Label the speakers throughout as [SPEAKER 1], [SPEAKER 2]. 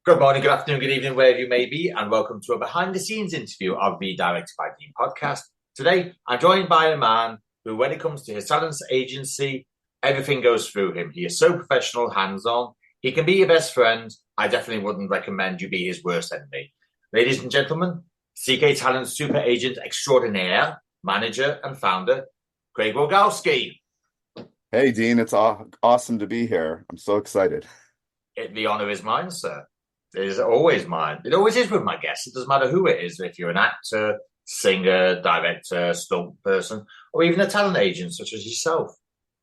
[SPEAKER 1] Good morning, good afternoon, good evening, wherever you may be, and welcome to a behind the scenes interview of the Directed by Dean podcast. Today, I'm joined by a man who, when it comes to his talents agency, everything goes through him. He is so professional, hands on. He can be your best friend. I definitely wouldn't recommend you be his worst enemy. Ladies and gentlemen, CK Talent Super Agent Extraordinaire, Manager, and Founder, CRAIG ROGALSKI.
[SPEAKER 2] Hey, Dean, it's awesome to be here. I'm so excited.
[SPEAKER 1] The honor is mine, sir. It is always mine. It always is with my guests. It doesn't matter who it is. If you're an actor, singer, director, stunt person, or even a talent agent such as yourself.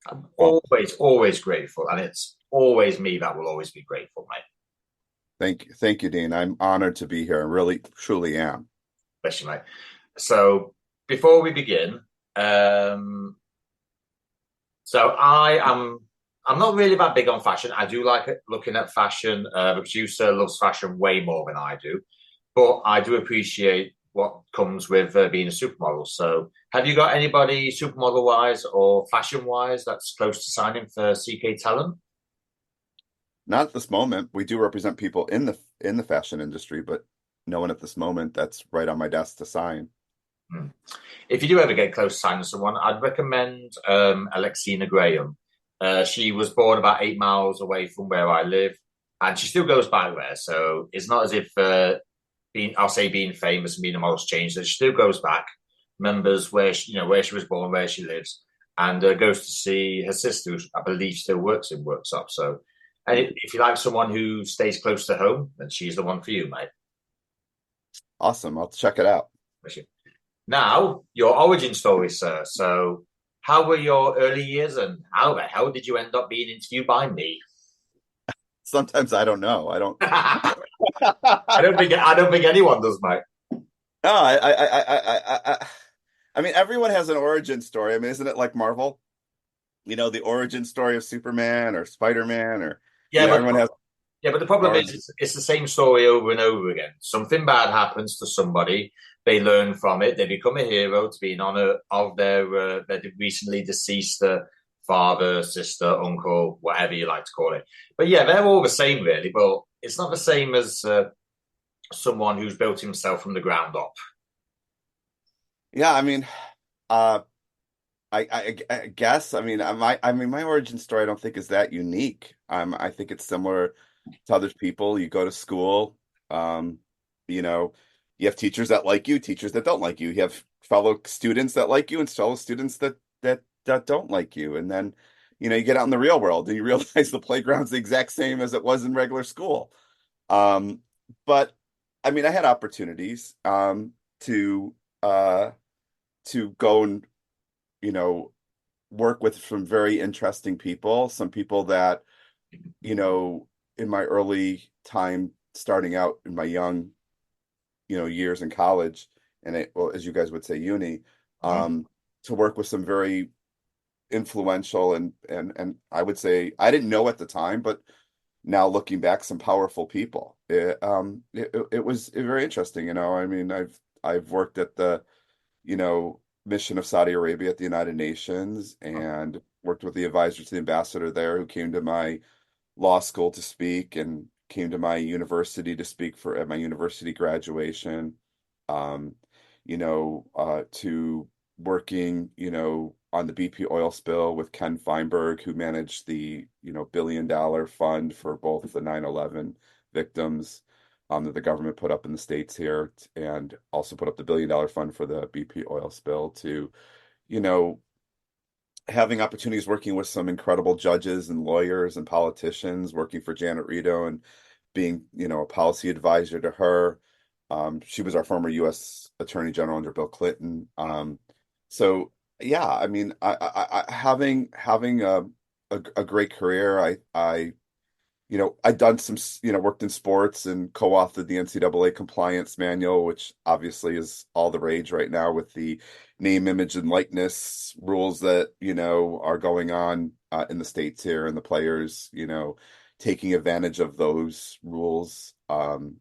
[SPEAKER 1] I'm
[SPEAKER 2] Well,
[SPEAKER 1] always grateful. And it's always me that will always be grateful, mate.
[SPEAKER 2] thank you, Dean. I'm honored to be here. I really, truly am.
[SPEAKER 1] Bless you, mate. So before we begin, um, I'm not really that big on fashion. I do like looking at fashion. The producer loves fashion way more than I do, but I do appreciate what comes with being a supermodel. So, have you got anybody supermodel wise or fashion wise that's close to signing for CK Talent?
[SPEAKER 2] Not at this moment. We do represent people in the fashion industry, but no one at this moment that's right on my desk to sign.
[SPEAKER 1] Hmm. If you do ever get close to signing someone, I'd recommend Alexina Graham. She was born about 8 miles away from where I live, and she still goes by there. So it's not as if being famous and being a model's changed. She still goes back, remembers where she was born, where she lives, and goes to see her sister, who I believe still works in Worksop. So, and if you like someone who stays close to home, then she's the one for you, mate.
[SPEAKER 2] Awesome. I'll check it out.
[SPEAKER 1] Now, your origin story, sir. So, how were your early years, and how the hell did you end up being interviewed by me?
[SPEAKER 2] Sometimes I don't know. I don't.
[SPEAKER 1] I don't think anyone does, mate.
[SPEAKER 2] No, I mean, everyone has an origin story. I mean, isn't it like Marvel? The origin story of Superman or Spider-Man, or
[SPEAKER 1] Yeah, but
[SPEAKER 2] everyone has
[SPEAKER 1] the
[SPEAKER 2] an
[SPEAKER 1] problem is
[SPEAKER 2] origin.
[SPEAKER 1] it's the same story over and over again. Something bad happens to somebody, they learn from it, they become a hero to be in honor of their recently deceased father, sister, uncle, whatever you like to call it. But yeah, they're all the same, really. But it's not the same as someone who's built himself from the ground up.
[SPEAKER 2] Yeah, I mean, uh, I guess. I mean, my origin story I don't think is that unique. I think it's similar to other people. You go to school, um, you know, you have teachers that like you, teachers that don't like you. You have fellow students that like you, and fellow students that don't like you. And then, you get out in the real world and you realize the playground's the exact same as it was in regular school. Um, but I mean, I had opportunities to uh to go and you know, work with some very interesting people, some people that, in my early time starting out in my young, years in college and well, as you guys would say, uni,
[SPEAKER 1] Mhm.
[SPEAKER 2] um, to work with some very influential and I would say I didn't know at the time, but now looking back, some powerful people. It was very interesting, I mean, I've worked at the mission of Saudi Arabia at the United Nations and worked with the advisor to the ambassador there who came to my law school to speak and came to my university to speak for at my university graduation. Um, to working, on the BP oil spill with Ken Feinberg, who managed the, $1 billion fund for both the 9/11 victims that the government put up in the States here, and also put up the $1 billion fund for the BP oil spill to, you know, having opportunities working with some incredible judges and lawyers and politicians, working for Janet Rito and being, a policy advisor to her. She was our former U.S. Attorney General under Bill Clinton. So yeah, I mean, having a great career. I'd done some, worked in sports and co-authored the NCAA compliance manual, which obviously is all the rage right now with the name, image, and likeness rules that, are going on in the States here and the players, taking advantage of those rules and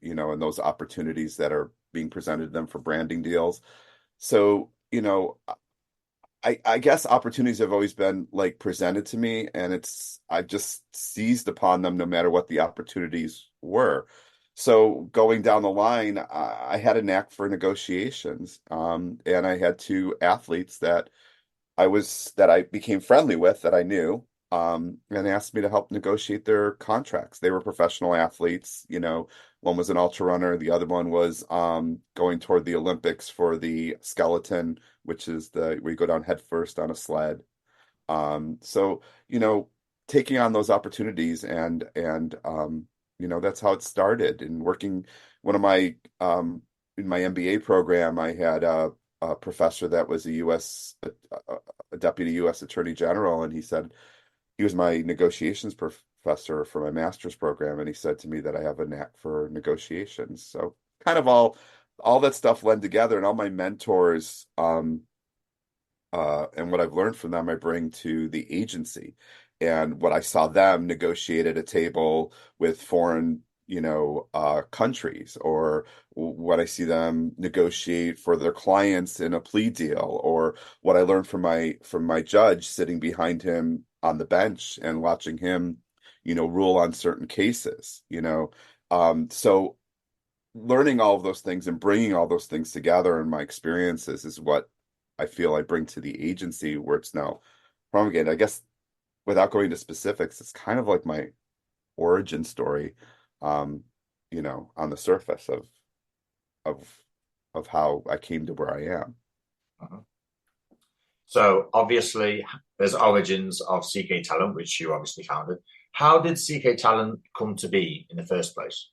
[SPEAKER 2] those opportunities that are being presented to them for branding deals. So, I guess opportunities have always been like presented to me, and I've just seized upon them no matter what the opportunities were. So going down the line, I had a knack for negotiations, and I had two athletes that I became friendly with that I knew, and asked me to help negotiate their contracts. They were professional athletes, you know. One was an ultra runner, the other one was going toward the Olympics for the skeleton, which is the where you go down head first on a sled. So, you know, taking on those opportunities and you know, that's how it started. And working one of my in my MBA program, I had a professor that was a U.S. A deputy U.S. Attorney General, and he said he was my negotiations professor for my master's program, and he said to me that I have a knack for negotiations. So kind of all that stuff led together, and all my mentors and what I've learned from them, I bring to the agency. And what I saw them negotiate at a table with foreign, you know, countries, or what I see them negotiate for their clients in a plea deal, or what I learned from my judge sitting behind him on the bench and watching him, you know, rule on certain cases, you know. So learning all of those things and bringing all those things together in my experiences is what I feel I bring to the agency where it's now promulgated. I guess without going into specifics, it's kind of like my origin story, um, you know, on the surface of of how I came to where I am.
[SPEAKER 1] Mhm. So obviously, there's origins of CK Talent, which you obviously founded. How did CK Talent come to be in the first place?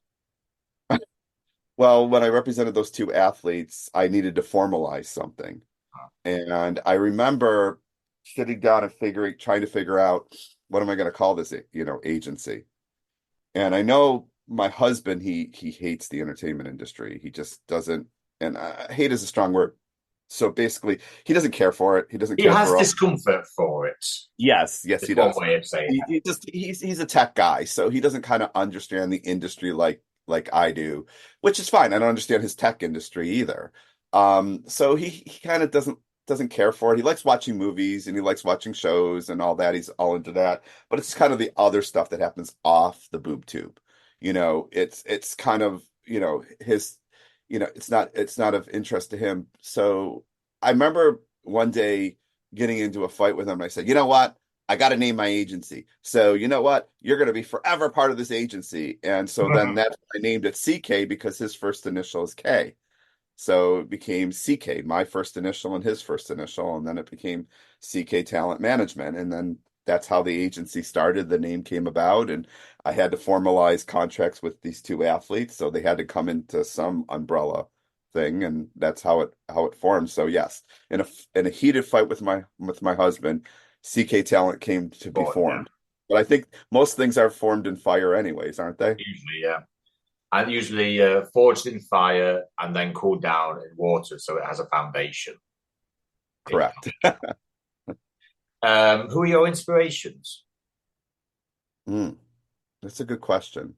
[SPEAKER 2] Well, when I represented those two athletes, I needed to formalize something. And I remember sitting down and trying to figure out what am I going to call this, you know, agency. And I know my husband, he hates the entertainment industry. He just doesn't, and hate is a strong word. So basically, he doesn't care for it. He doesn't
[SPEAKER 1] He
[SPEAKER 2] care
[SPEAKER 1] has
[SPEAKER 2] for all.
[SPEAKER 1] discomfort for it.
[SPEAKER 2] Yes,
[SPEAKER 1] It's
[SPEAKER 2] he
[SPEAKER 1] one
[SPEAKER 2] does.
[SPEAKER 1] way of saying it.
[SPEAKER 2] He's a tech guy, so he doesn't kind of understand the industry like I do, which is fine. I don't understand his tech industry either. So he kind of doesn't care for it. He likes watching movies and he likes watching shows and all that. He's all into that. But it's kind of the other stuff that happens off the boob tube. You know, it's kind of, you know, his, you know, it's not of interest to him. So I remember one day getting into a fight with him. And I said, you know what? I got to name my agency. So you know what? You're going to be forever part of this agency. And so then that's I named it CK because his first initial is K. So it became CK, my first initial and his first initial, and then it became CK Talent Management. And then that's how the agency started. The name came about, and I had to formalize contracts with these two athletes, so they had to come into some umbrella thing, and that's how it formed. So yes, in a heated fight with my husband, CK Talent came to be
[SPEAKER 1] But yeah,
[SPEAKER 2] formed. But I think most things are formed in fire anyways, aren't they?
[SPEAKER 1] usually, yeah. And usually forged in fire and then cooled down in water so it has a foundation. In
[SPEAKER 2] Correct.
[SPEAKER 1] who are your inspirations?
[SPEAKER 2] Mm, that's a good question.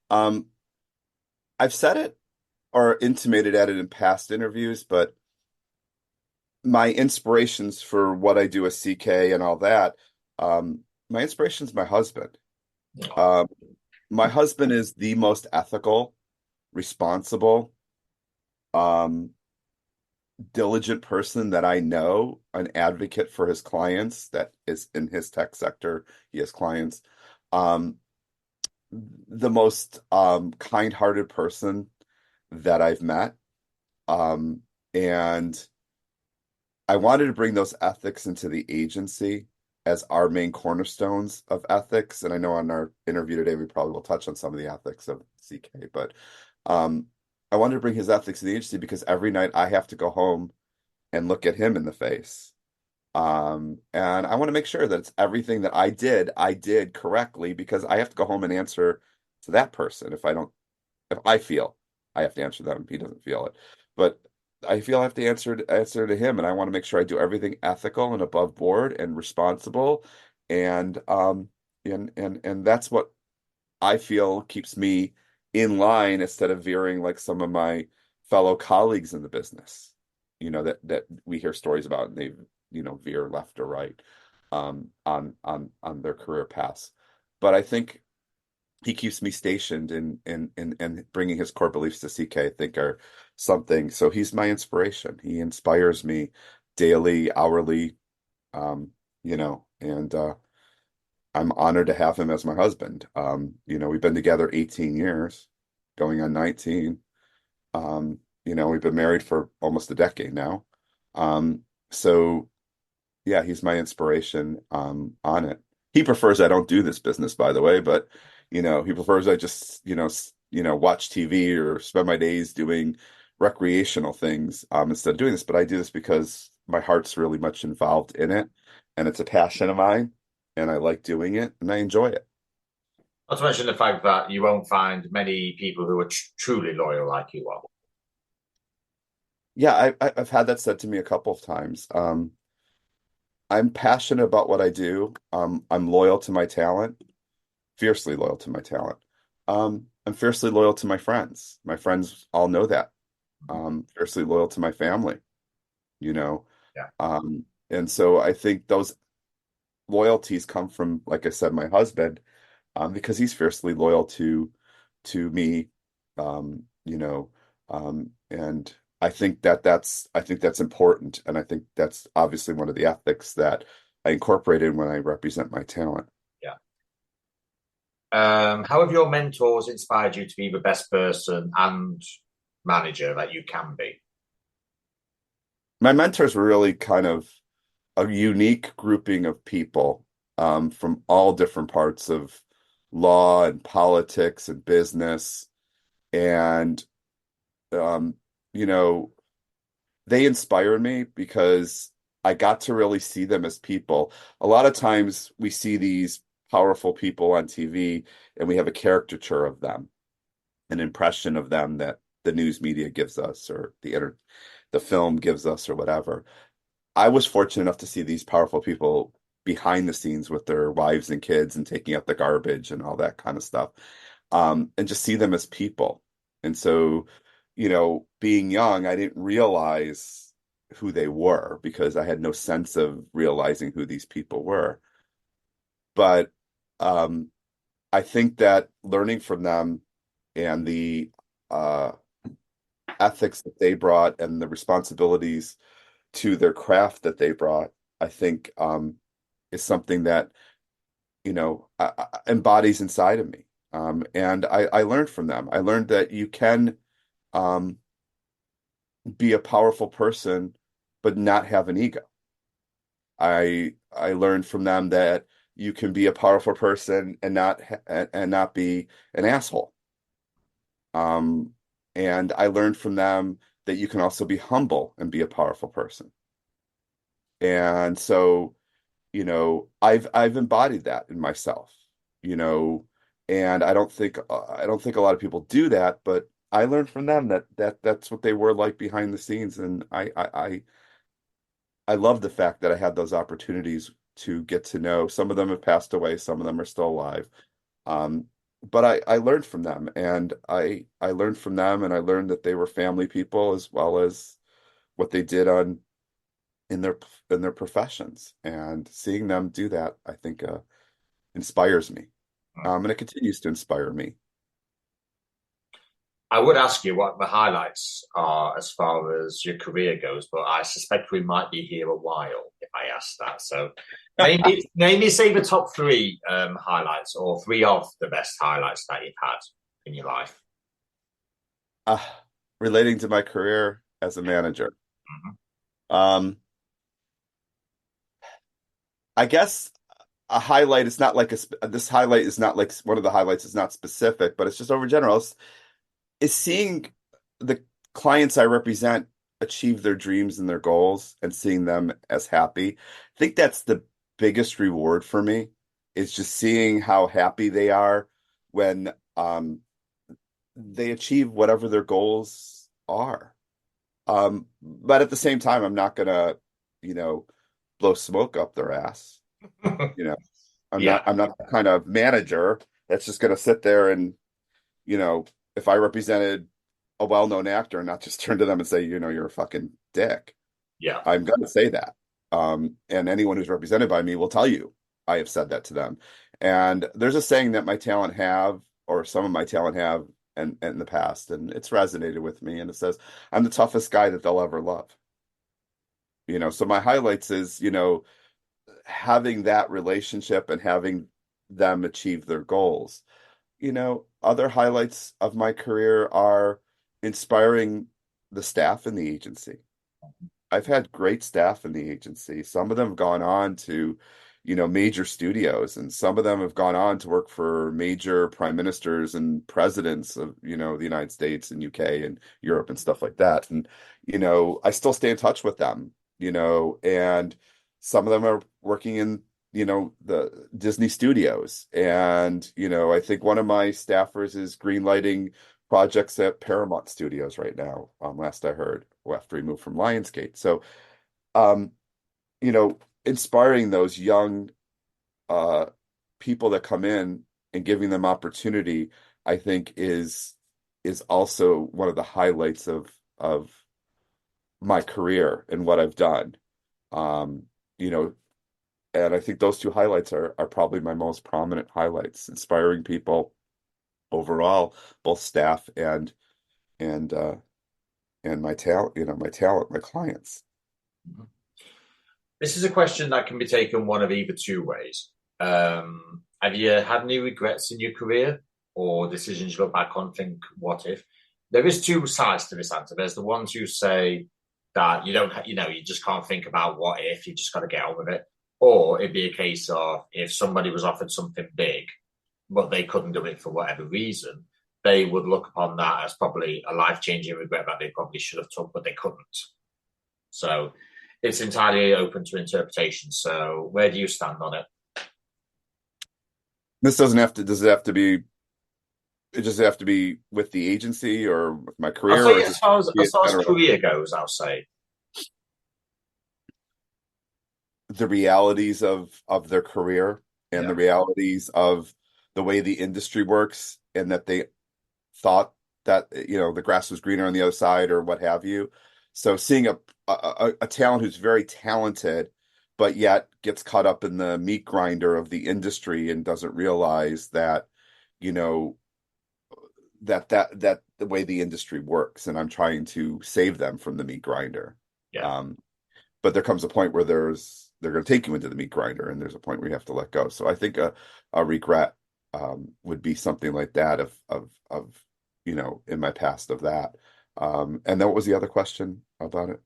[SPEAKER 2] Um, I've said it or intimated at it in past interviews, but my inspirations for what I do with CK and all that, my inspiration's my husband.
[SPEAKER 1] Oh,
[SPEAKER 2] Um, my husband is the most ethical, responsible, um, diligent person that I know, an advocate for his clients that is in his tech sector. He has clients. Um, the most kind-hearted person that I've met. Um, and I wanted to bring those ethics into the agency as our main cornerstones of ethics. And I know on our interview today, we probably will touch on some of the ethics of CK, but um, I wanted to bring his ethics to the agency because every night I have to go home and look at him in the face. And I want to make sure that it's everything that I did correctly because I have to go home and answer to that person if I feel I have to answer them, he doesn't feel it. But I feel I have to answer to him, and I want to make sure I do everything ethical and above board and responsible, and and that's what I feel keeps me in line instead of veering like some of my fellow colleagues in the business. You know that we hear stories about, and veer left or right on their career paths. But I think he keeps me stationed in bringing his core beliefs to CK, I think are something. So he's my inspiration. He inspires me daily, hourly, and I'm honored to have him as my husband. We've been together 18 years, going on 19. We've been married for almost a decade now. So yeah, he's my inspiration on it. He prefers I don't do this business, by the way, but he prefers I just, watch TV or spend my days doing recreational things instead of doing this. But I do this because my heart's really much involved in it, and it's a passion of mine, and I like doing it, and I enjoy it.
[SPEAKER 1] Not to mention the fact that you won't find many people who are truly loyal like you are.
[SPEAKER 2] Yeah, I've had that said to me a couple of times. I'm passionate about what I do. I'm loyal to my talent, fiercely loyal to my talent. I'm fiercely loyal to my friends. My friends all know that. Fiercely loyal to my family, you know.
[SPEAKER 1] Yeah.
[SPEAKER 2] And so I think those loyalties come from, like I said, my husband, because he's fiercely loyal to me, and I think that's important, and I think that's obviously one of the ethics that I incorporated when I represent my talent.
[SPEAKER 1] Yeah. How have your mentors inspired you to be the best person and manager that you can be?
[SPEAKER 2] My mentors were really kind of a unique grouping of people from all different parts of law and politics and business. And, um, you know, they inspired me because I got to really see them as people. A lot of times we see these powerful people on TV and we have a caricature of them, an impression of them that the news media gives us or the film gives us or whatever. I was fortunate enough to see these powerful people behind the scenes with their wives and kids and taking out the garbage and all that kind of stuff. And just see them as people. And so, being young, I didn't realize who they were because I had no sense of realizing who these people were. But um, I think that learning from them and the uh, ethics that they brought and the responsibilities to their craft that they brought, I think is something that, embodies inside of me. And I learned from them. I learned that you can um, be a powerful person, but not have an ego. I learned from them that you can be a powerful person and not be an asshole. Um, and I learned from them that you can also be humble and be a powerful person. And so, I've embodied that in myself, you know, and I don't think a lot of people do that, but I learned from them that's what they were like behind the scenes, and I love the fact that I had those opportunities to get to know. Some of them have passed away, some of them are still alive. Um, but I learned from them, and I learned from them, and I learned that they were family people as well as what they did on in their in their professions, and seeing them do that, I think, inspires me, and it continues to inspire me.
[SPEAKER 1] I would ask you what the highlights are as far as your career goes, but I suspect we might be here a while if I ask that. So maybe say the top three highlights or three of the best highlights that you've had in your life.
[SPEAKER 2] uh, Relating to my career as a manager,
[SPEAKER 1] Mm-hmm.
[SPEAKER 2] um, I guess a highlight is not like this highlight is not like one of the highlights is not specific, but it's just over general. Is seeing the clients I represent achieve their dreams and their goals and seeing them as happy. I think that's the biggest reward for me is just seeing how happy they are when they achieve whatever their goals are. But at the same time, I'm not gonna, you know, blow smoke up their ass. You know,
[SPEAKER 1] Yeah,
[SPEAKER 2] I'm not the kind of manager that's just gonna sit there and, if I represented a well-known actor and not just turn to them and say, you're a fucking dick.
[SPEAKER 1] yeah.
[SPEAKER 2] I'm gonna say that. And anyone who's represented by me will tell you I have said that to them. And there's a saying that my talent have, or some of my talent have, and in the past, and it's resonated with me. And it says, I'm the toughest guy that they'll ever love. So my highlights is, having that relationship and having them achieve their goals. Other highlights of my career are inspiring the staff in the agency. I've had great staff in the agency. Some of them have gone on to, major studios, and some of them have gone on to work for major prime ministers and presidents of, the United States and UK and Europe and stuff like that. And, I still stay in touch with them, and some of them are working in, the Disney studios. And, I think one of my staffers is greenlighting projects at Paramount Studios right now, last I heard, after we moved from Lionsgate. So, um, inspiring those young uh, people that come in and giving them opportunity, I think is also one of the highlights of my career and what I've done. Um, you know, and I think those two highlights are probably my most prominent highlights, inspiring people overall, both staff and and my clients.
[SPEAKER 1] This is a question that can be taken one of either two ways. Have you had any regrets in your career or decisions you look back on, think, what if? There is two sides to this answer. There's the ones who say that you don't, you just can't think about what if, you just got to get on with it. Or it'd be a case of if somebody was offered something big, but they couldn't do it for whatever reason, they would look upon that as probably a life-changing regret that they probably should have took, but they couldn't. So it's entirely open to interpretation. So where do you stand on it?
[SPEAKER 2] This doesn't have to, does it have to be, it just have to be with the agency or with my
[SPEAKER 1] I'll
[SPEAKER 2] career, or
[SPEAKER 1] say
[SPEAKER 2] is
[SPEAKER 1] as
[SPEAKER 2] it
[SPEAKER 1] far as
[SPEAKER 2] be
[SPEAKER 1] as
[SPEAKER 2] in
[SPEAKER 1] far as
[SPEAKER 2] general?
[SPEAKER 1] career goes, I'll say
[SPEAKER 2] The realities of their career and
[SPEAKER 1] yeah,
[SPEAKER 2] the realities of the way the industry works, and that they thought that the grass was greener on the other side or what have you. So seeing a talent who's very talented but yet gets caught up in the meat grinder of the industry and doesn't realize that you know that the way the industry works, and I'm trying to save them from the meat grinder.
[SPEAKER 1] yeah.
[SPEAKER 2] um but there comes a point where they're going to take you into the meat grinder, and there's a point where you have to let go. So I think a regret would be something like that of in my past of that. And then what was the other question about it?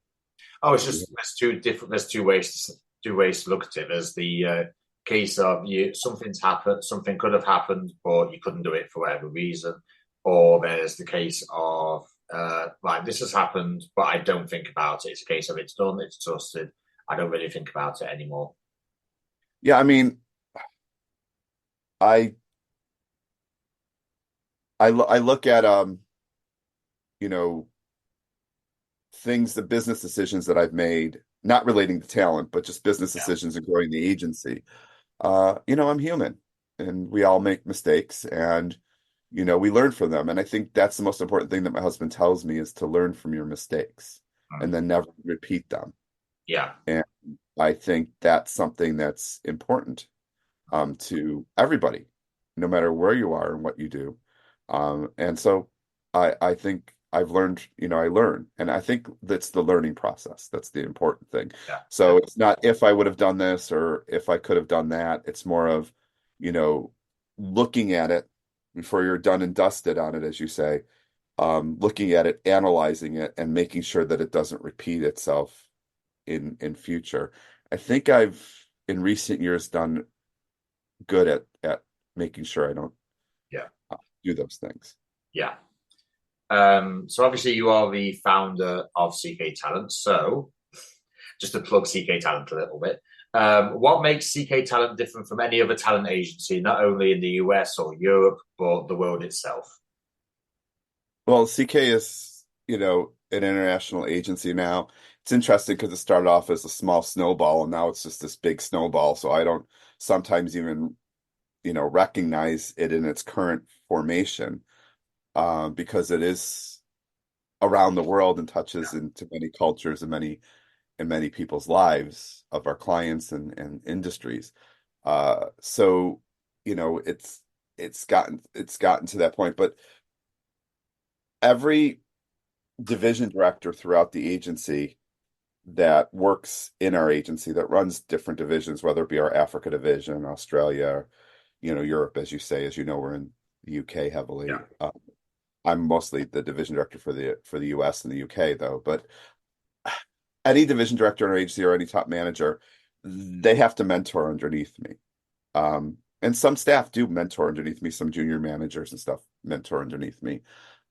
[SPEAKER 1] Oh, it's just there's two different. There's two ways to look at it. There's the case of you something's happened, something could have happened, but you couldn't do it for whatever reason. Or there's the case of like this has happened, but I don't think about it. It's a case of it's done, it's dusted. I don't really think about it anymore.
[SPEAKER 2] Yeah, I mean, I I look at you know things, the business decisions that I've made, not relating to talent, but just business
[SPEAKER 1] Yeah,
[SPEAKER 2] decisions and growing the agency. I'm human, and we all make mistakes, and we learn from them. And I think that's the most important thing that my husband tells me, is to learn from your mistakes and
[SPEAKER 1] mm,
[SPEAKER 2] then never repeat them.
[SPEAKER 1] yeah,
[SPEAKER 2] And I think that's something that's important to everybody, no matter where you are and what you do. And so I think I've learned, I learn. And I think that's the learning process. That's the important thing.
[SPEAKER 1] yeah, yeah,
[SPEAKER 2] So it's not if I would have done this or if I could have done that. It's more of, you know, looking at it before you're done and dusted on it, as you say, looking at it, analyzing it, and making sure that it doesn't repeat itself in future. I think I've in recent years done good at making sure I don't
[SPEAKER 1] yeah,
[SPEAKER 2] do those things.
[SPEAKER 1] yeah. So obviously you are the founder of CK Talent. So just to plug CK Talent a little bit. What makes CK Talent different from any other talent agency, not only in the US or Europe, but the world itself?
[SPEAKER 2] Well, CK is, an international agency now. It's interesting because it started off as a small snowball, and now it's just this big snowball. So I don't sometimes even, recognize it in its current formation, because it is around the world and touches into many cultures and in many people's lives of our clients and industries. So, it's gotten to that point, but every division director throughout the agency that works in our agency that runs different divisions, whether it be our Africa division, Australia, Europe, as you say, as you know, we're in the UK
[SPEAKER 1] Yeah.
[SPEAKER 2] heavily. I'm mostly the division director for the US and the UK though, but any division director in our agency or any top manager, they have to mentor underneath me. And some staff do mentor underneath me, some junior managers and stuff mentor underneath me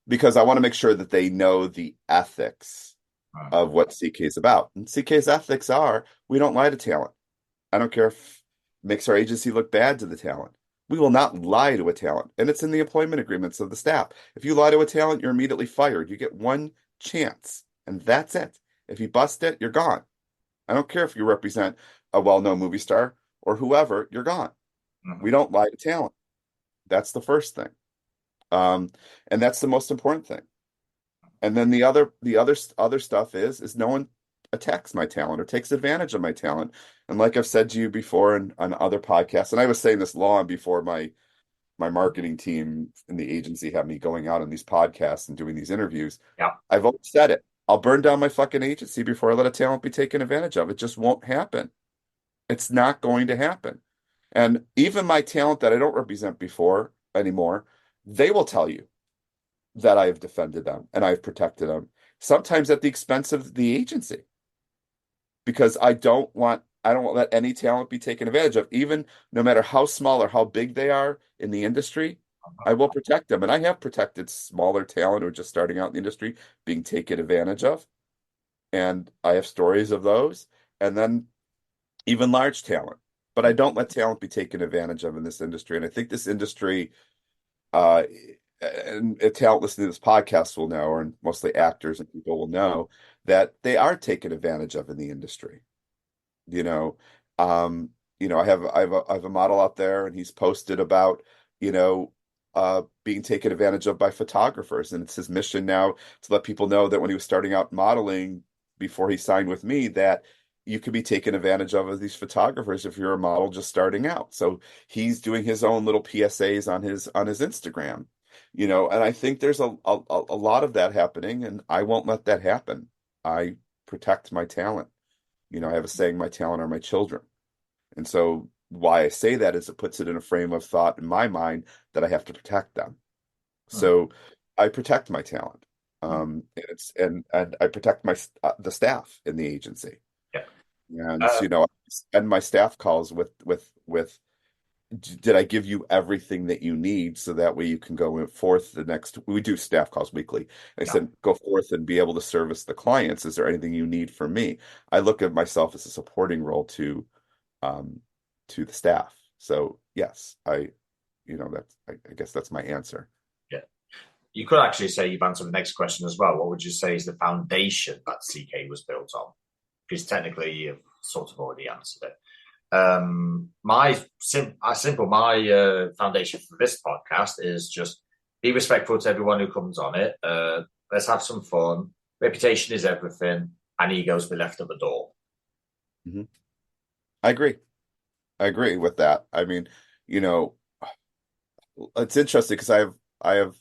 [SPEAKER 2] because I want to make sure that they know the ethics of what CK is about. And CK's ethics are we don't lie to talent. I don't care if it makes our agency look bad to the talent. We will not lie to a talent. And it's in the employment agreements of the staff. If you lie to a talent, you're immediately fired. You get one chance, and that's it. If you bust it, you're gone. I don't care if you represent a well-known movie star or whoever, you're gone.
[SPEAKER 1] Mm-hmm.
[SPEAKER 2] We don't lie to talent. That's the first thing. Um, and that's the most important thing. And then the other stuff is no one attacks my talent or takes advantage of my talent. And like I've said to you before on other podcasts, and I was saying this long before my marketing team in the agency had me going out on these podcasts and doing these interviews.
[SPEAKER 1] Yeah.
[SPEAKER 2] I've always said it. I'll burn down my fucking agency before I let a talent be taken advantage of. It just won't happen. It's not going to happen. And even my talent that I don't represent before anymore, they will tell you that I have defended them and I've protected them, sometimes at the expense of the agency, because I don't let any talent be taken advantage of, even no matter how small or how big they are in the industry. I will protect them. And I have protected smaller talent who are just starting out in the industry being taken advantage of. And I have stories of those. And then even large talent. But I don't let talent be taken advantage of in this industry. And I think this industry, uh, and talent listening to this podcast will know, or mostly actors and people will know, that they are taken advantage of in the industry. You know, um, I have a model out there, and he's posted about, you know, being taken advantage of by photographers, and it's his mission now to let people know that when he was starting out modeling before he signed with me, that you could be taken advantage of these photographers if you're a model just starting out. So he's doing his own little PSAs on his Instagram, and I think there's a lot of that happening, and I won't let that happen. I protect my talent. I have a saying, my talent are my children. And so why I say that is it puts it in a frame of thought in my mind that I have to protect them.
[SPEAKER 1] Mm-hmm.
[SPEAKER 2] So I protect my talent. And I protect the staff in the agency.
[SPEAKER 1] Yeah.
[SPEAKER 2] And
[SPEAKER 1] Uh,
[SPEAKER 2] and my staff calls with did I give you everything that you need so that way you can go forth we do staff calls weekly. I
[SPEAKER 1] yeah.
[SPEAKER 2] said, go forth and be able to service the clients. Is there anything you need from me? I look at myself as a supporting role um, to the staff. So yes, I guess that's my answer.
[SPEAKER 1] Yeah. You could actually say you've answered the next question as well. What would you say is the foundation that CK was built on? Because technically you've sort of already answered it. My foundation for this podcast is just be respectful to everyone who comes on it. Let's have some fun. Reputation is everything, and egos be left at the door.
[SPEAKER 2] Mhm. I agree. I agree with that. I mean, you know, it's interesting because I have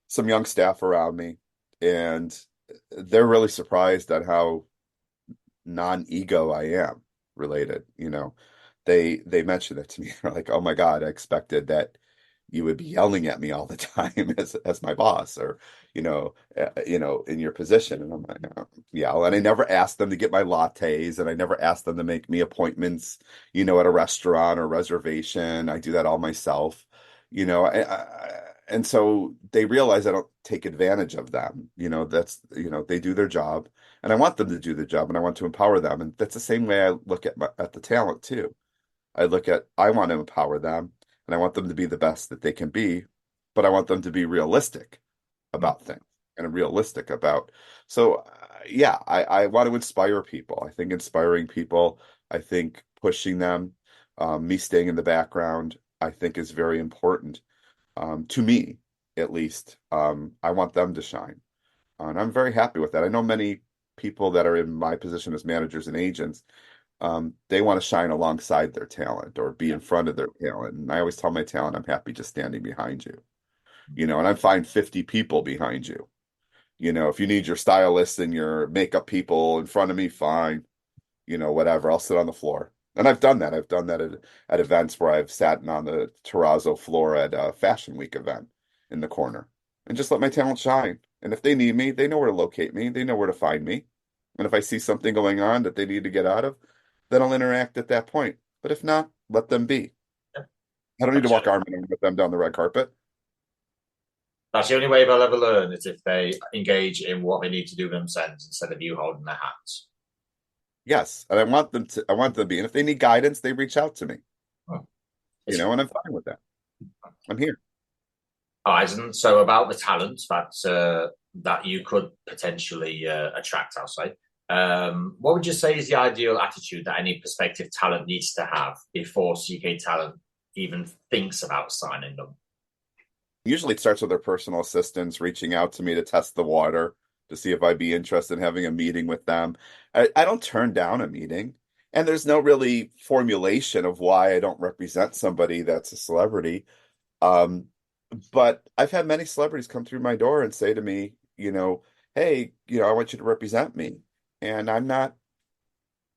[SPEAKER 2] some young staff around me, and they're really surprised at how non-ego I am related. They mentioned it to me. They're like, "Oh my God, I expected that you would be yelling at me all the time as my boss, or in your position." And I'm like, yeah. And I never asked them to get my lattes, and I never asked them to make me appointments, at a restaurant or reservation. I do that all myself. And so they realize I don't take advantage of them. They do their job, and I want them to do their job, and I want to empower them. And that's the same way I look at the talent too. I want to empower them, and I want them to be the best that they can be, but I want them to be realistic about things and realistic about. So, yeah, I want to inspire people. I think inspiring people, I think pushing them, me staying in the background, I think is very important, to me, at least. I want them to shine. And I'm very happy with that. I know many people that are in my position as managers and agents, they want to shine alongside their talent or be
[SPEAKER 1] Yeah.
[SPEAKER 2] in front of their talent. And I always tell my talent, I'm happy just standing behind you, and I'm fine 50 people behind you. If you need your stylist and your makeup people in front of me, fine. Whatever. I'll sit on the floor. And I've done that. I've done that at events where I've sat on the terrazzo floor at a Fashion Week event in the corner and just let my talent shine. And if they need me, they know where to locate me. They know where to find me. And if I see something going on that they need to get out of, then I'll interact at that point. But if not, let them be.
[SPEAKER 1] Yeah.
[SPEAKER 2] I don't need to
[SPEAKER 1] That's
[SPEAKER 2] walk
[SPEAKER 1] it.
[SPEAKER 2] arm in arm with them down the red carpet.
[SPEAKER 1] That's the only way they'll ever learn is if they engage in what they need to do themselves instead of you holding their hands.
[SPEAKER 2] Yes. And I want them to be. And if they need guidance, they reach out to me,
[SPEAKER 1] Oh, it's
[SPEAKER 2] and I'm fine with that. I'm here.
[SPEAKER 1] Eisen. So about the talent that you could potentially attract, I'll say. What would you say is the ideal attitude that any prospective talent needs to have before CK Talent even thinks about signing them?
[SPEAKER 2] Usually it starts with their personal assistants reaching out to me to test the water to see if I'd be interested in having a meeting with them. I don't turn down a meeting, and there's no really formulation of why I don't represent somebody that's a celebrity. Um, but I've had many celebrities come through my door and say to me, hey, I want you to represent me. And I'm not,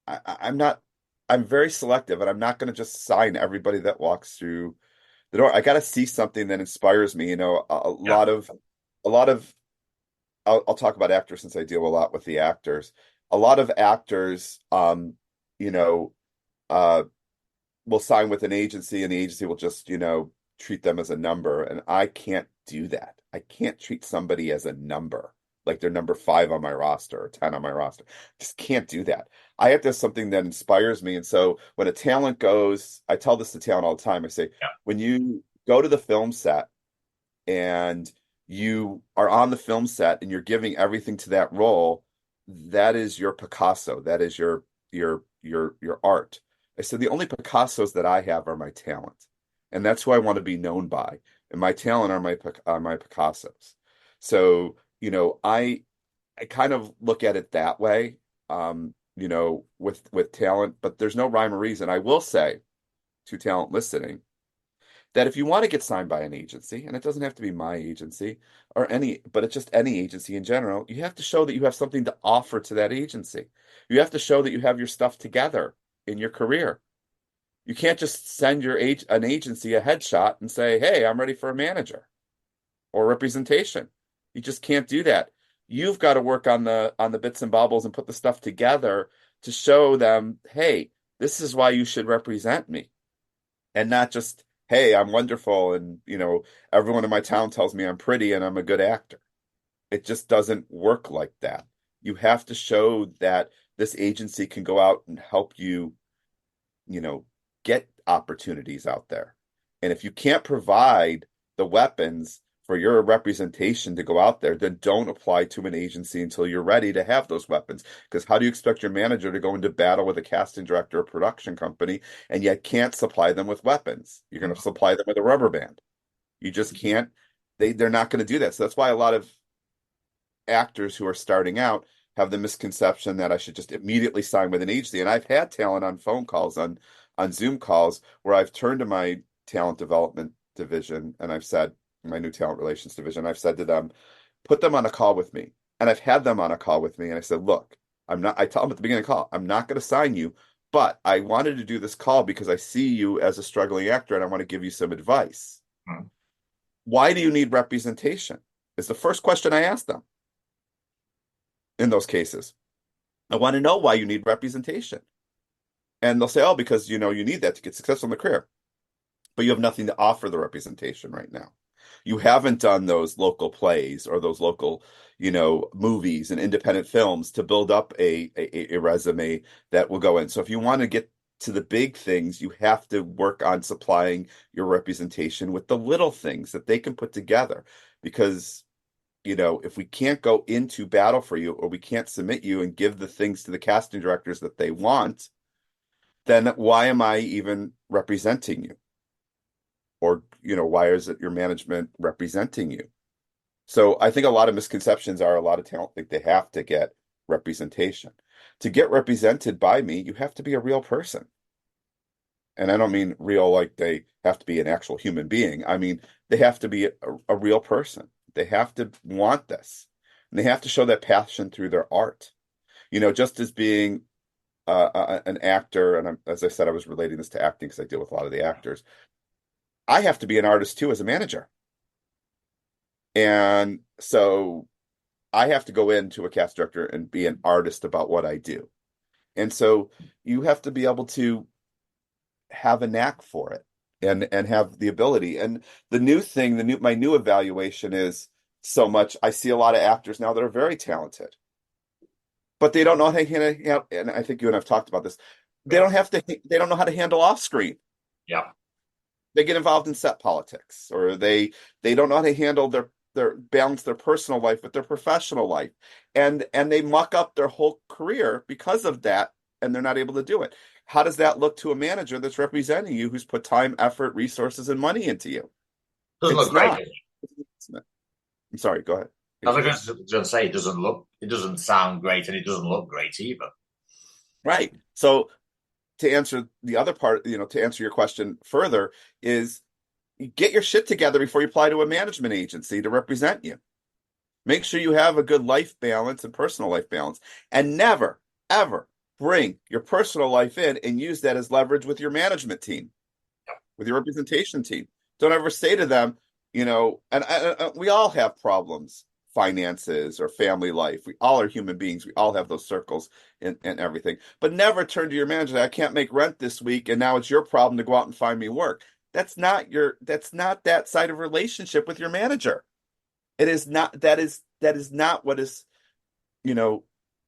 [SPEAKER 2] I'm very selective, and I'm not going to just sign everybody that walks through the door. I got to see something that inspires me.
[SPEAKER 1] Yeah.
[SPEAKER 2] A lot of, I'll talk about actors since I deal a lot with the actors. A lot of actors, you know, uh, will sign with an agency, and the agency will just, treat them as a number. And I can't do that. I can't treat somebody as a number, like they're number 5 on my roster or 10 on my roster. Just can't do that. I have to have something that inspires me. And so when a talent goes, I tell this to talent all the time. I say,
[SPEAKER 1] Yeah.
[SPEAKER 2] when you go to the film set and you are on the film set and you're giving everything to that role, that is your Picasso. That is your art. I said the only Picassos that I have are my talent, and that's who I want to be known by. And my talent are my Picassos. So I kind of look at it that way. With talent, but there's no rhyme or reason. I will say to talent listening that if you want to get signed by an agency, and it doesn't have to be my agency or but it's just any agency in general, you have to show that you have something to offer to that agency. You have to show that you have your stuff together in your career. You can't just send an agency a headshot and say, "Hey, I'm ready for a manager or representation." You just can't do that. You've got to work on the bits and bobbles and put the stuff together to show them, "Hey, this is why you should represent me." And not just, hey, I'm wonderful and everyone in my town tells me I'm pretty and I'm a good actor. It just doesn't work like that. You have to show that this agency can go out and help you, you know, get opportunities out there. And if you can't provide the weapons for your representation to go out there, then don't apply to an agency until you're ready to have those weapons. Because how do you expect your manager to go into battle with a casting director or production company and yet can't supply them with weapons? You're going to supply them with a rubber band. You just can't. They're not going to do that. So that's why a lot of actors who are starting out have the misconception that I should just immediately sign with an agency. And I've had talent on phone calls, on Zoom calls, where I've turned to my talent development division and I've said, my new talent relations division, I've said to them, put them on a call with me. And I've had them on a call with me. And I said, look, I tell them at the beginning of the call, I'm not going to sign you, but I wanted to do this call because I see you as a struggling actor and I want to give you some advice.
[SPEAKER 1] Mm.
[SPEAKER 2] Why do you need representation? Is the first question I ask them in those cases. I want to know why you need representation. And they'll say, oh, because you need that to get successful in the career. But you have nothing to offer the representation right now. You haven't done those local plays or those local, movies and independent films to build up a resume that will go in. So if you want to get to the big things, you have to work on supplying your representation with the little things that they can put together. Because if we can't go into battle for you or we can't submit you and give the things to the casting directors that they want, then why am I even representing you? Or, why is it your management representing you? So I think a lot of misconceptions are a lot of talent think they have to get representation. To get represented by me, you have to be a real person. And I don't mean real like they have to be an actual human being. I mean, they have to be a real person. They have to want this. And they have to show that passion through their art. Just as being an actor, and as I said, I was relating this to acting because I deal with a lot of the actors. I have to be an artist too as a manager. And so I have to go into a cast director and be an artist about what I do. And so you have to be able to have a knack for it and have the ability. And the new thing, my new evaluation is so much. I see a lot of actors now that are very talented, but they don't know how to handle, and I think you and I've talked about this.
[SPEAKER 1] Yeah.
[SPEAKER 2] They don't know how to handle off screen.
[SPEAKER 1] Yeah.
[SPEAKER 2] They get involved in set politics, or they don't know how to handle their balance their personal life with their professional life, and they muck up their whole career because of that, and they're not able to do it. How does that look to a manager that's representing you, who's put time, effort, resources, and money into you?
[SPEAKER 1] Doesn't
[SPEAKER 2] It's
[SPEAKER 1] look great,
[SPEAKER 2] not.
[SPEAKER 1] does it?
[SPEAKER 2] I'm sorry, go ahead,
[SPEAKER 1] I was
[SPEAKER 2] Adrian.
[SPEAKER 1] going to say it doesn't sound great, and it doesn't look great either.
[SPEAKER 2] Right. So to answer the other part, to answer your question further, is get your shit together before you apply to a management agency to represent you. Make sure you have a good life balance and personal life balance, and never, ever bring your personal life in and use that as leverage with your management team, with your representation team. Don't ever say to them, and we all have problems, finances or family life. We all are human beings. We all have those circles and everything. But never turn to your manager, I can't make rent this week, and now it's your problem to go out and find me work. That's not that side of relationship with your manager. It is not, that is not what is, you know,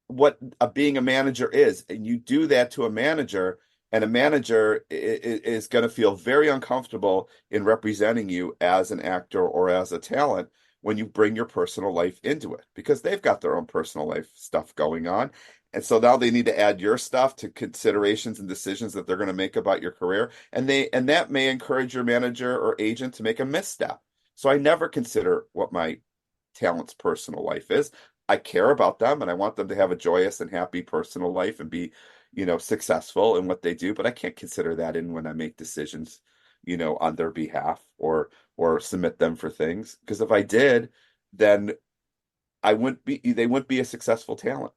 [SPEAKER 2] what being a manager is. And you do that to a manager, and a manager is going to feel very uncomfortable in representing you as an actor or as a talent when you bring your personal life into it, because they've got their own personal life stuff going on. And so now they need to add your stuff to considerations and decisions that they're going to make about your career. And that may encourage your manager or agent to make a misstep. So I never consider what my talent's personal life is. I care about them and I want them to have a joyous and happy personal life and be, successful in what they do, but I can't consider that in when I make decisions, on their behalf or submit them for things. Because if I did, then they wouldn't be a successful talent.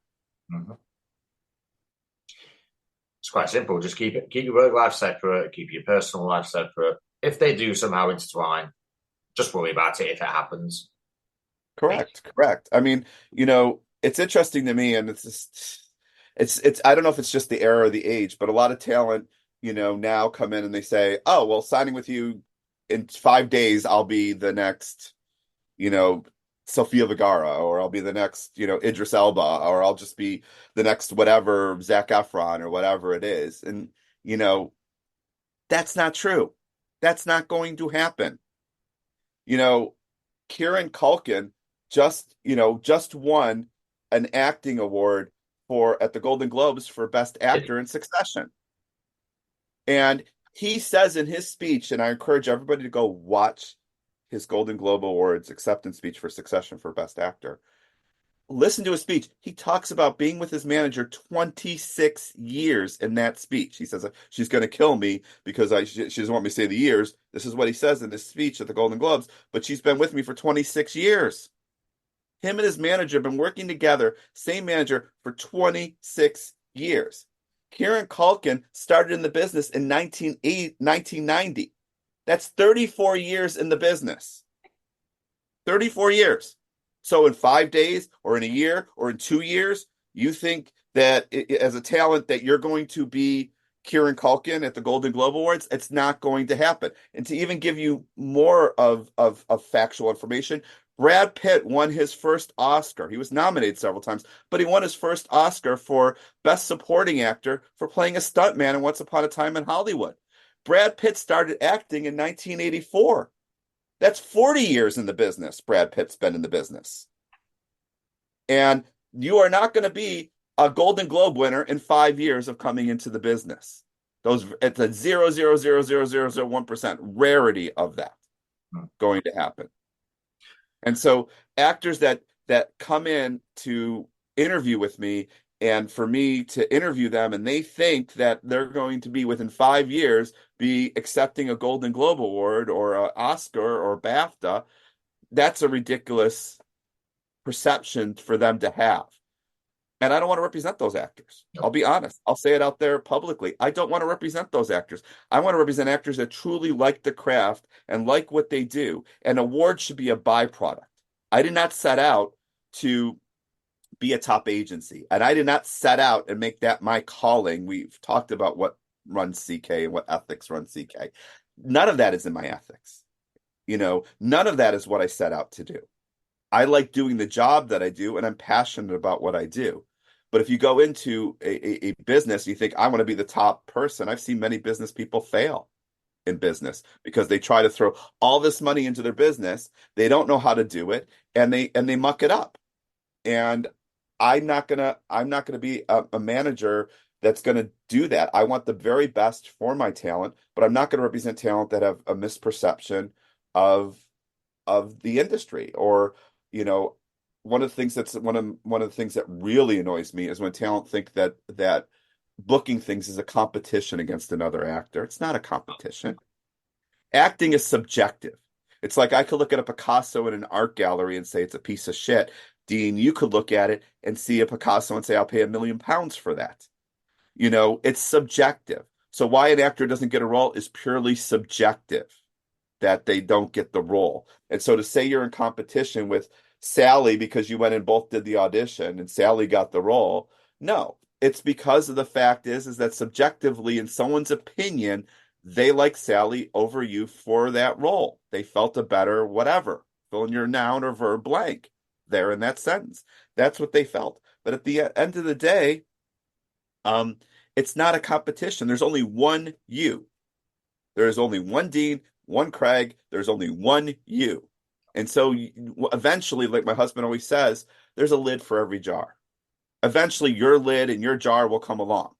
[SPEAKER 1] Mm-hmm. It's quite simple. Just keep your work life separate, keep your personal life separate. If they do somehow intertwine, just worry about it if it happens.
[SPEAKER 2] Correct, correct. I mean, it's interesting to me, and it's just, I don't know if it's just the era or the age, but a lot of talent, now come in and they say, oh, well, signing with you in 5 days, I'll be the next, you know, Sofia Vergara, or I'll be the next, Idris Elba, or I'll just be the next whatever, Zac Efron, or whatever it is. And, you know, that's not true. That's not going to happen. You know, Kieran Culkin just won an acting award for at the Golden Globes for Best Actor in Succession. And he says in his speech, and I encourage everybody to go watch his Golden Globe Awards acceptance speech for Succession for Best Actor. Listen to his speech. He talks about being with his manager 26 years in that speech. He says, she's going to kill me because she doesn't want me to say the years. This is what he says in his speech at the Golden Globes, but she's been with me for 26 years. Him and his manager have been working together, same manager, for 26 years. Kieran Culkin started in the business in 1990. That's 34 years in the business. 34 years. So in 5 days or in a year or in 2 years, you think that as a talent that you're going to be Kieran Culkin at the Golden Globe Awards? It's not going to happen. And to even give you more of factual information, Brad Pitt won his first Oscar. He was nominated several times, but he won his first Oscar for Best Supporting Actor for playing a stuntman in Once Upon a Time in Hollywood. Brad Pitt started acting in 1984. That's 40 years in the business. Brad Pitt's been in the business. And you are not going to be a Golden Globe winner in 5 years of coming into the business. It's a 0.0000001% rarity of that going to happen. And so actors that come in to interview with me, and for me to interview them, and they think that they're going to be within 5 years be accepting a Golden Globe Award or an Oscar or BAFTA. That's a ridiculous perception for them to have. And I don't want to represent those actors. I'll
[SPEAKER 1] No.
[SPEAKER 2] be honest. I'll say it out there publicly. I don't want to represent those actors. I want to represent actors that truly like the craft and like what they do. And awards should be a byproduct. I did not set out to be a top agency. And I did not set out and make that my calling. We've talked about what runs CK and what ethics runs CK. None of that is in my ethics. None of that is what I set out to do. I like doing the job that I do, and I'm passionate about what I do. But if you go into a business, you think, I want to be the top person. I've seen many business people fail in business because they try to throw all this money into their business. They don't know how to do it, and they muck it up. And I'm not gonna be a manager that's gonna do that. I want the very best for my talent, but I'm not gonna represent talent that have a misperception of the industry. Or, you know, one of the things that really annoys me is when talent think that booking things is a competition against another actor. It's not a competition. Acting is subjective. It's like I could look at a Picasso in an art gallery and say it's a piece of shit. Dean, you could look at it and see a Picasso and say, I'll pay £1 million for that. It's subjective. So why an actor doesn't get a role is purely subjective, that they don't get the role. And so to say you're in competition with Sally because you went and both did the audition and Sally got the role, no, it's because of the fact is that subjectively, in someone's opinion, they like Sally over you for that role. They felt a better whatever. Fill in your noun or verb blank there in that sentence. That's what they felt. But at the end of the day, um, it's not a competition. There's only one you. There is only one Dean, one Craig. There's only one you. And so eventually, like my husband always says, there's a lid for every jar. Eventually, your lid and your jar will come along.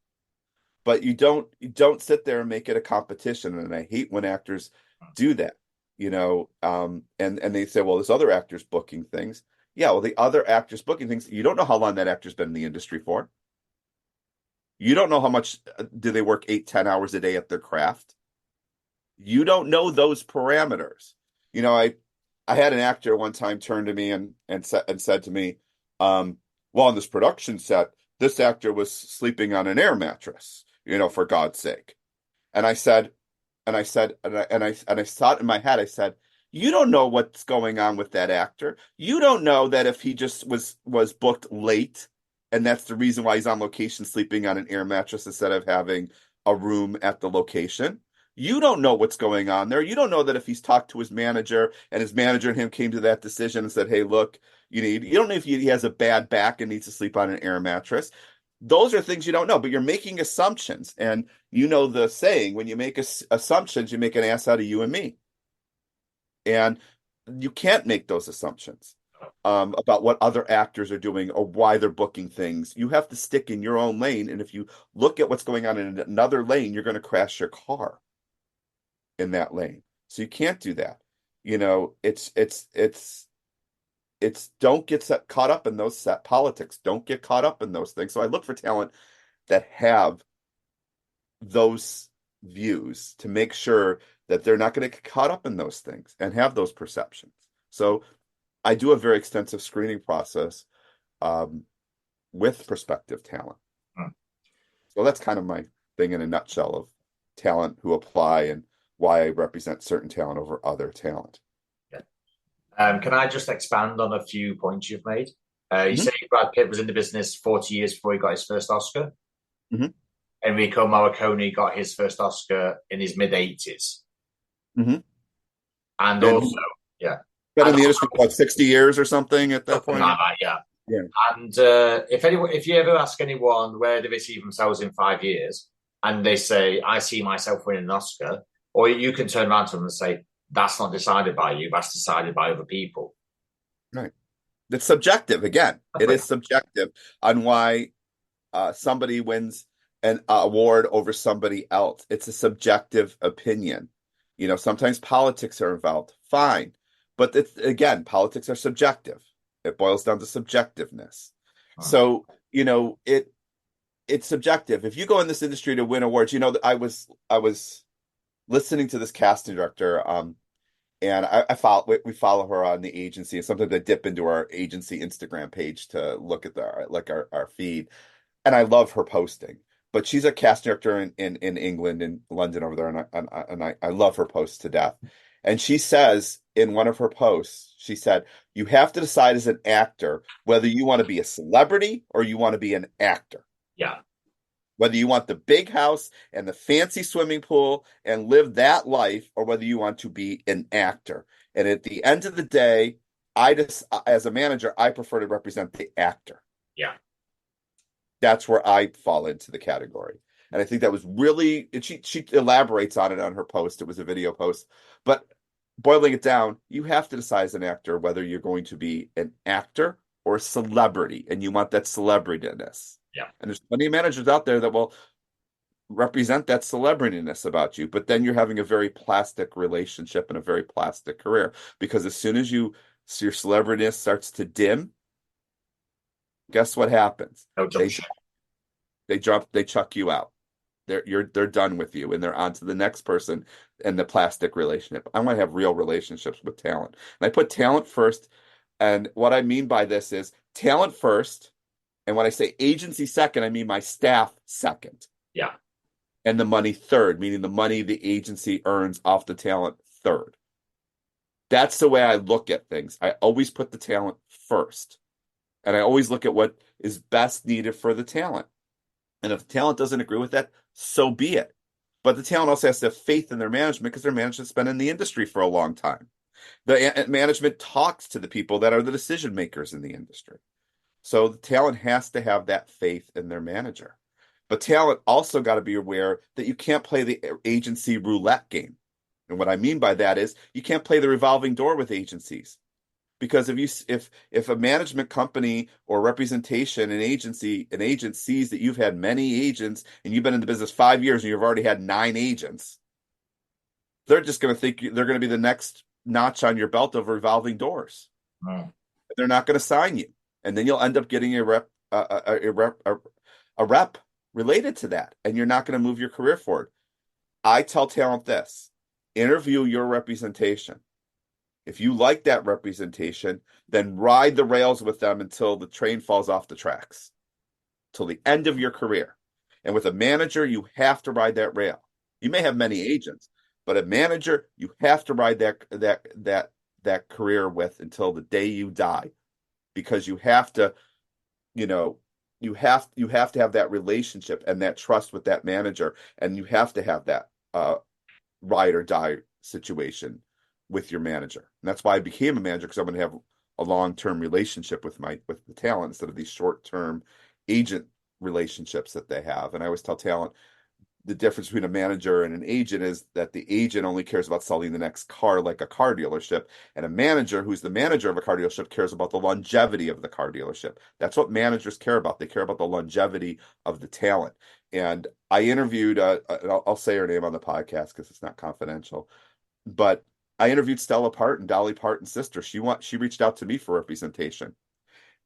[SPEAKER 2] But you don't sit there and make it a competition. And I hate when actors do that, and they say, well, this other actor's booking things. Yeah, well, the other actor's booking things. You don't know how long that actor's been in the industry for. You don't know how much do they work 8, 10 hours a day at their craft. You don't know those parameters. I had an actor one time turn to me and said to me, well, on this production set, this actor was sleeping on an air mattress, for God's sake. And I said, and I thought in my head, I said, you don't know what's going on with that actor. You don't know that if he just was booked late, and that's the reason why he's on location sleeping on an air mattress instead of having a room at the location. You don't know what's going on there. You don't know that if he's talked to his manager and his manager and him came to that decision and said, hey, look, you don't know if he has a bad back and needs to sleep on an air mattress. Those are things you don't know, but you're making assumptions. And the saying, when you make assumptions, you make an ass out of you and me. And you can't make those assumptions about what other actors are doing or why they're booking things. You have to stick in your own lane. And if you look at what's going on in another lane, you're going to crash your car in that lane. So you can't do that. It's don't get caught up in those set politics. Don't get caught up in those things. So I look for talent that have those views to make sure that they're not going to get caught up in those things and have those perceptions. So I do a very extensive screening process with prospective talent.
[SPEAKER 1] Hmm.
[SPEAKER 2] So that's kind of my thing in a nutshell of talent who apply and why I represent certain talent over other talent.
[SPEAKER 1] Yeah. Can I just expand on a few points you've made? You
[SPEAKER 2] Mm-hmm.
[SPEAKER 1] say Brad Pitt was in the business 40 years before he got his first Oscar.
[SPEAKER 2] Mm-hmm.
[SPEAKER 1] Enrico Morricone got his first Oscar in his mid 80s.
[SPEAKER 2] Mm-hmm.
[SPEAKER 1] And
[SPEAKER 2] And
[SPEAKER 1] also,
[SPEAKER 2] he's
[SPEAKER 1] yeah,
[SPEAKER 2] been in
[SPEAKER 1] and
[SPEAKER 2] the industry for like 60 years or something at that
[SPEAKER 1] something
[SPEAKER 2] point.
[SPEAKER 1] like that, yeah.
[SPEAKER 2] Yeah.
[SPEAKER 1] And if you ever ask anyone where do they see themselves in 5 years, and they say, I see myself winning an Oscar, or you can turn around to them and say, that's not decided by you, that's decided by other people.
[SPEAKER 2] Right. It's subjective. Again, it is subjective on why somebody wins an award over somebody else. It's a subjective opinion. Sometimes politics are involved. Fine. But again, politics are subjective. It boils down to subjectiveness. So, it's subjective. If you go in this industry to win awards, I was listening to this casting director, and I follow we follow her on the agency, and sometimes I dip into our agency Instagram page to look at our feed, and I love her posting. But she's a casting director in England, in London over there, and I love her posts to death. And she says in one of her posts, she said, "You have to decide as an actor whether you want to be a celebrity or you want to be an actor."
[SPEAKER 1] Yeah.
[SPEAKER 2] Whether you want the big house and the fancy swimming pool and live that life, or whether you want to be an actor. And at the end of the day, I just, as a manager, I prefer to represent the actor.
[SPEAKER 1] Yeah.
[SPEAKER 2] That's where I fall into the category. And I think that was really, and she elaborates on it on her post. It was a video post. But boiling it down, you have to decide as an actor whether you're going to be an actor or a celebrity, and you want that celebrityness.
[SPEAKER 1] Yeah.
[SPEAKER 2] And there's plenty of managers out there that will represent that celebrityness about you, but then you're having a very plastic relationship and a very plastic career, because as soon as your celebrityness starts to dim, guess what happens?
[SPEAKER 1] No jump
[SPEAKER 2] They
[SPEAKER 1] ship.
[SPEAKER 2] they chuck you out. They're done with you, and they're on to the next person in the plastic relationship. I want to have real relationships with talent. And I put talent first. And what I mean by this is talent first. And when I say agency second, I mean my staff second.
[SPEAKER 1] Yeah.
[SPEAKER 2] And the money third, meaning the money the agency earns off the talent third. That's the way I look at things. I always put the talent first. And I always look at what is best needed for the talent. And if the talent doesn't agree with that, so be it. But the talent also has to have faith in their management, because their management's been in the industry for a long time. The management talks to the people that are the decision makers in the industry. So the talent has to have that faith in their manager. But talent also got to be aware that you can't play the agency roulette game. And what I mean by that is you can't play the revolving door with agencies. Because if a management company or representation, an agent sees that you've had many agents and you've been in the business 5 years and you've already had 9 agents, they're just going to think they're going to be the next notch on your belt of revolving doors.
[SPEAKER 1] Mm.
[SPEAKER 2] They're not going to sign you, and then you'll end up getting a rep related to that, and you're not going to move your career forward. I tell talent this: interview your representation. If you like that representation, then ride the rails with them until the train falls off the tracks, till the end of your career. And with a manager, you have to ride that rail. You may have many agents, but a manager, you have to ride that career with until the day you die, because you have to, you have to have that relationship and that trust with that manager, and you have to have that ride or die situation with your manager. And that's why I became a manager, because I'm going to have a long-term relationship with the talent instead of these short-term agent relationships that they have. And I always tell talent the difference between a manager and an agent is that the agent only cares about selling the next car, like a car dealership, and a manager who's the manager of a car dealership cares about the longevity of the car dealership. That's what managers care about. They care about the longevity of the talent. And I interviewed, I'll say her name on the podcast because it's not confidential, but I interviewed Stella Parton, Dolly Parton's sister. She reached out to me for representation,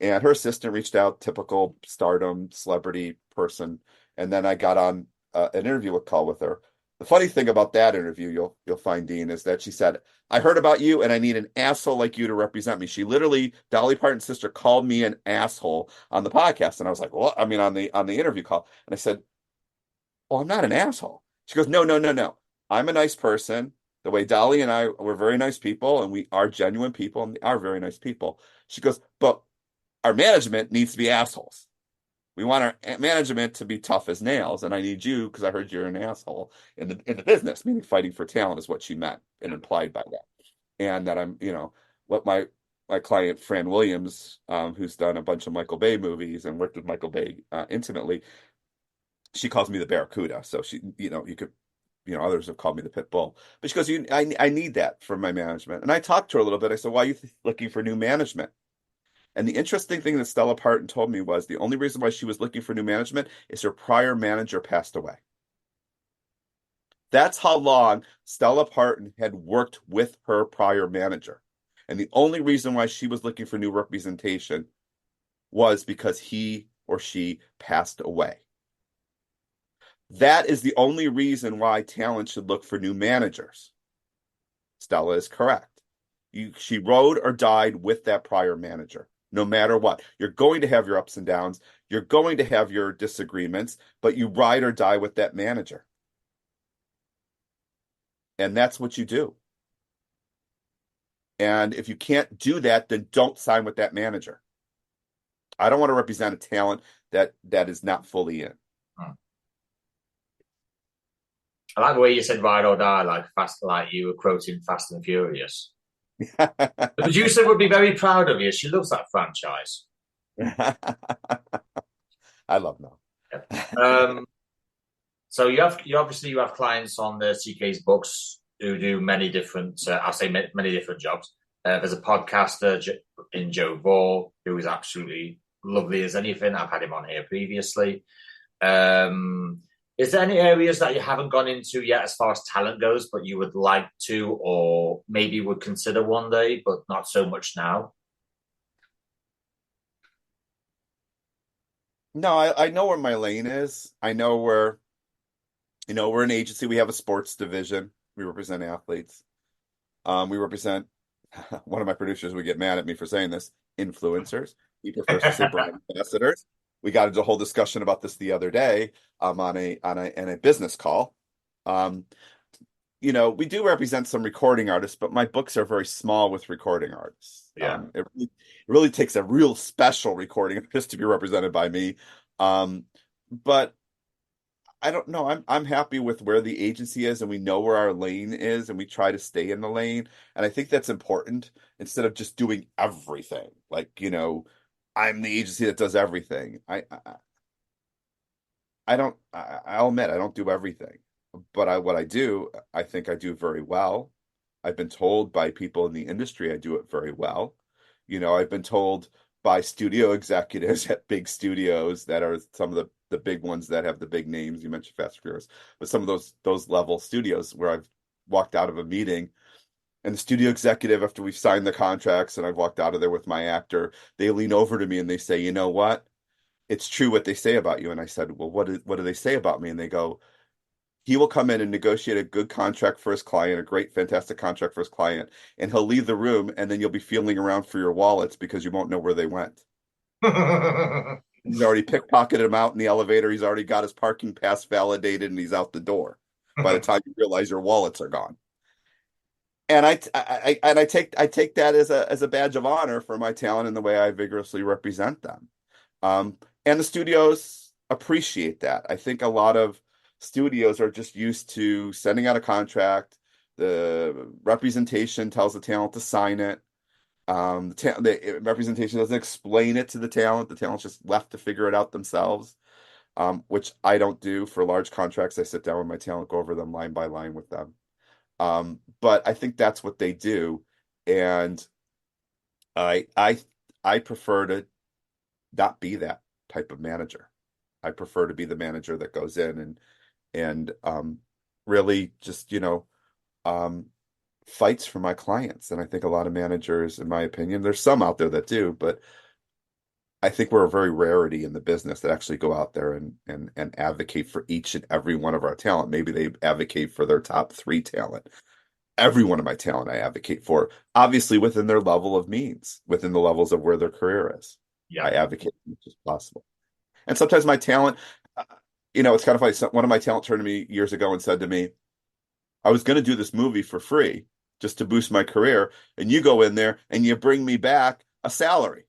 [SPEAKER 2] and her assistant reached out, typical stardom celebrity person. And then I got on an interview call with her. The funny thing about that interview, you'll find, Dean, is that she said, "I heard about you, and I need an asshole like you to represent me." She literally, Dolly Parton's sister, called me an asshole on the podcast, and I was like, "Well, I mean, on the interview call," and I said, "Oh, I'm not an asshole." She goes, "No, no, no, no. I'm a nice person. The way Dolly and I were very nice people, and we are genuine people, and they are very nice people." She goes, "But our management needs to be assholes. We want our management to be tough as nails, and I need you because I heard you're an asshole in the business," meaning fighting for talent is what she meant and implied by that. And that I'm, what my client Fran Williams, who's done a bunch of Michael Bay movies and worked with Michael Bay intimately, she calls me the Barracuda. So she, you could, others have called me the Pit Bull. But she goes, I need that for my management. And I talked to her a little bit. I said, "Why are you looking for new management?" And the interesting thing that Stella Parton told me was the only reason why she was looking for new management is her prior manager passed away. That's how long Stella Parton had worked with her prior manager. And the only reason why she was looking for new representation was because he or she passed away. That is the only reason why talent should look for new managers. Stella is correct. She rode or died with that prior manager, no matter what. You're going to have your ups and downs. You're going to have your disagreements, but you ride or die with that manager. And that's what you do. And if you can't do that, then don't sign with that manager. I don't want to represent a talent that is not fully in.
[SPEAKER 1] Hmm. I like the way you said ride or die, like fast, like you were quoting Fast and Furious. The producer would be very proud of you. She loves that franchise.
[SPEAKER 2] I love Mel.
[SPEAKER 1] Yeah. So you obviously you have clients on the CK's books who do many different, I'll say many different jobs. There's a podcaster in Joe Vaughn who is absolutely lovely as anything. I've had him on here previously. Um, is there any areas that you haven't gone into yet as far as talent goes, but you would like to, or maybe would consider one day, but not so much now?
[SPEAKER 2] No, I know where my lane is. I know where, we're an agency. We have a sports division. We represent athletes. We represent one of my producers would get mad at me for saying this, influencers. He prefers to say brand ambassadors. We got into a whole discussion about this the other day in a business call. Um, we do represent some recording artists, but my books are very small with recording artists.
[SPEAKER 1] Yeah.
[SPEAKER 2] It really takes a real special recording artist to be represented by me. But I don't know. I'm happy with where the agency is, and we know where our lane is, and we try to stay in the lane. And I think that's important instead of just doing everything. Like, I'm the agency that does everything. I don't. I'll admit I don't do everything, but what I do, I think I do very well. I've been told by people in the industry I do it very well. I've been told by studio executives at big studios that are some of the big ones that have the big names. You mentioned Fast and Furious, but some of those level studios where I've walked out of a meeting and the studio executive, after we've signed the contracts and I've walked out of there with my actor, they lean over to me and they say, "You know what? It's true what they say about you." And I said, "Well, what do they say about me?" And they go, "He will come in and negotiate a good contract for his client, a great, fantastic contract for his client, and he'll leave the room, and then you'll be feeling around for your wallets because you won't know where they went." He's already pickpocketed him out in the elevator. He's already got his parking pass validated, and he's out the door by the time you realize your wallets are gone. And I take that as a badge of honor for my talent and the way I vigorously represent them. And the studios appreciate that. I think a lot of studios are just used to sending out a contract. The representation tells the talent to sign it. The representation doesn't explain it to the talent. The talent's just left to figure it out themselves, which I don't do for large contracts. I sit down with my talent, go over them line by line with them. But I think that's what they do, and I prefer to not be that type of manager. I prefer to be the manager that goes in and really just fights for my clients. And I think a lot of managers, in my opinion, there's some out there that do, but I think we're a very rarity in the business that actually go out there and advocate for each and every one of our talent. Maybe they advocate for their top three talent. Every one of my talent I advocate for, obviously within their level of means, within the levels of where their career is.
[SPEAKER 1] Yeah.
[SPEAKER 2] I advocate as much as possible. And sometimes my talent, it's kind of funny. One of my talent turned to me years ago and said to me, "I was going to do this movie for free just to boost my career. And you go in there and you bring me back a salary.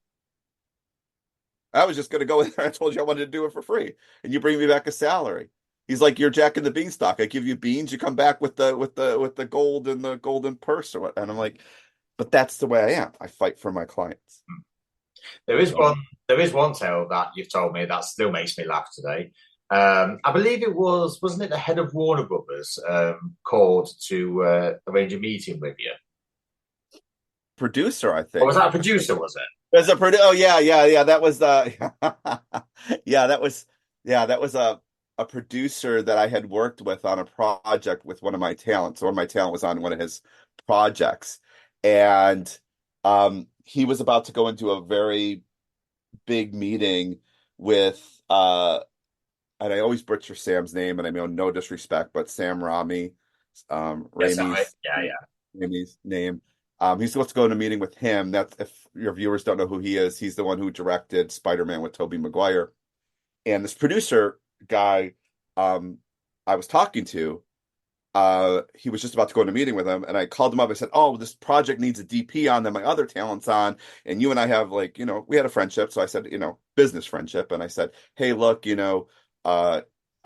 [SPEAKER 2] I was just going to go in there. I told you I wanted to do it for free. And you bring me back a salary." He's like, "You're Jack and the Beanstalk. I give you beans, you come back with the gold and the golden purse or what." And I'm like, "But that's the way I am. I fight for my clients."
[SPEAKER 1] There is
[SPEAKER 2] So,
[SPEAKER 1] one tale that you've told me that still makes me laugh today. I believe wasn't it the head of Warner Brothers called to arrange a meeting with you?
[SPEAKER 2] producer, I
[SPEAKER 1] Or was
[SPEAKER 2] think.
[SPEAKER 1] that a producer, was it?
[SPEAKER 2] There's a producer. Oh yeah. That was yeah, that was a producer that I had worked with on a project with one of my talents. So one of my talent was on one of his projects, and he was about to go into a very big meeting with and I always butcher Sam's name, and I mean no disrespect, but Sam Rami,
[SPEAKER 1] Yes, I, yeah,
[SPEAKER 2] Ramey's name. He's supposed to go to a meeting with him. That's if your viewers don't know who he is, he's the one who directed Spider-Man with Tobey Maguire. And this producer guy I was talking to, he was just about to go in a meeting with him, and I called him up. I said, "Oh, this project needs a DP on that my other talent's on, and you and I have like, we had a friendship." So I said, business friendship, and I said, "Hey, look,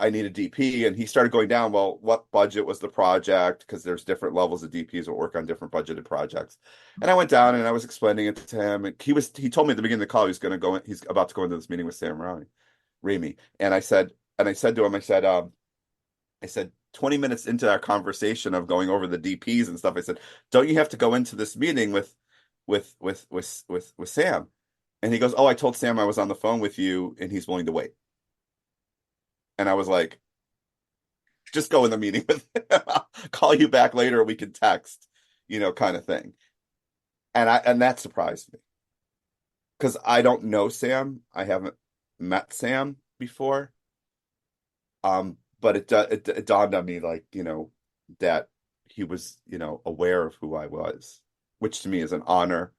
[SPEAKER 2] I need a DP." And he started going down. Well, what budget was the project? Because there's different levels of DPs that work on different budgeted projects. And I went down and I was explaining it to him, and he told me at the beginning of the call he's about to go into this meeting with Sam Raimi, and I said to him, I said, 20 minutes into our conversation of going over the DPs and stuff, I said, "Don't you have to go into this meeting with Sam?" And he goes, "Oh, I told Sam I was on the phone with you and he's willing to wait." And I was like, "Just go in the meeting with him. I'll call you back later, we can text, kind of thing." And that surprised me because I don't know Sam. I haven't met Sam before. But it dawned on me, like, that he was, aware of who I was, which to me is an honor,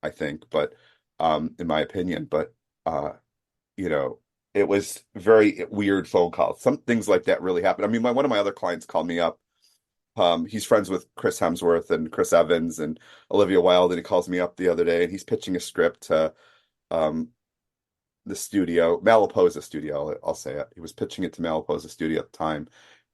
[SPEAKER 2] I think, but in my opinion, but you know, it was very weird phone call. Some things like that really happen. I mean, one of my other clients called me up. He's friends with Chris Hemsworth and Chris Evans and Olivia Wilde, and he calls me up the other day and he's pitching a script to um the studio, Malaposa Studio, I'll say it. He was pitching it to Malaposa Studio at the time.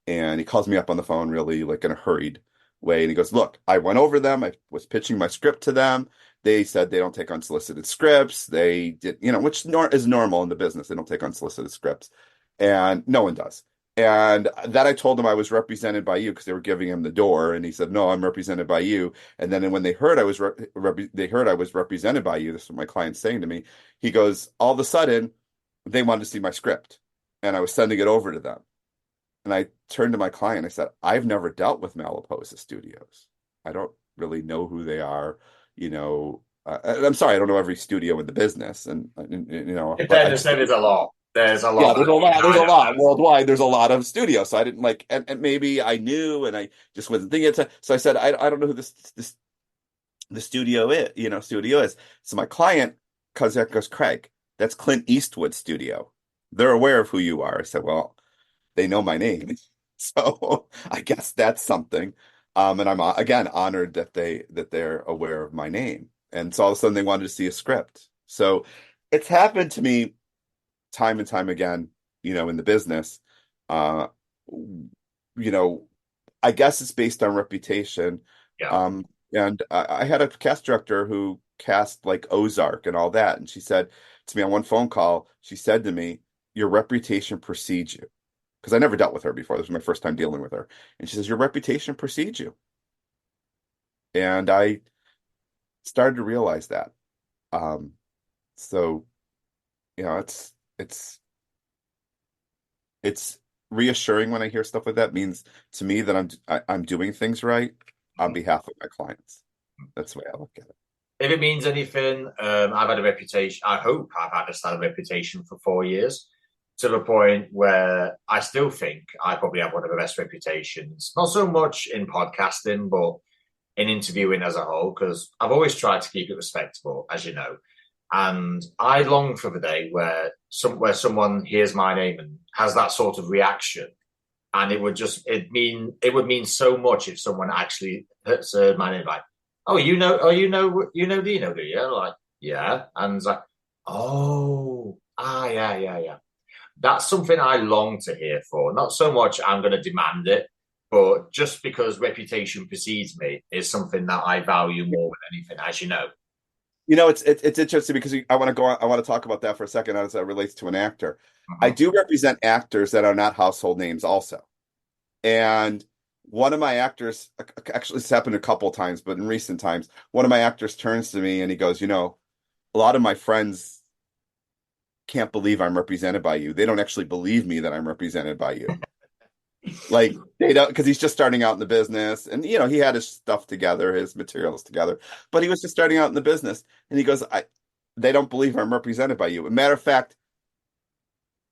[SPEAKER 2] And he calls me up on the phone really like in a hurried way. And he goes, "Look, I went over them. I was pitching my script to them. They said they don't take unsolicited scripts. They did, which is normal in the business. They don't take unsolicited scripts. And no one does. And that I told him I was represented by you because they were giving him the door. And he said, "No, I'm represented by you." And then when they heard they heard I was represented by you, this is what my client's saying to me. He goes, all of a sudden, they wanted to see my script. And I was sending it over to them. And I turned to my client. I said, "I've never dealt with Malaposa Studios. I don't really know who they are. I'm sorry, I don't know every studio in the business,
[SPEAKER 1] In
[SPEAKER 2] but I
[SPEAKER 1] fairness,
[SPEAKER 2] just
[SPEAKER 1] there is a lot. There's a
[SPEAKER 2] yeah,
[SPEAKER 1] lot
[SPEAKER 2] there's
[SPEAKER 1] that
[SPEAKER 2] a
[SPEAKER 1] even
[SPEAKER 2] lot. There's
[SPEAKER 1] I
[SPEAKER 2] a
[SPEAKER 1] don't
[SPEAKER 2] lot
[SPEAKER 1] know.
[SPEAKER 2] worldwide. There's a lot of studios, so I didn't like, and maybe I knew, and I just wasn't thinking it. So I said, I don't know who this the studio is. So my client goes, "Craig, that's Clint Eastwood's studio. They're aware of who you are." I said, "Well, they know my name." So I guess that's something. And I'm again honored that they're aware of my name. And so all of a sudden they wanted to see a script. So it's happened to me time and time again, in the business. Uh, you know, I guess it's based on reputation.
[SPEAKER 1] Yeah.
[SPEAKER 2] And I had a cast director who cast like Ozark and all that. And she said to me on one phone call, she said to me, "Your reputation precedes you." Because I never dealt with her before. This was my first time dealing with her. And she says, "Your reputation precedes you." And I started to realize that. Um, so, it's it's reassuring when I hear stuff like that. Means to me that I'm doing things right on behalf of my clients. That's the way I look at it.
[SPEAKER 1] If it means anything, I've had a reputation. I hope I've had a stellar reputation for 4 years, to the point where I still think I probably have one of the best reputations. Not so much in podcasting, but in interviewing as a whole, because I've always tried to keep it respectable, as you know. And I long for the day where someone hears my name and has that sort of reaction. And it would mean so much if someone actually heard my name like, "Oh, Dino, do you?" Like, yeah. And it's like, "Oh, yeah, yeah, yeah." That's something I long to hear for. Not so much I'm going to demand it, but just because reputation precedes me is something that I value more than anything, as you know.
[SPEAKER 2] It's interesting because I want to go on, I want to talk about that for a second as it relates to an actor. I
[SPEAKER 1] Mhm.
[SPEAKER 2] do represent actors that are not household names also. And one of my actors, actually, it's happened a couple of times, but in recent times, one of my actors turns to me and he goes, "A lot of my friends can't believe I'm represented by you. They don't actually believe me that I'm represented by you." Like they don't, because he's just starting out in the business, and he had his stuff together, his materials together, but he was just starting out in the business, and he goes, they don't believe I'm represented by you. As a matter of fact,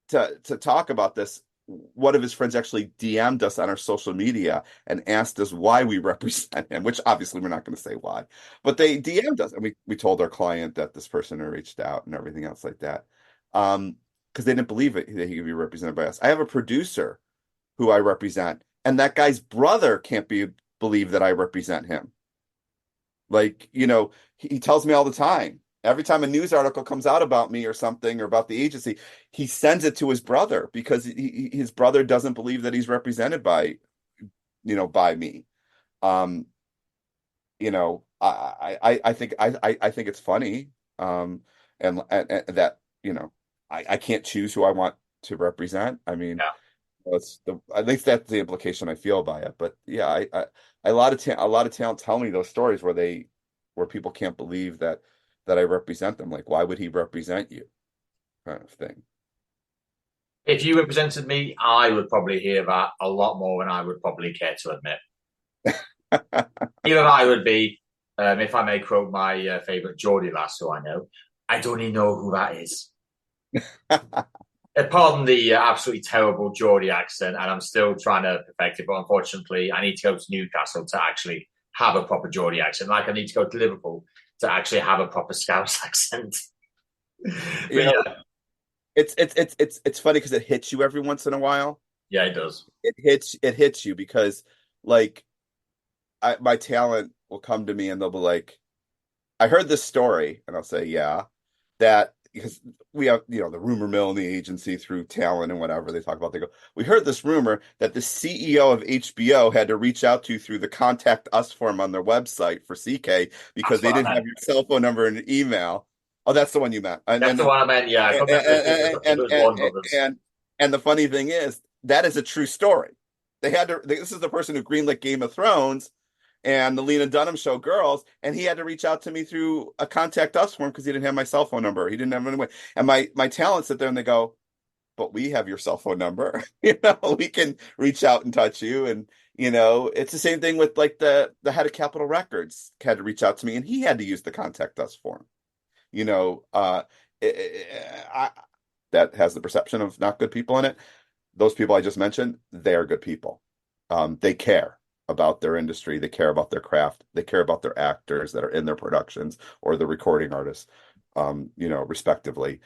[SPEAKER 2] to talk about this, one of his friends actually DM'd us on our social media and asked us why we represent him, which obviously we're not going to say why, but they DM'd us and we told our client that this person had reached out and everything else like that. Because they didn't believe it that he could be represented by us. I have a producer who I represent, and that guy's brother can't believe that I represent him. Like, he tells me all the time. Every time a news article comes out about me or something or about the agency, he sends it to his brother because his brother doesn't believe that he's represented by me. Um, I think it's funny. And that, I can't choose who I want to represent. I mean,
[SPEAKER 1] Yeah.
[SPEAKER 2] at least that's the implication I feel by it. But yeah, a lot of talent tell me those stories where people can't believe that I represent them. Like, why would he represent you? Kind of thing.
[SPEAKER 1] If you represented me, I would probably hear that a lot more than I would probably care to admit. Even I would be, if I may quote my favorite Geordie lass who I know, I don't even know who that is. Pardon the absolutely terrible Geordie accent, and I'm still trying to perfect it. But unfortunately, I need to go to Newcastle to actually have a proper Geordie accent. Like I need to go to Liverpool to actually have a proper Scouse accent.
[SPEAKER 2] You
[SPEAKER 1] But
[SPEAKER 2] know,
[SPEAKER 1] yeah,
[SPEAKER 2] it's funny because it hits you every once in a while.
[SPEAKER 1] yeah, it does.
[SPEAKER 2] It hits you because like my talent will come to me and they'll be like, I heard this story, and I'll say, yeah, that because we have, the rumor mill in the agency through talent and whatever they talk about. They go, we heard this rumor that the CEO of HBO had to reach out to you through the contact us form on their website for CK because
[SPEAKER 1] That's
[SPEAKER 2] they
[SPEAKER 1] what I
[SPEAKER 2] didn't
[SPEAKER 1] meant.
[SPEAKER 2] have your cell phone number and email. Oh, that's the one you meant. And
[SPEAKER 1] That's the
[SPEAKER 2] then,
[SPEAKER 1] one I meant. Yeah, I
[SPEAKER 2] and,
[SPEAKER 1] couldn't remember if it
[SPEAKER 2] and,
[SPEAKER 1] was
[SPEAKER 2] and,
[SPEAKER 1] Warner Brothers.
[SPEAKER 2] and, and the funny thing is, that is a true story. This is the person who greenlit Game of Thrones and the Lena Dunham show girls, and he had to reach out to me through a contact us form because he didn't have my cell phone number. He didn't have any way. And my talent sit there and they go, but we have your cell phone number. We can reach out and touch you. And it's the same thing with like the head of Capitol Records had to reach out to me, and he had to use the contact us form. You know, uh, I, that has the perception of not good people in it. Those people I just mentioned, they're good people. They care about their industry, they care about their craft, they care about their actors that are in their productions or the recording artists, respectively.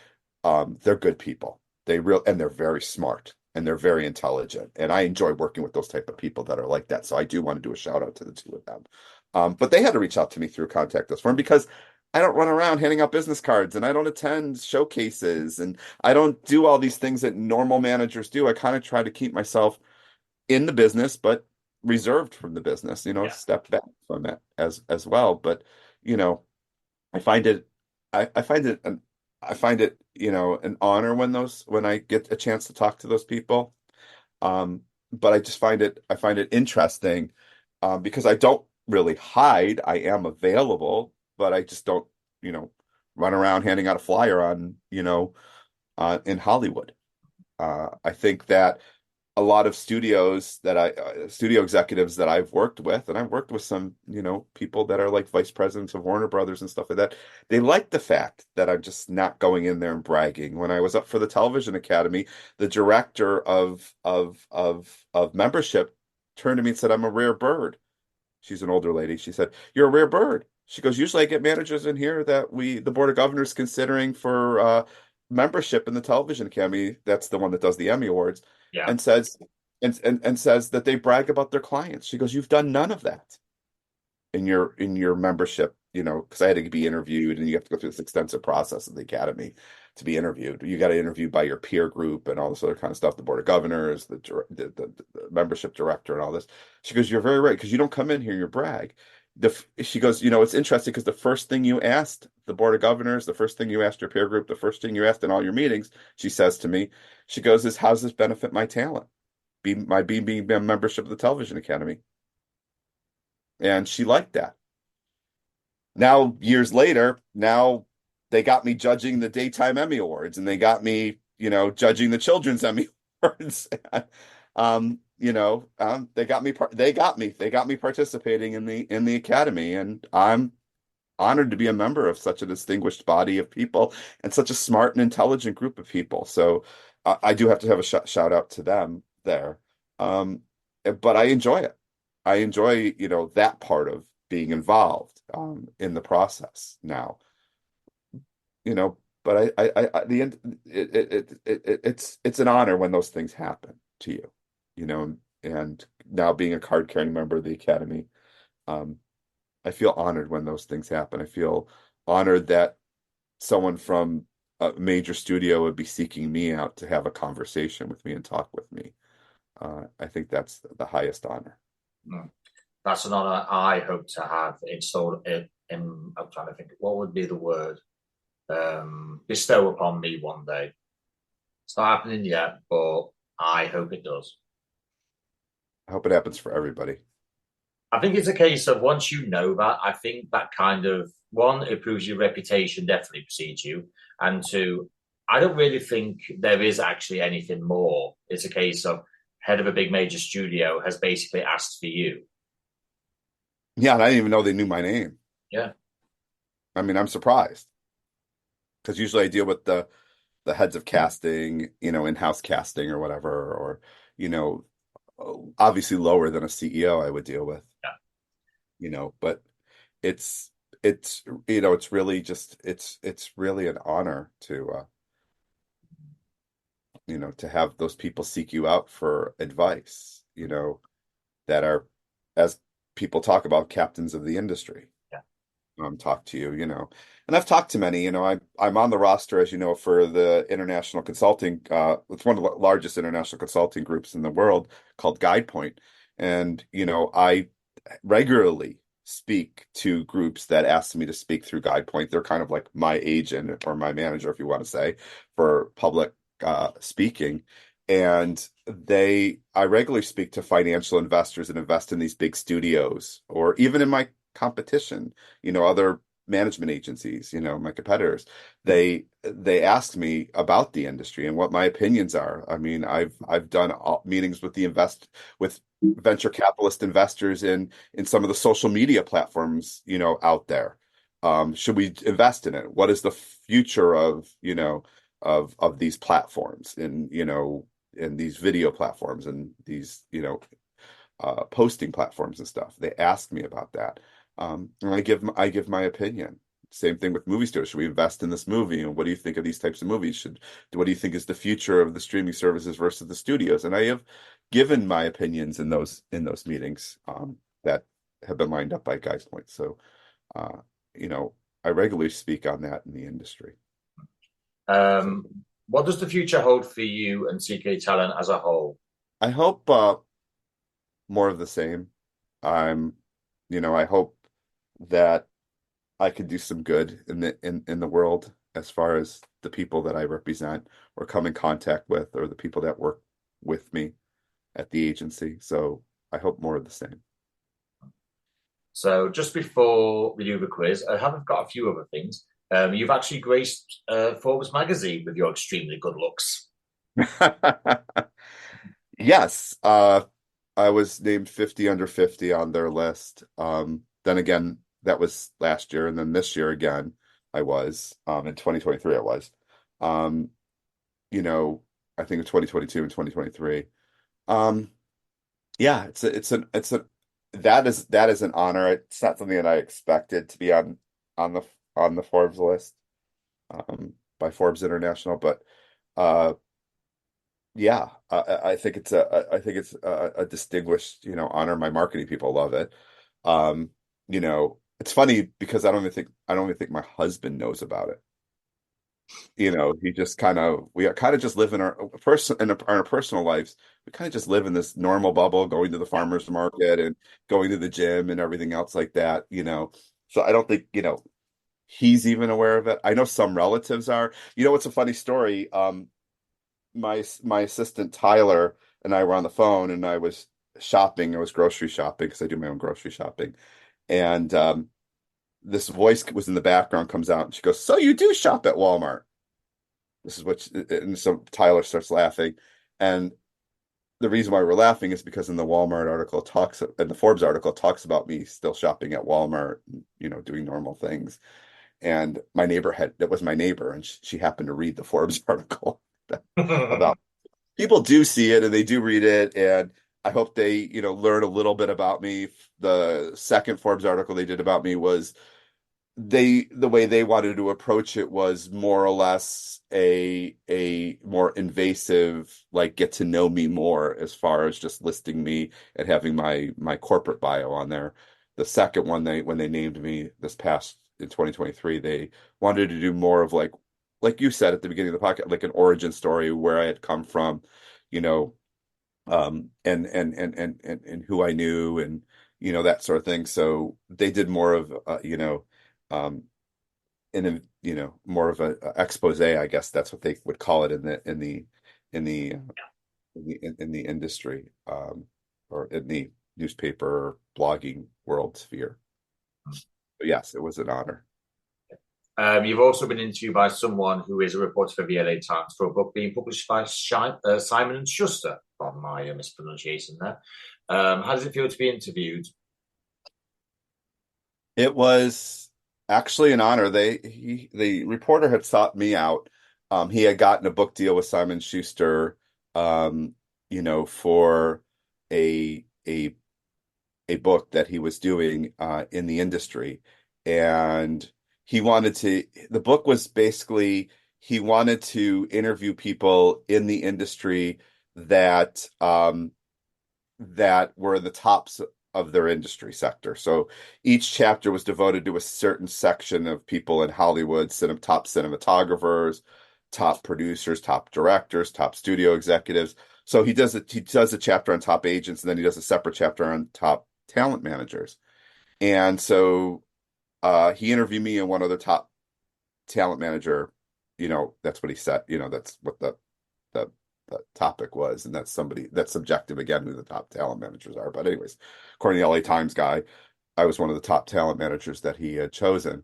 [SPEAKER 2] They're good people. And they're very smart and they're very intelligent. And I enjoy working with those type of people that are like that. So I do want to do a shout out to the two of them. But they had to reach out to me through Contact Us Form because I don't run around handing out business cards and I don't attend showcases and I don't do all these things that normal managers do. I kind of try to keep myself in the business, but reserved from the business,
[SPEAKER 1] Yeah.
[SPEAKER 2] step back from it as well. But, you know, I find it I find it an honor when I get a chance to talk to those people. But I find it interesting because I don't really hide. I am available, but I just don't, you know, run around handing out a flyer in Hollywood. I think that a lot of studio executives that I've worked with, and I've worked with some, people that are like vice presidents of Warner Brothers and stuff like that. They like the fact that I'm just not going in there and bragging. When I was up for the Television Academy, the director of membership turned to me and said, "I'm a rare bird." She's an older lady. She said, "You're a rare bird." She goes, "Usually I get managers in here that the Board of Governors considering for membership in the Television Academy. That's the one that does the Emmy Awards,
[SPEAKER 1] Yeah.
[SPEAKER 2] and says and says that they brag about their clients." She goes, "You've done none of that in your membership, because I had to be interviewed, and you have to go through this extensive process of the academy to be interviewed. You got to interview by your peer group and all this other kind of stuff, the board of governors, the membership director, and all this." She goes, "You're very right because you don't come in here and you brag." She goes, "It's interesting because the first thing you asked the board of governors, the first thing you asked your peer group, the first thing you asked in all your meetings," she says to me, she goes, "is how's this benefit my talent? Being a membership of the Television Academy." And she liked that. Now, years later, now they got me judging the Daytime Emmy Awards and they got me, judging the Children's Emmy Awards. They got me participating in the Academy, and honored to be a member of such a distinguished body of people and such a smart and intelligent group of people. So I do have to have a shout out to them there. Um, but I enjoy it. I enjoy, that part of being involved in the process now, you know. But the end, it's an honor when those things happen to you, you know. And now being a card carrying member of the Academy, um, I feel honored when those things happen. I feel honored that someone from a major studio would be seeking me out to have a conversation with me and talk with me. I think that's the highest honor.
[SPEAKER 1] Mm. That's an honor I hope to have installed in, I'm trying to think, what would be the word? Bestow upon me one day. It's not happening yet, but I hope it does.
[SPEAKER 2] I hope it happens for everybody.
[SPEAKER 1] I think it's a case of once you know that, I think that kind of one, it proves your reputation definitely precedes you. And two, I don't really think there is actually anything more. It's a case of head of a big major studio has basically asked for you.
[SPEAKER 2] Yeah, and I didn't even know they knew my name.
[SPEAKER 1] Yeah.
[SPEAKER 2] I mean, I'm surprised because usually I deal with the heads of casting, in-house casting or whatever, or you know, obviously lower than a CEO I would deal with,
[SPEAKER 1] Yeah.
[SPEAKER 2] but it's it's really just it's really an honor to have those people seek you out for advice, that are, as people talk about, captains of the industry.
[SPEAKER 1] Yeah.
[SPEAKER 2] Talk to you, and I've talked to many. I'm on the roster, as you know, for the international consulting. It's one of the largest international consulting groups in the world called GuidePoint, and I regularly speak to groups that ask me to speak through GuidePoint. They're kind of like my agent or my manager, if you want to say, for public speaking. And I regularly speak to financial investors that invest in these big studios, or even in my competition, other management agencies, my competitors. They ask me about the industry and what my opinions are. I mean, I've done meetings with with venture capitalist investors in some of the social media platforms, out there. Should we invest in it? What is the future of these platforms, in these video platforms and these, posting platforms and stuff? They ask me about that. And I give my opinion. Same thing with movie studios. Should we invest in this movie? And what do you think of these types of movies? What do you think is the future of the streaming services versus the studios? And I have given my opinions in those meetings, that have been lined up by Guys Point. So, uh, you know, I regularly speak on that in the industry. So
[SPEAKER 1] Um, what does the future hold for you and CK Talent as a whole?
[SPEAKER 2] I hope more of the same. I'm, I hope that I could do some good in the world, as far as the people that I represent or come in contact with, or the people that work with me at the agency. So I hope more of the same.
[SPEAKER 1] So just before we do the quiz, I have got a few other things. You've actually graced Forbes magazine with your extremely good looks.
[SPEAKER 2] Yes, I was named 50 under 50 on their list. Then again, that was last year, and then this year again, I was. In 2023, I was. Um, you know, I think in 2022 and 2023. Um, yeah, that is an honor. It's not something that I expected to be on the on the Forbes list, by Forbes International, but uh, yeah, I think it's a distinguished, honor. My marketing people love it. Um, it's funny because I don't even think my husband knows about it. He just we kind of just live in our personal lives. We kind of just live in this normal bubble, going to the farmers market and going to the gym and everything else like that. So I don't think, he's even aware of it. I know some relatives are. It's a funny story. My assistant Tyler and I were on the phone, and I was shopping. I was grocery shopping because I do my own grocery shopping. And this voice was in the background, comes out, and she goes, "So you do shop at Walmart?" And so Tyler starts laughing. And the reason why we're laughing is because in the Walmart article talks and the Forbes article talks about me still shopping at Walmart, doing normal things. And my neighbor that was my neighbor, and she happened to read the Forbes article about people do see it and they do read it, and I hope they, learn a little bit about me. The second Forbes article they did about me was the way they wanted to approach it was more or less a more invasive, like get to know me more as far as just listing me and having my corporate bio on there. The second one, when they named me this past in 2023, they wanted to do more of like you said at the beginning of the podcast, like an origin story where I had come from, you know, and who I knew, and that sort of thing. So they did more of um in a more of a expose, I guess that's what they would call it in the in the industry, or in the newspaper or blogging world sphere. But yes, it was an honor.
[SPEAKER 1] You've also been interviewed by someone who is a reporter for the LA Times for a book being published by Simon and Schuster, on my mispronunciation there. How does it feel to be interviewed?
[SPEAKER 2] It was actually an honor. The reporter had sought me out. He had gotten a book deal with Simon Schuster, for a a a book that he was doing in the industry, and the book was basically he wanted to interview people in the industry that that were the tops of their industry sector. So each chapter was devoted to a certain section of people in Hollywood, top cinematographers, top producers, top directors, top studio executives. So he does a chapter on top agents, and then he does a separate chapter on top talent managers. And so he interviewed me and one other top talent manager. That's what he said. That's what the the topic was, and that's somebody that's subjective again who the top talent managers are. But anyways, according to the LA Times guy, I was one of the top talent managers that he had chosen.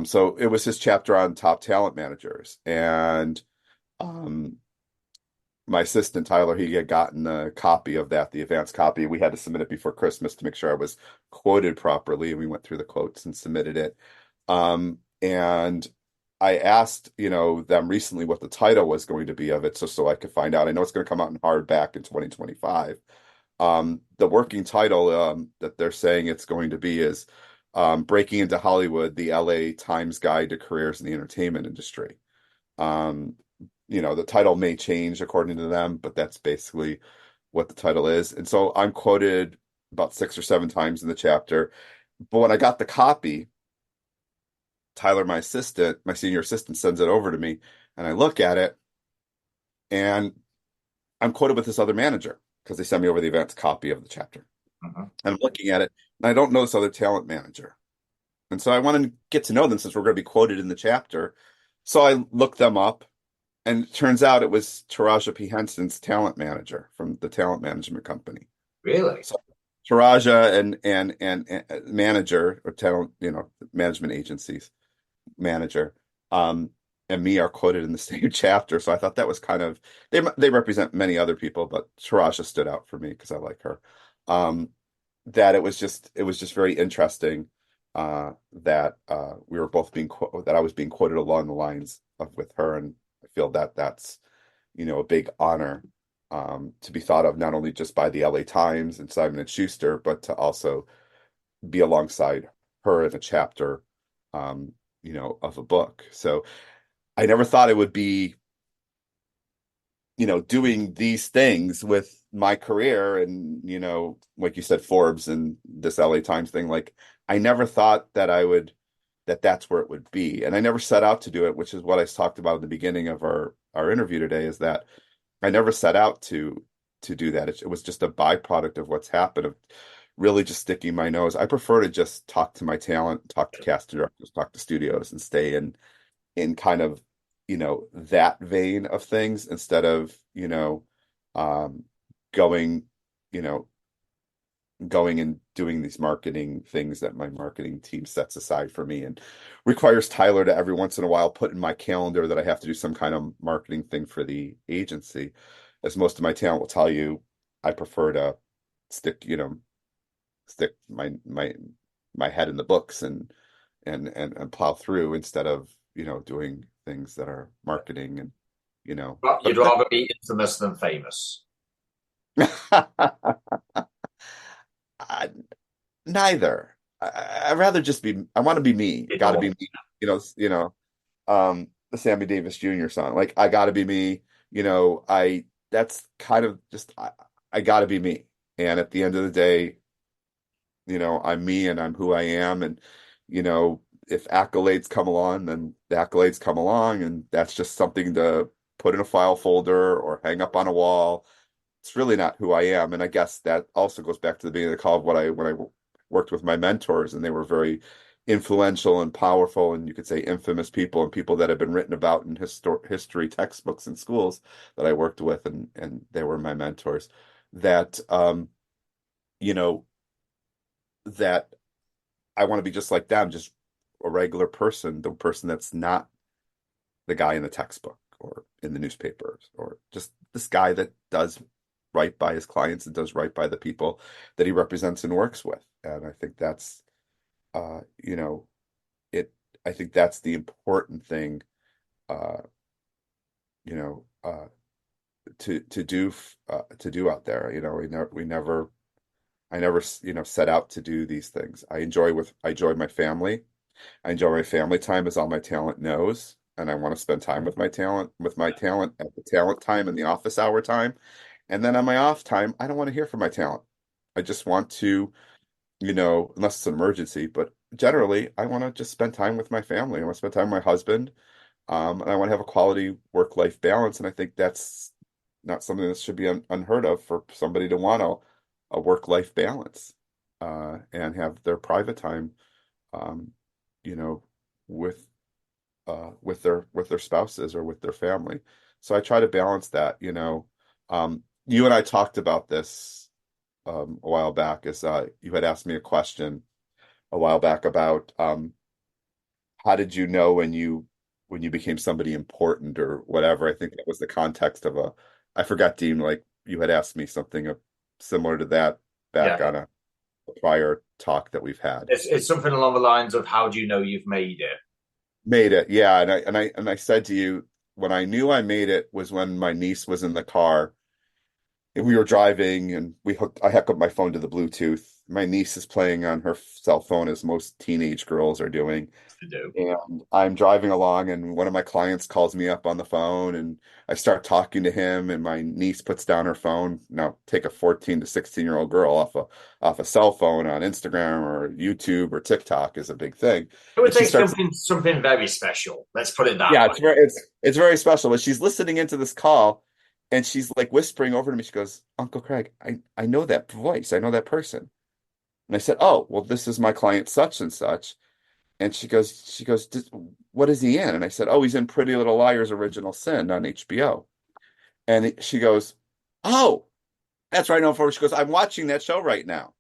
[SPEAKER 2] So it was his chapter on top talent managers, and um, my assistant Tyler, he had gotten a copy of that, the advanced copy. We had to submit it before Christmas to make sure I was quoted properly, and we went through the quotes and submitted it. And I asked, them recently what the title was going to be of it, so I could find out. I know it's going to come out in hardback in 2025. The working title that they're saying it's going to be is Breaking into Hollywood: The LA Times Guide to Careers in the Entertainment Industry. Um, the title may change according to them, but that's basically what the title is. And so I'm quoted about 6 or 7 times in the chapter. But when I got the copy, Tyler, my senior assistant, sends it over to me, and I look at it, and I'm quoted with this other manager because they sent me over the advanced copy of the chapter.
[SPEAKER 1] Mhm.
[SPEAKER 2] And I'm looking at it, and I don't know this other talent manager. And so I want to get to know them since we're going to be quoted in the chapter. So I looked them up, and it turns out it was Taraja P. Henson's talent manager from the talent management company.
[SPEAKER 1] Really?
[SPEAKER 2] So Taraja and manager or talent, management agencies manager, and me are quoted in the same chapter. So I thought that was kind of they represent many other people, but Taraja stood out for me because I like her. Um, that it was just very interesting that we were both that I was being quoted along the lines of with her, and I feel that that's a big honor to be thought of not only just by the LA Times and Simon and Schuster, but to also be alongside her in a chapter, of a book. So I never thought it would be, doing these things with my career and, like you said, Forbes and this LA Times thing. Like I never thought that that's where it would be. And I never set out to do it, which is what I talked about in the beginning of our interview today, is that I never set out to do that. It was just a byproduct of what's happened, of really just sticking my nose. I prefer to just talk to my talent, talk to casting directors, talk to studios, and stay in kind of, that vein of things instead of, um, going, you know, going and doing these marketing things that my marketing team sets aside for me and requires Tyler to every once in a while put in my calendar that I have to do some kind of marketing thing for the agency. As most of my talent will tell you, I prefer to stick, stick my head in the books and plow through instead of, doing things that are marketing and,
[SPEAKER 1] But you'd
[SPEAKER 2] but
[SPEAKER 1] rather be infamous than famous.
[SPEAKER 2] I, neither. I'd rather just be, I want to be me.
[SPEAKER 1] It's
[SPEAKER 2] Got to
[SPEAKER 1] all
[SPEAKER 2] be me. The Sammy Davis Jr. song. Like, I got to be me. That's kind of just, I got to be me. And at the end of the day, I'm me and I'm who I am. And, if accolades come along, then the accolades come along. And that's just something to put in a file folder or hang up on a wall. It's really not who I am. And I guess that also goes back to the beginning of the call of when I worked with my mentors, and they were very influential and powerful, and you could say infamous people and people that have been written about in history textbooks in schools that I worked with, and they were my mentors. That you know, that I want to be just like them, just a regular person, the person that's not the guy in the textbook or in the newspapers, or just this guy that does right by his clients and does right by the people that he represents and works with. And I think that's, you know, it, I think that's the important thing, uh, you know, to do out there. I never, set out to do these things. I enjoy my family. I enjoy my family time as all my talent knows. And I want to spend time with my talent at the talent time and the office hour time. And then on my off time, I don't want to hear from my talent. I just want to, unless it's an emergency, but generally I want to just spend time with my family. I want to spend time with my husband. And I want to have a quality work-life balance. And I think that's not something that should be unheard of for somebody to want a work-life balance, and have their private time, um, you know, with with their spouses or with their family. So I try to balance that. You and I talked about this a while back, as you had asked me a question a while back about, how did you know when you became somebody important or whatever. I think that was the context of I forgot, Dean, like you had asked me something similar to that back
[SPEAKER 1] Yeah.
[SPEAKER 2] on a prior talk that we've had.
[SPEAKER 1] It's something along the lines of how do you know you've made it?
[SPEAKER 2] Made it, yeah. And I said to you, when I knew I made it was when my niece was in the car and we were driving, and I hooked up my phone to the Bluetooth. My niece is playing on her cell phone, as most teenage girls are doing.
[SPEAKER 1] To do.
[SPEAKER 2] And I'm driving along, and one of my clients calls me up on the phone, and I start talking to him, and my niece puts down her phone. Now, take a 14 to 16-year-old girl off a cell phone on Instagram or YouTube or TikTok is a big thing.
[SPEAKER 1] It would
[SPEAKER 2] And she
[SPEAKER 1] take
[SPEAKER 2] starts,
[SPEAKER 1] something very special. Let's put it that
[SPEAKER 2] yeah,
[SPEAKER 1] way.
[SPEAKER 2] it's very special. But she's listening into this call, and she's like whispering over to me. She goes, "Uncle Craig, I know that voice. I know that person." And I said, "Oh, well, this is my client such and such." And she goes, "What is he in?" And I said, "Oh, he's in Pretty Little Liars Original Sin on HBO." And she goes, "Oh, that's right." No, for she goes, "I'm watching that show right now."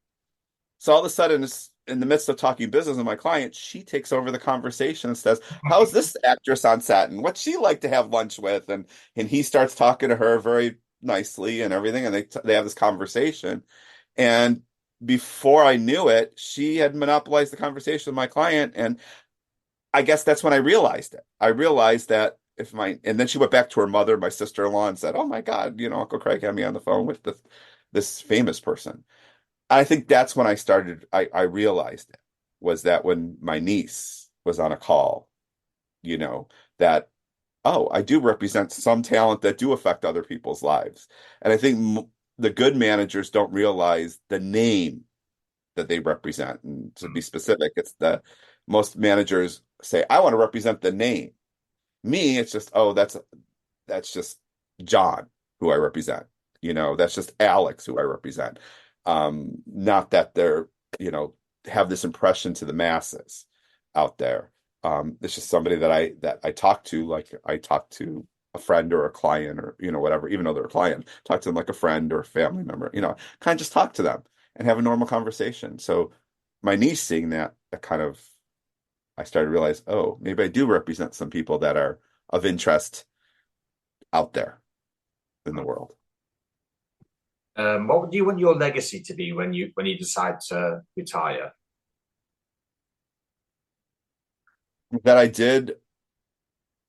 [SPEAKER 2] So all of a sudden, in the midst of talking business with my client, she takes over the conversation and says, "How's this actress on set? And what's she like to have lunch with?" And he starts talking to her very nicely and everything, and they have this conversation. And before I knew it, she had monopolized the conversation with my client, and I guess that's when I realized it. I realized that and then she went back to her mother, my sister-in-law, and said, "Oh my God, Uncle Craig had me on the phone with this famous person." I think that's when I realized it, was that when my niece was on a call, you know, that, oh, I do represent some talent that do affect other people's lives. And I think the good managers don't realize the name that they represent. And to be specific, it's the most managers say, "I want to represent the name." Me, it's just, oh, that's just John who I represent. That's just Alex who I represent. Not that they're, you know, have this impression to the masses out there. It's just somebody that I talk to, like I talk to a friend or a client, or, whatever, even though they're a client, talk to them like a friend or a family member, kind of just talk to them and have a normal conversation. So my niece seeing that kind of, I started to realize, oh, maybe I do represent some people that are of interest out there in the world.
[SPEAKER 1] What do you want your legacy to be when you decide to retire?
[SPEAKER 2] That I did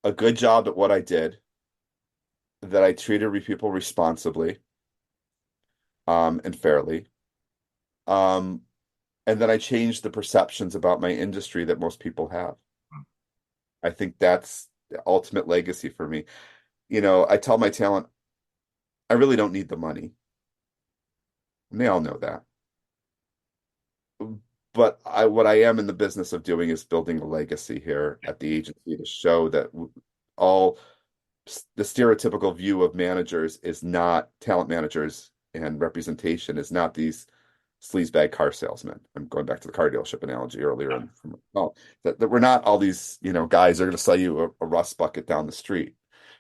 [SPEAKER 2] a good job at what I did, that I treated people responsibly, and fairly, um, and that I changed the perceptions about my industry that most people have. I think that's the ultimate legacy for me. I tell my talent, I really don't need the money. And they all know that. But what I am in the business of doing is building a legacy here at the agency to show that all the stereotypical view of managers is not talent managers, and representation is not these sleazebag car salesmen. I'm going back to the car dealership analogy earlier, and that we're not all these, guys are going to sell you a rust bucket down the street.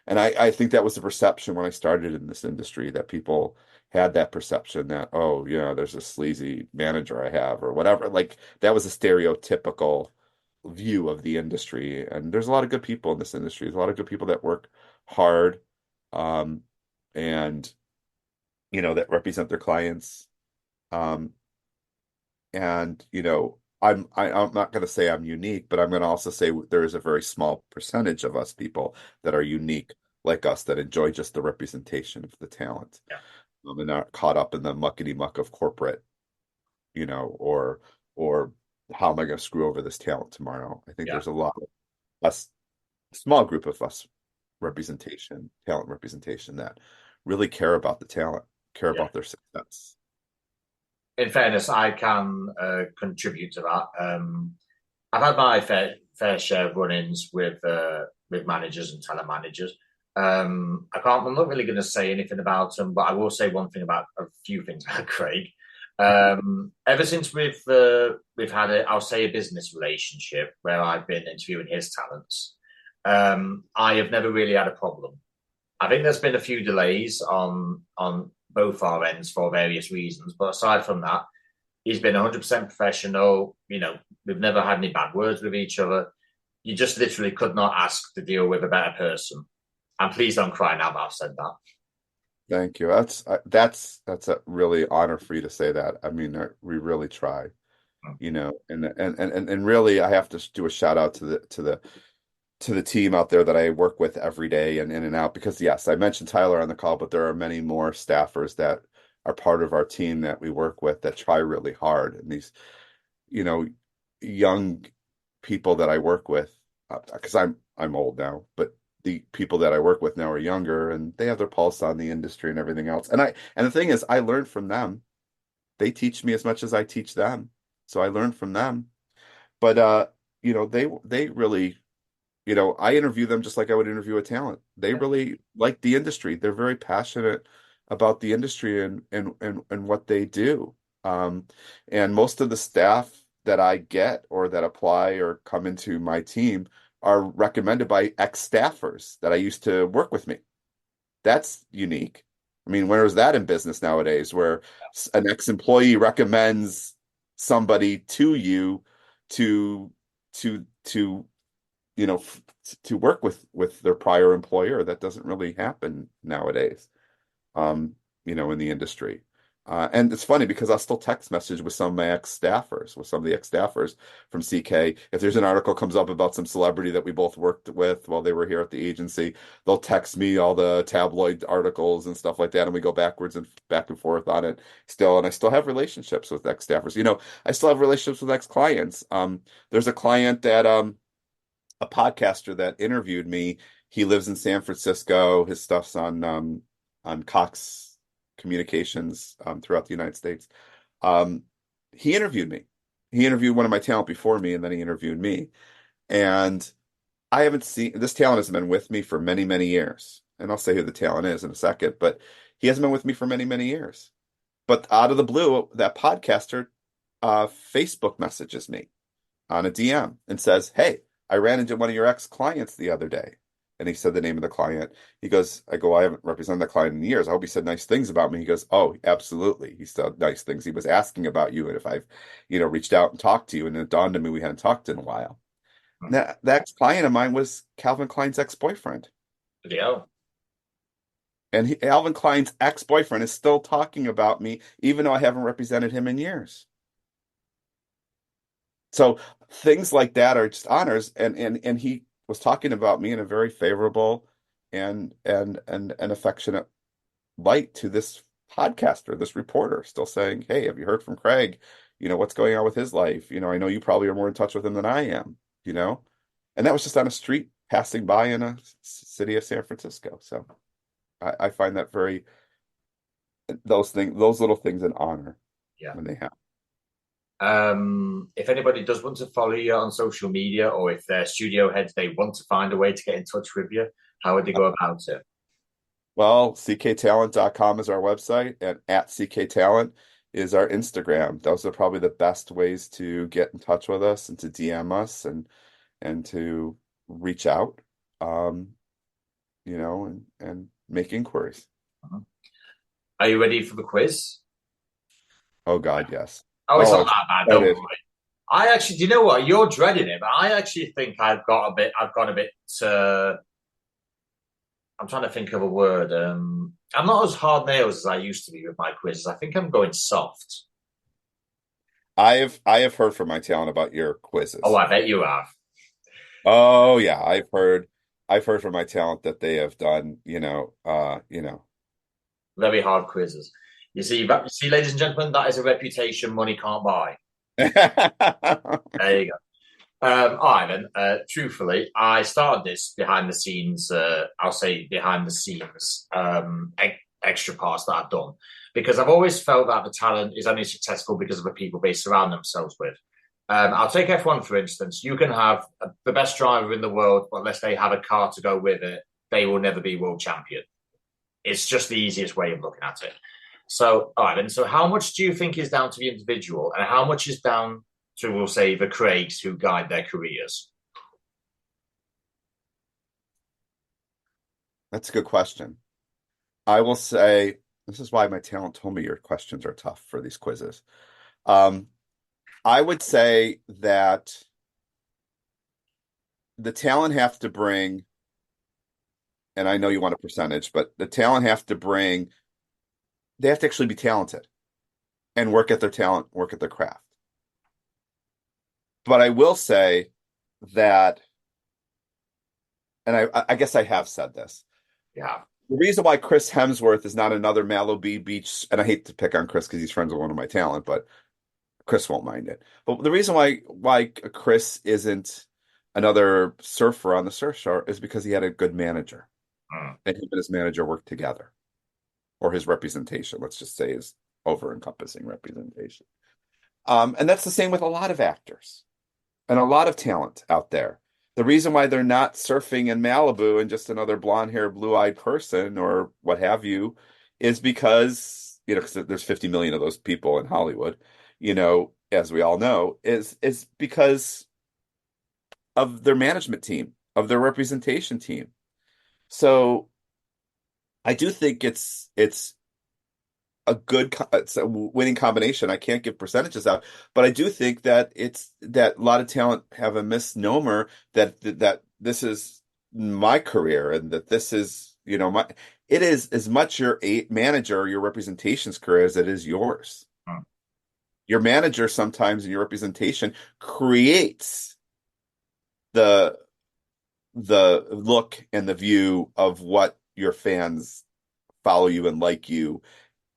[SPEAKER 2] And I think that was the perception when I started in this industry, that people had that perception that, oh, there's a sleazy manager I have or whatever. Like that was a stereotypical view of the industry. And there's a lot of good people in this industry. There's a lot of good people that work hard, um, and that represent their clients. Um, and I'm not going to say I'm unique, but I'm going to also say there is a very small percentage of us people that are unique like us, that enjoy just the representation of the talent,
[SPEAKER 1] Yeah,
[SPEAKER 2] and not caught up in the muckety muck of corporate, or how am I going to screw over this talent tomorrow? I think
[SPEAKER 1] yeah,
[SPEAKER 2] there's a lot of us, a small group of us, talent representation, that really care about the talent, care
[SPEAKER 1] yeah.
[SPEAKER 2] about their success.
[SPEAKER 1] In fairness, I can contribute to that. I've had my fair share of run-ins with managers and talent managers. I'm not really going to say anything about them, but I will say one thing about a few things about Craig. Ever since we've had I'll say a business relationship where I've been interviewing his talents, I have never really had a problem. I think there's been a few delays on both our ends for various reasons, but aside from that, he's been 100% professional. We've never had any bad words with each other. You just literally could not ask to deal with a better person. And please don't cry now that I've said that.
[SPEAKER 2] Thank you. That's a really honor for you to say that. I mean, we really try, and really, I have to do a shout out to the team out there that I work with every day and in and out, because yes, I mentioned Tyler on the call, but there are many more staffers that are part of our team that we work with that try really hard. And these, you know, young people that I work with, because I'm old now, but the people that I work with now are younger, and they have their pulse on the industry and everything else. And the thing is, I learn from them. They teach me as much as I teach them. So I learn from them. But they really, I interview them just like I would interview a talent. They really like the industry. They're very passionate about the industry and what they do. Um, and most of the staff that I get or that apply or come into my team are recommended by ex-staffers that I used to work with me. That's unique. I mean, where is that in business nowadays, where an ex-employee recommends somebody to you to to to work with their prior employer? That doesn't really happen nowadays, um, in the industry. And it's funny because I'll still text message with some of my ex-staffers, with some of the ex-staffers from CK. If there's an article comes up about some celebrity that we both worked with while they were here at the agency, they'll text me all the tabloid articles and stuff like that, and we go backwards and back and forth on it still. And I still have relationships with ex-staffers. I still have relationships with ex-clients. There's a client that a podcaster that interviewed me. He lives in San Francisco. His stuff's on Cox Communications, throughout the United States. Um, he interviewed me. He interviewed one of my talent before me, and then he interviewed me. And I haven't seen this talent has been with me for many, many years. And I'll say who the talent is in a second, but he hasn't been with me for many, many years. But out of the blue, that podcaster Facebook messages me on a DM and says, "Hey, I ran into one of your ex-clients the other day." And he said the name of the client. I go, "I haven't represented that client in years. I hope he said nice things about me." He goes, "Oh, absolutely. He said nice things. He was asking about you and if I've, reached out and talked to you." And it dawned on me we hadn't talked in a while. That ex-client of mine was Calvin Klein's ex-boyfriend.
[SPEAKER 1] Video.
[SPEAKER 2] And Alvin Klein's ex-boyfriend is still talking about me, even though I haven't represented him in years. So things like that are just honors, and he was talking about me in a very favorable and affectionate light to this podcaster, this reporter, still saying, "Hey, have you heard from Craig? What's going on with his life? I know you probably are more in touch with him than I am, you know?" And that was just on a street passing by in a city of San Francisco. So I find that those little things an honor
[SPEAKER 1] Yeah.
[SPEAKER 2] when they happen.
[SPEAKER 1] If anybody does want to follow you on social media, or if they're studio heads, they want to find a way to get in touch with you, how would they go about it?
[SPEAKER 2] Well, cktalent.com is our website, and at cktalent is our Instagram. Those are probably the best ways to get in touch with us and to DM us and to reach out, um, and make inquiries.
[SPEAKER 1] Are you ready for the quiz?
[SPEAKER 2] Oh God, yes.
[SPEAKER 1] Oh, it's
[SPEAKER 2] Oh,
[SPEAKER 1] not
[SPEAKER 2] I'm
[SPEAKER 1] that bad. Don't
[SPEAKER 2] excited.
[SPEAKER 1] worry. I actually, do you know what? You're dreading it, but I actually think I've got a bit. I've got a bit. I'm trying to think of a word. I'm not as hard nails as I used to be with my quizzes. I think I'm going soft.
[SPEAKER 2] I have heard from my talent about your
[SPEAKER 1] Oh,
[SPEAKER 2] quizzes.
[SPEAKER 1] I bet you have.
[SPEAKER 2] Oh yeah, I've heard from my talent that they have done,
[SPEAKER 1] Very hard quizzes. You see, ladies and gentlemen, that is a reputation money can't buy. There you go. All right, then. Truthfully, I started this behind the scenes. I'll say behind the scenes extra parts that I've done because I've always felt that the talent is only successful because of the people they surround themselves with. I'll take F1 for instance. You can have the best driver in the world, but unless they have a car to go with it, they will never be world champion. It's just the easiest way of looking at it. So, all right, then. So, how much do you think is down to the individual, and how much is down to, we'll say, the Craigs who guide their careers?
[SPEAKER 2] That's a good question. I will say this is why my talent told me your questions are tough for these quizzes. Um, I would say that the talent have to bring, and I know you want a percentage, but the talent have to bring, they have to actually be talented and work at their talent, work at their craft. But I will say that, and I guess I have said this.
[SPEAKER 1] Yeah.
[SPEAKER 2] The reason why Chris Hemsworth is not another Malibu Beach, and I hate to pick on Chris because he's friends with one of my talent, but Chris won't mind it. But the reason why Chris isn't another surfer on the surf shore is because he had a good manager,
[SPEAKER 1] Mm.
[SPEAKER 2] and him and his manager worked together, or his representation, let's just say, is over-encompassing representation. And that's the same with a lot of actors and a lot of talent out there. The reason why they're not surfing in Malibu and just another blonde hair, blue-eyed person or what have you is because, 'cause there's 50 million of those people in Hollywood, as we all know, is because of their management team, of their representation team. So I do think it's it's a winning combination. I can't give percentages out, but I do think that it's that a lot of talent have a misnomer that this is my career and that this is, my it is as much your manager or your representation's career as it is yours.
[SPEAKER 1] Mm.
[SPEAKER 2] Your manager sometimes in your representation creates the the look and the view of what your fans follow you and like you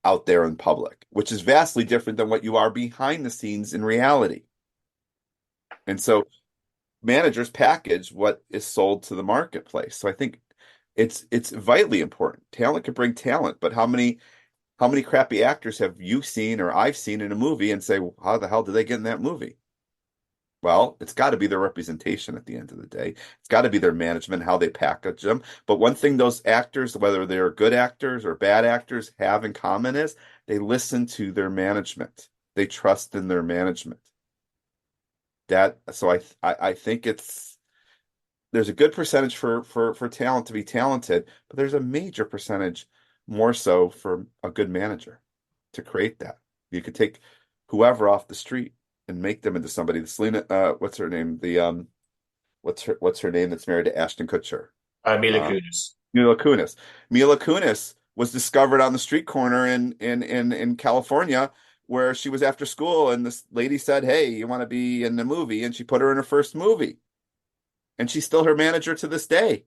[SPEAKER 2] out there in public, which is vastly different than what you are behind the scenes in reality. And so managers package what is sold to the marketplace. So I think it's vitally important. Talent can bring talent, but how many crappy actors have you seen or I've seen in a movie and say, well, how the hell did they get in that movie? Well, it's got to be their representation at the end of the day. It's got to be their management, how they package them. But one thing those actors, whether they're good actors or bad actors, have in common is they listen to their management. They trust in their management. I think there's a good percentage for talent to be talented, but there's a major percentage more so for a good manager to create that. You could take whoever off the street and make them into somebody. Selena, what's her name? What's her name that's married to Ashton Kutcher?
[SPEAKER 1] Mila
[SPEAKER 2] Uh,
[SPEAKER 1] Kunis.
[SPEAKER 2] Mila Kunis. Mila Kunis was discovered on the street corner in California where she was after school, and this lady said, "Hey, you want to be in the movie?" And she put her in her first movie, and she's still her manager to this day.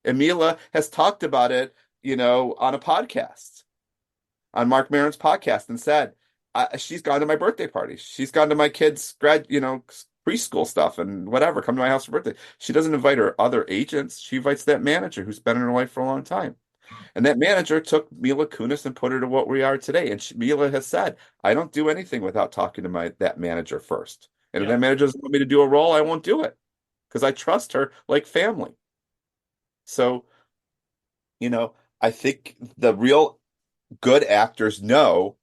[SPEAKER 2] And Mila has talked about it, on a podcast, on Mark Maron's podcast, and said, she's gone to my birthday parties. She's gone to my kids' preschool stuff and whatever. Come to my house for birthday. She doesn't invite her other agents. She invites that manager who's been in her life for a long time. And that manager took Mila Kunis and put her to what we are today. And Mila has said, I don't do anything without talking to that manager first. And if
[SPEAKER 1] Yeah.
[SPEAKER 2] that manager doesn't want me to do a role, I won't do it because I trust her like family. So, I think the real good actors know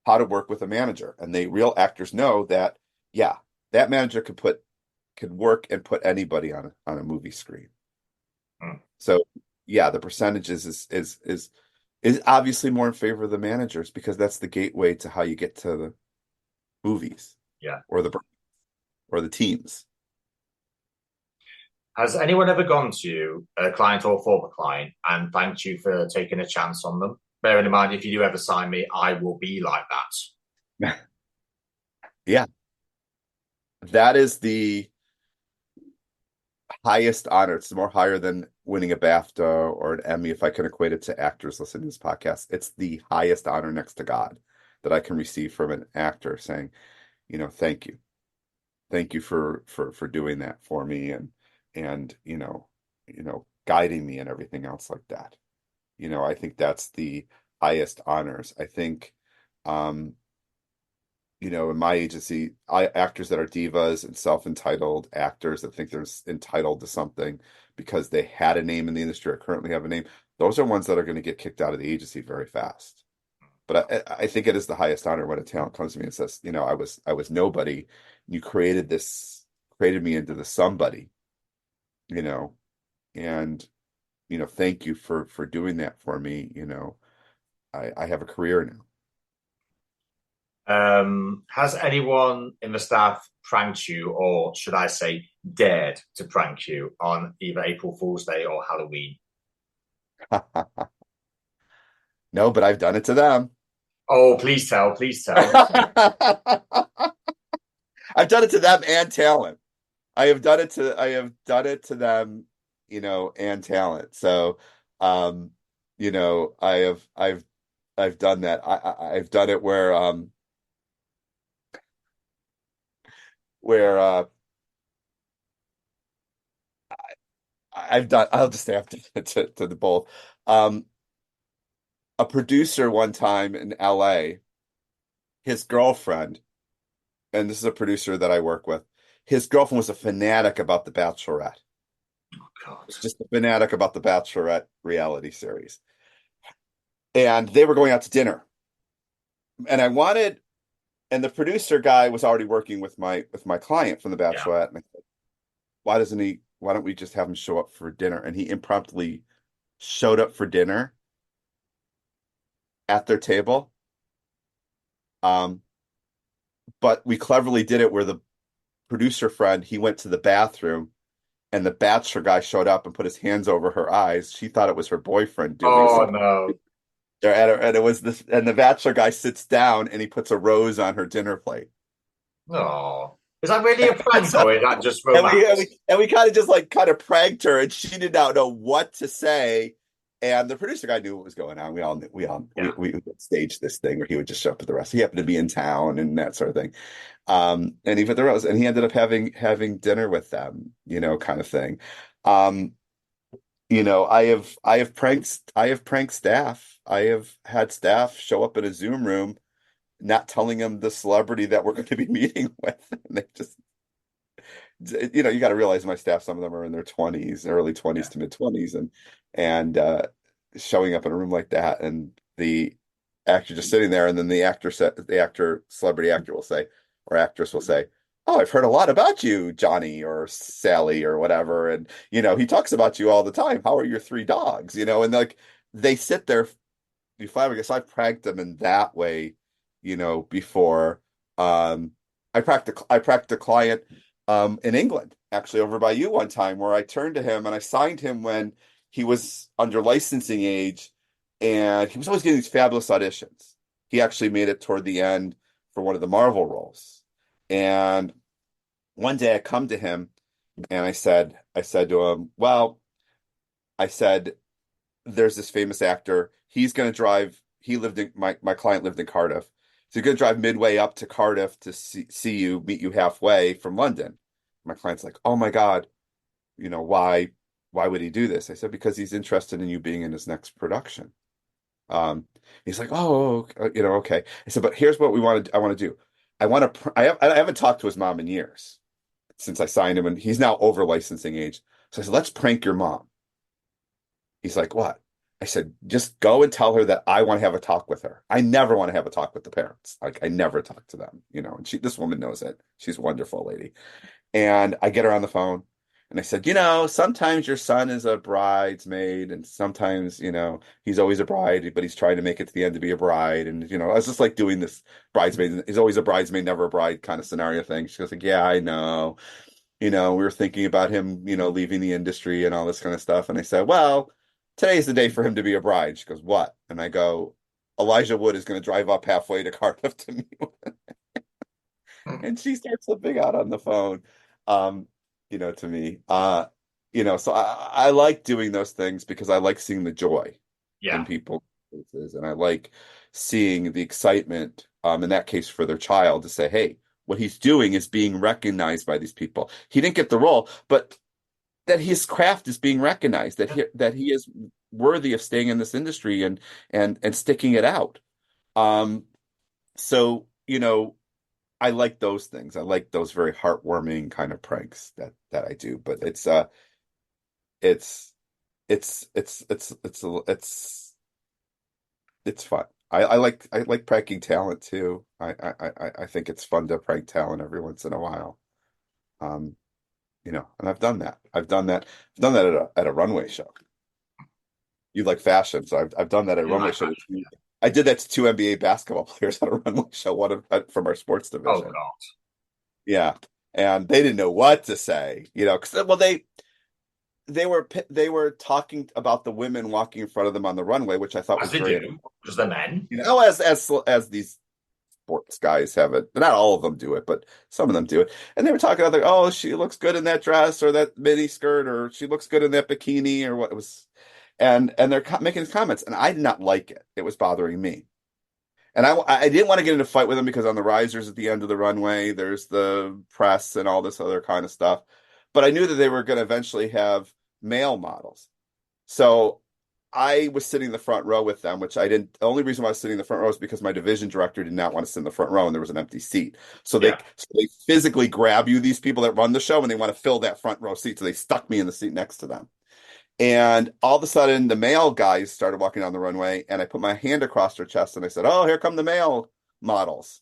[SPEAKER 2] how to work with a manager, and the real actors know that, yeah, that manager could work and put anybody on a movie screen.
[SPEAKER 1] Mm.
[SPEAKER 2] So, yeah, the percentages is obviously more in favor of the managers because that's the gateway to how you get to the movies,
[SPEAKER 1] Yeah.
[SPEAKER 2] or the teams.
[SPEAKER 1] Has anyone ever gone to you, a client or former client, and thanked you for taking a chance on them? Bearing in mind, if you do ever sign me, I will be like that.
[SPEAKER 2] Yeah, that is the highest honor. It's more higher than winning a BAFTA or an Emmy, if I can equate it to actors listening to this podcast. It's the highest honor next to God that I can receive from an actor saying, thank you. Thank you for doing that for me and guiding me and everything else like that. I think that's the highest honors. I think in my agency, actors that are divas and self-entitled actors that think they're entitled to something because they had a name in the industry or currently have a name, those are ones that are going to get kicked out of the agency very fast. But I think it is the highest honor when a talent comes to me and says, I was nobody. You created me into the somebody, and thank you for doing that for me. I have a career now.
[SPEAKER 1] Has anyone in the staff pranked you, or should I say, dared to prank you on either April Fool's Day or Halloween?
[SPEAKER 2] No, but I've done it to them.
[SPEAKER 1] Oh, please tell, please tell.
[SPEAKER 2] I've done it to them and talent. I have done it to them, and talent. So, I've done that. I've done it where I'll just say I've done it to the both. Um, a producer one time in LA, his girlfriend, and this is a producer that I work with, his girlfriend was a fanatic about The Bachelorette.
[SPEAKER 1] God.
[SPEAKER 2] Just a fanatic about The Bachelorette reality series. And they were going out to dinner. And and the producer guy was already working with my client from The
[SPEAKER 1] Yeah.
[SPEAKER 2] Bachelorette. And I said, why don't we just have him show up for dinner? And he impromptu showed up for dinner at their table. Um, but we cleverly did it where the producer friend, he went to the bathroom and the bachelor guy showed up and put his hands over her eyes. She thought it was her boyfriend doing
[SPEAKER 1] Oh
[SPEAKER 2] something.
[SPEAKER 1] no.
[SPEAKER 2] And it was this, and the bachelor guy sits down and he puts a rose on her dinner plate.
[SPEAKER 1] Oh. Is that really a prank or is that just
[SPEAKER 2] And we and
[SPEAKER 1] romance?
[SPEAKER 2] we, and we kind of just like kind of pranked her, and she did not know what to say. And the producer guy knew what was going on. We all knew,
[SPEAKER 1] Yeah.
[SPEAKER 2] we staged this thing where he would just show up at the rest. He happened to be in town and that sort of thing. And he put the rose, and he ended up having dinner with them, kind of thing. Um, I have pranked staff. I have had staff show up in a Zoom room, not telling them the celebrity that we're going to be meeting with. And they just, you got to realize my staff, some of them are in their 20s, early 20s
[SPEAKER 1] Yeah.
[SPEAKER 2] to mid 20s, and showing up in a room like that, and the actor just sitting there, and then celebrity actor will say, or actress will say, "Oh, I've heard a lot about you, Johnny or Sally or whatever, and he talks about you all the time. How are your three dogs?" And like they sit there. You finally, I guess I've pranked them in that way, before. Um, I pranked a client in England, actually over by you one time, where I turned to him and I signed him when he was under licensing age, And he was always getting these fabulous auditions. He actually made it toward the end for one of the Marvel roles. And one day I come to him and I said to him, well, I said, there's this famous actor. He's going to drive. He lived in my client lived in Cardiff. So he's going to drive midway up to Cardiff to see you, meet you halfway from London. My client's like, oh my God, why would he do this? I said, because he's interested in you being in his next production. Um, he's like, oh, okay. I said, but here's what I want to do. I haven't talked to his mom in years since I signed him, and he's now over licensing age. So I said, let's prank your mom. He's like, what? I said, just go and tell her that I want to have a talk with her. I never want to have a talk with the parents. Like I never talk to them, and this woman knows it. She's a wonderful lady. And I get her on the phone and I said, sometimes your son is a bridesmaid and sometimes, he's always a bride, but he's trying to make it to the end to be a bride. And, I was just like doing this bridesmaid. He's always a bridesmaid, never a bride kind of scenario thing. She goes like, yeah, I know. We were thinking about him, leaving the industry and all this kind of stuff. And I said, well, today's the day for him to be a bride. She goes, what? And I go, Elijah Wood is going to drive up halfway to Cardiff to meet and she starts flipping out on the phone, um, to me. So I like doing those things because I like seeing the joy in
[SPEAKER 1] Yeah.
[SPEAKER 2] people's faces, and I like seeing the excitement, in that case for their child to say, hey, what he's doing is being recognized by these people. He didn't get the role, but that his craft is being recognized, that he is worthy of staying in this industry and sticking it out. Um, so, I like those things. I like those very heartwarming kind of pranks that I do. But it's it's fun. I like pranking talent too. I think it's fun to prank talent every once in a while. Um, and I've done that. I've done that. I've done that at a runway show. You like fashion, so I've done that at a
[SPEAKER 1] You
[SPEAKER 2] runway
[SPEAKER 1] like
[SPEAKER 2] show.
[SPEAKER 1] that?
[SPEAKER 2] I did that to two NBA basketball players at a runway show, from our sports
[SPEAKER 1] Oh
[SPEAKER 2] division.
[SPEAKER 1] God.
[SPEAKER 2] Yeah. And they didn't know what to say, 'cause, well, they were talking about the women walking in front of them on the runway, which I thought
[SPEAKER 1] As
[SPEAKER 2] was
[SPEAKER 1] they
[SPEAKER 2] very,
[SPEAKER 1] do, because they're men.
[SPEAKER 2] as these sports guys have it. Not all of them do it, but some of them do it. And they were talking about, like, oh, she looks good in that dress or that mini skirt, or she looks good in that bikini, or what it was. And they're making comments, and I did not like it. It was bothering me. And I didn't want to get into a fight with them because on the risers at the end of the runway, there's the press and all this other kind of stuff. But I knew that they were going to eventually have male models. So I was sitting in the front row with them, which I didn't. The only reason why I was sitting in the front row is because my division director did not want to sit in the front row and there was an empty seat. So they
[SPEAKER 1] Yeah.
[SPEAKER 2] so they physically grab you, these people that run the show, and they want to fill that front row seat. So they stuck me in the seat next to them. And all of a sudden, the male guys started walking down the runway, and I put my hand across their chest and I said, oh, here come the male models.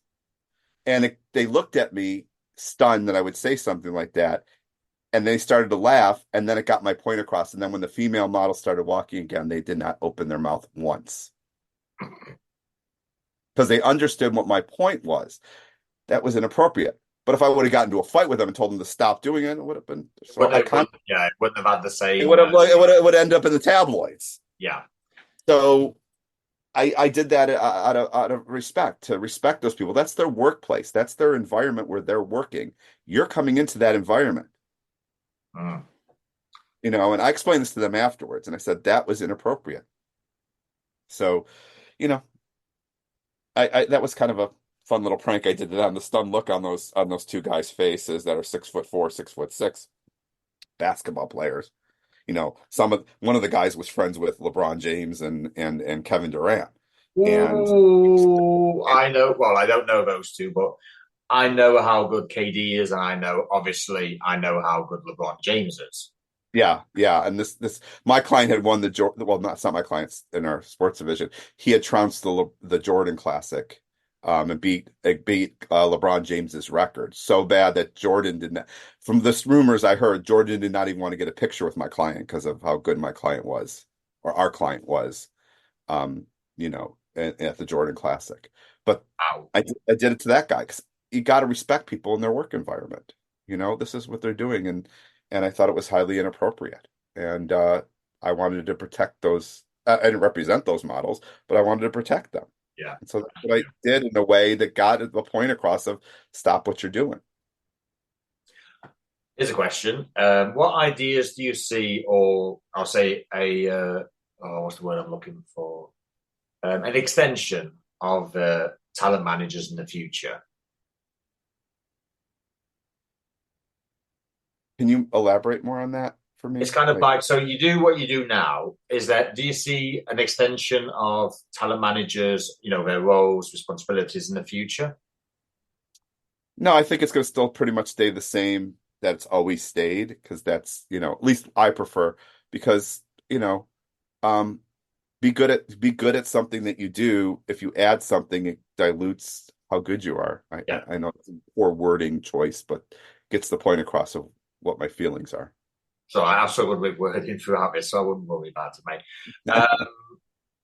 [SPEAKER 2] And they looked at me stunned that I would say something like that. And they started to laugh. And then it got my point across. And then when the female models started walking again, they did not open their mouth once because they understood what my point was. That was inappropriate. But if I would have gotten into a fight with them and told them to stop doing it, it would have been so
[SPEAKER 1] Yeah, it wouldn't have had the
[SPEAKER 2] it
[SPEAKER 1] same.
[SPEAKER 2] would have it would end up in the tabloids.
[SPEAKER 1] Yeah.
[SPEAKER 2] So I did that out of respect, to respect those people. That's their workplace. That's their environment where they're working. You're coming into that environment,
[SPEAKER 1] Mm.
[SPEAKER 2] and I explained this to them afterwards, and I said that was inappropriate. So, you know, I that was kind of a fun little prank I did to them. The stunned look on those two guys' faces that are 6'4", 6'6" basketball players. One of the guys was friends with LeBron James and Kevin Durant. And
[SPEAKER 1] Ooh, I know. Well, I don't know those two, but I know how good KD is, and I know how good LeBron James is.
[SPEAKER 2] yeah, yeah. And this my client had won the Jordan. Well, not it's not my clients in our sports division. He had trounced the Jordan Classic, and beat LeBron James's record so bad that Jordan did not. From the rumors I heard, Jordan did not even want to get a picture with my client because of how good my client was, or our client was. At the Jordan Classic. But
[SPEAKER 1] Ow.
[SPEAKER 2] I did it to that guy because you got to respect people in their work environment. This is what they're doing, and I thought it was highly inappropriate, and I wanted to protect I didn't represent those models, but I wanted to protect them.
[SPEAKER 1] Yeah.
[SPEAKER 2] And so that's what I did in a way that got the point across of stop what you're doing.
[SPEAKER 1] Here's a question. What ideas do you see, or I'll say what's the word I'm looking for? An extension of talent managers in the future.
[SPEAKER 2] Can you elaborate more on that for
[SPEAKER 1] It's
[SPEAKER 2] me?
[SPEAKER 1] kind of like, so you do what you do now. Is that, do you see an extension of talent managers, their roles, responsibilities in the future?
[SPEAKER 2] No, I think it's going to still pretty much stay the same that it's always stayed because that's, at least I prefer because, um, be good at something that you do. If you add something, it dilutes how good you are. I,
[SPEAKER 1] Yeah.
[SPEAKER 2] I, I know it's a poor wording choice, but gets the point across of what my feelings are.
[SPEAKER 1] So I've struggled with wording throughout this, so I wouldn't worry about it, mate. Um,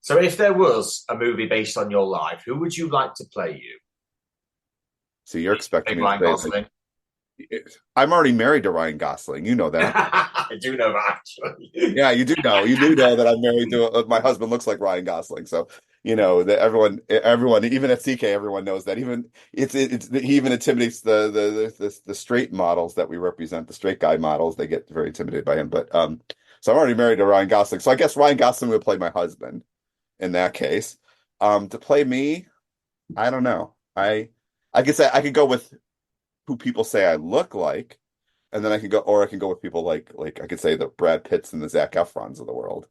[SPEAKER 1] so if there was a movie based on your life, who would you like to play you?
[SPEAKER 2] So you're expecting
[SPEAKER 1] Big
[SPEAKER 2] me to
[SPEAKER 1] Ryan
[SPEAKER 2] say like
[SPEAKER 1] Gosling.
[SPEAKER 2] I'm already married to Ryan Gosling. You know that.
[SPEAKER 1] I do know that actually.
[SPEAKER 2] Yeah, you do know. You do know that I'm married to my husband looks like Ryan Gosling. So, that everyone, even at CK, everyone knows that. Even he even intimidates the straight models that we represent, the straight guy models. They get very intimidated by him. But so I'm already married to Ryan Gosling. So I guess Ryan Gosling would play my husband in that case. To play me, I don't know. I could say I could go with who people say I look like. And then I can go with people like I could say the Brad Pitts and the Zac Efrons of the world.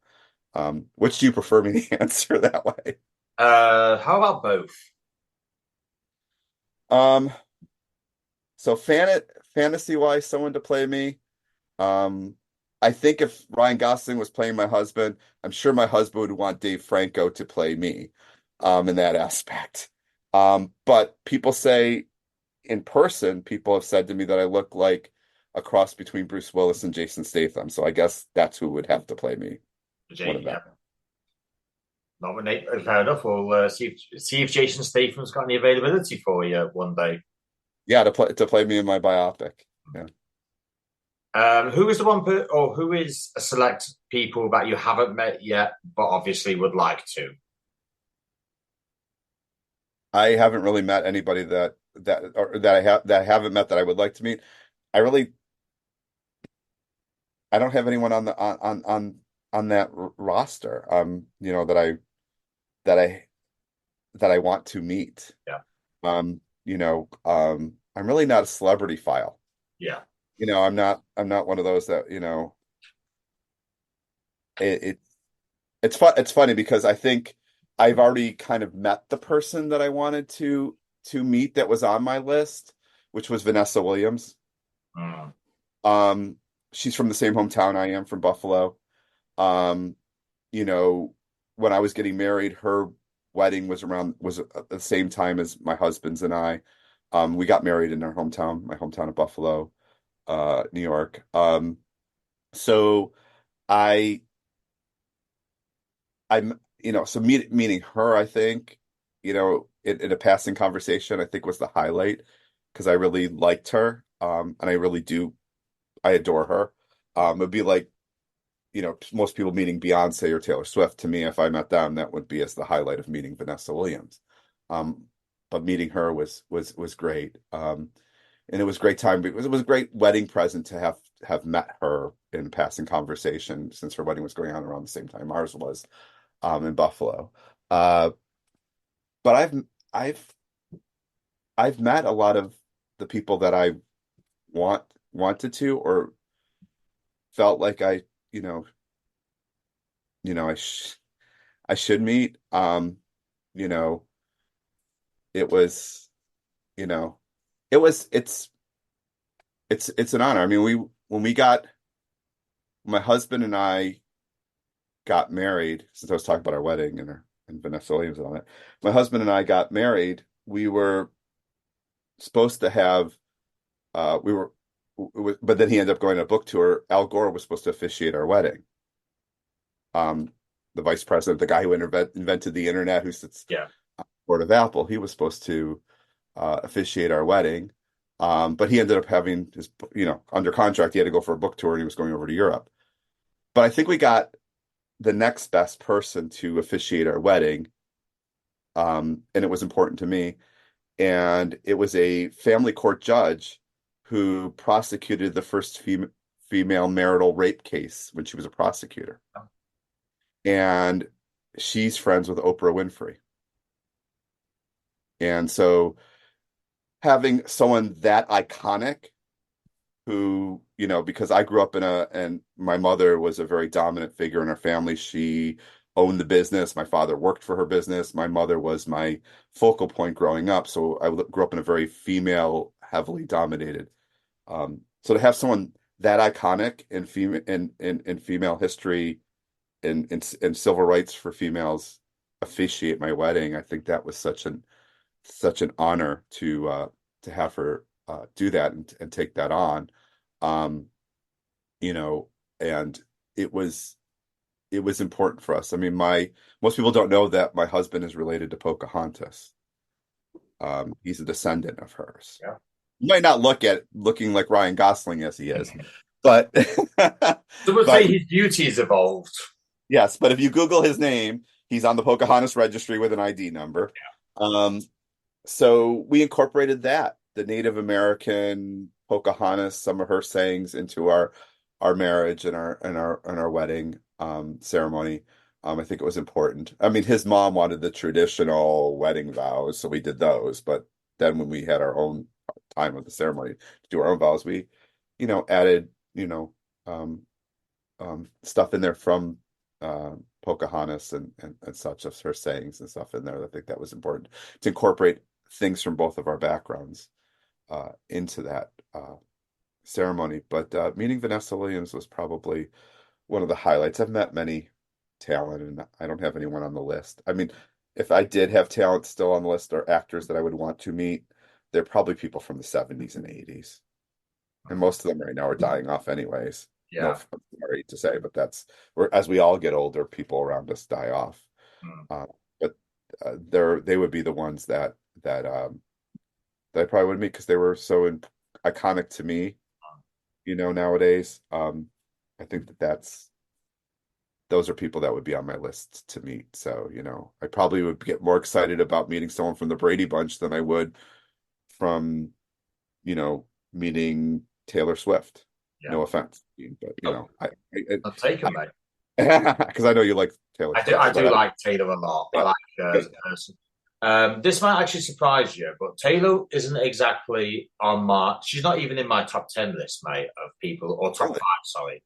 [SPEAKER 2] Which do you prefer me to answer that way?
[SPEAKER 1] How about both?
[SPEAKER 2] Um, so fantasy wise, someone to play me. Um, I think if Ryan Gosling was playing my husband, I'm sure my husband would want Dave Franco to play me, in that aspect. But people say in person, people have said to me that I look like a cross between Bruce Willis and Jason Statham. So I guess that's who would have to play me. One of them.
[SPEAKER 1] Yeah, nominate. Fair enough. We'll see if Jason Statham's got any availability for you one day.
[SPEAKER 2] Yeah, to play me in my biopic. Yeah.
[SPEAKER 1] Who is the or who is a select people that you haven't met yet, but obviously would like to?
[SPEAKER 2] I haven't really met anybody that I haven't met that I would like to meet. I really I don't have anyone on that roster that I that I want to meet.
[SPEAKER 1] Yeah,
[SPEAKER 2] I'm really not a celebrity file.
[SPEAKER 1] yeah,
[SPEAKER 2] I'm not one of those that, it it's funny because I think I've already kind of met the person that I wanted to meet that was on my list, which was Vanessa Williams.
[SPEAKER 1] mm,
[SPEAKER 2] Um, she's from the same hometown I am, from Buffalo. Um, you know, when I was getting married, her wedding was at the same time as my husband's and I. We got married in our hometown, my hometown of Buffalo, New York. So I so meeting her, I think, in a passing conversation, I think was the highlight because I really liked her. And I adore her. It'd be like, most people meeting Beyonce or Taylor Swift. To me, if I met them, that would be as the highlight of meeting Vanessa Williams. Um, but meeting her was great. And it was a great time. It was a great wedding present to have met her in passing conversation since her wedding was going on around the same time ours was, in Buffalo. Uh, but I've I've met a lot of the people that I wanted to or felt like you know, you know, I should meet. You know, it was, you know, it was it's an honor. I mean, my husband and I got married, since I was talking about our wedding and Vanessa Williams and all that. My husband and I got married. We were supposed to have we were but then he ended up going on a book tour. Al Gore was supposed to officiate our wedding. Um, the vice president, the guy who invented the internet, who sits
[SPEAKER 1] yeah.
[SPEAKER 2] on the board of Apple, he was supposed to officiate our wedding. But he ended up having under contract. He had to go for a book tour and he was going over to Europe. But I think we got the next best person to officiate our wedding, and it was important to me. And it was a family court judge who prosecuted the first female marital rape case when she was a prosecutor. And she's friends with Oprah Winfrey. And so having someone that iconic who, because I grew up and my mother was a very dominant figure in our family. She owned the business. My father worked for her business. My mother was my focal point growing up. So I grew up in a very female, heavily dominated. So to have someone that iconic in female history and civil rights for females officiate my wedding, I think that was such an honor to have her do that and take that on. Um, you know, and it was it was important for us. I mean, my most people don't know that my husband is related to Pocahontas. He's a descendant of hers.
[SPEAKER 1] Yeah.
[SPEAKER 2] You might not looking like Ryan Gosling as he is, but
[SPEAKER 1] Some would say
[SPEAKER 2] but
[SPEAKER 1] his beauty has evolved.
[SPEAKER 2] yes, but if you Google his name, he's on the Pocahontas registry with an ID number. Um, so we incorporated the Native American Pocahontas, some of her sayings into our marriage and our wedding ceremony. I think it was important. I mean, his mom wanted the traditional wedding vows, so we did those. But then when we had our own time of the ceremony to do our own vows, we, added, um, stuff in there from Pocahontas and such of her sayings and stuff in there. I think that was important to incorporate things from both of our backgrounds into that ceremony. But meeting Vanessa Williams was probably one of the highlights. I've met many talent, and I don't have anyone on the list. I mean, if I did have talent still on the list or actors that I would want to meet, they're probably people from the 70s and 80s. And most of them right now are dying off anyways. No,
[SPEAKER 1] Yeah.
[SPEAKER 2] sorry to say, but as we all get older, people around us die off.
[SPEAKER 1] Mm.
[SPEAKER 2] But they would be the ones that I probably would meet because they were so iconic to me, nowadays. I think those are people that would be on my list to meet. So, I probably would get more excited about meeting someone from the Brady Bunch than I would from, meeting Taylor Swift.
[SPEAKER 1] Yeah.
[SPEAKER 2] No offense, but
[SPEAKER 1] Oh, I'll take him, mate.
[SPEAKER 2] because I know you like Taylor
[SPEAKER 1] I do.
[SPEAKER 2] Swift,
[SPEAKER 1] I do like Taylor a lot. I
[SPEAKER 2] yeah,
[SPEAKER 1] like her as
[SPEAKER 2] good.
[SPEAKER 1] a person. This might actually surprise you, but Taylor isn't exactly on my. She's not even in my top 10 list, mate, of people, or top
[SPEAKER 2] Really?
[SPEAKER 1] five, sorry,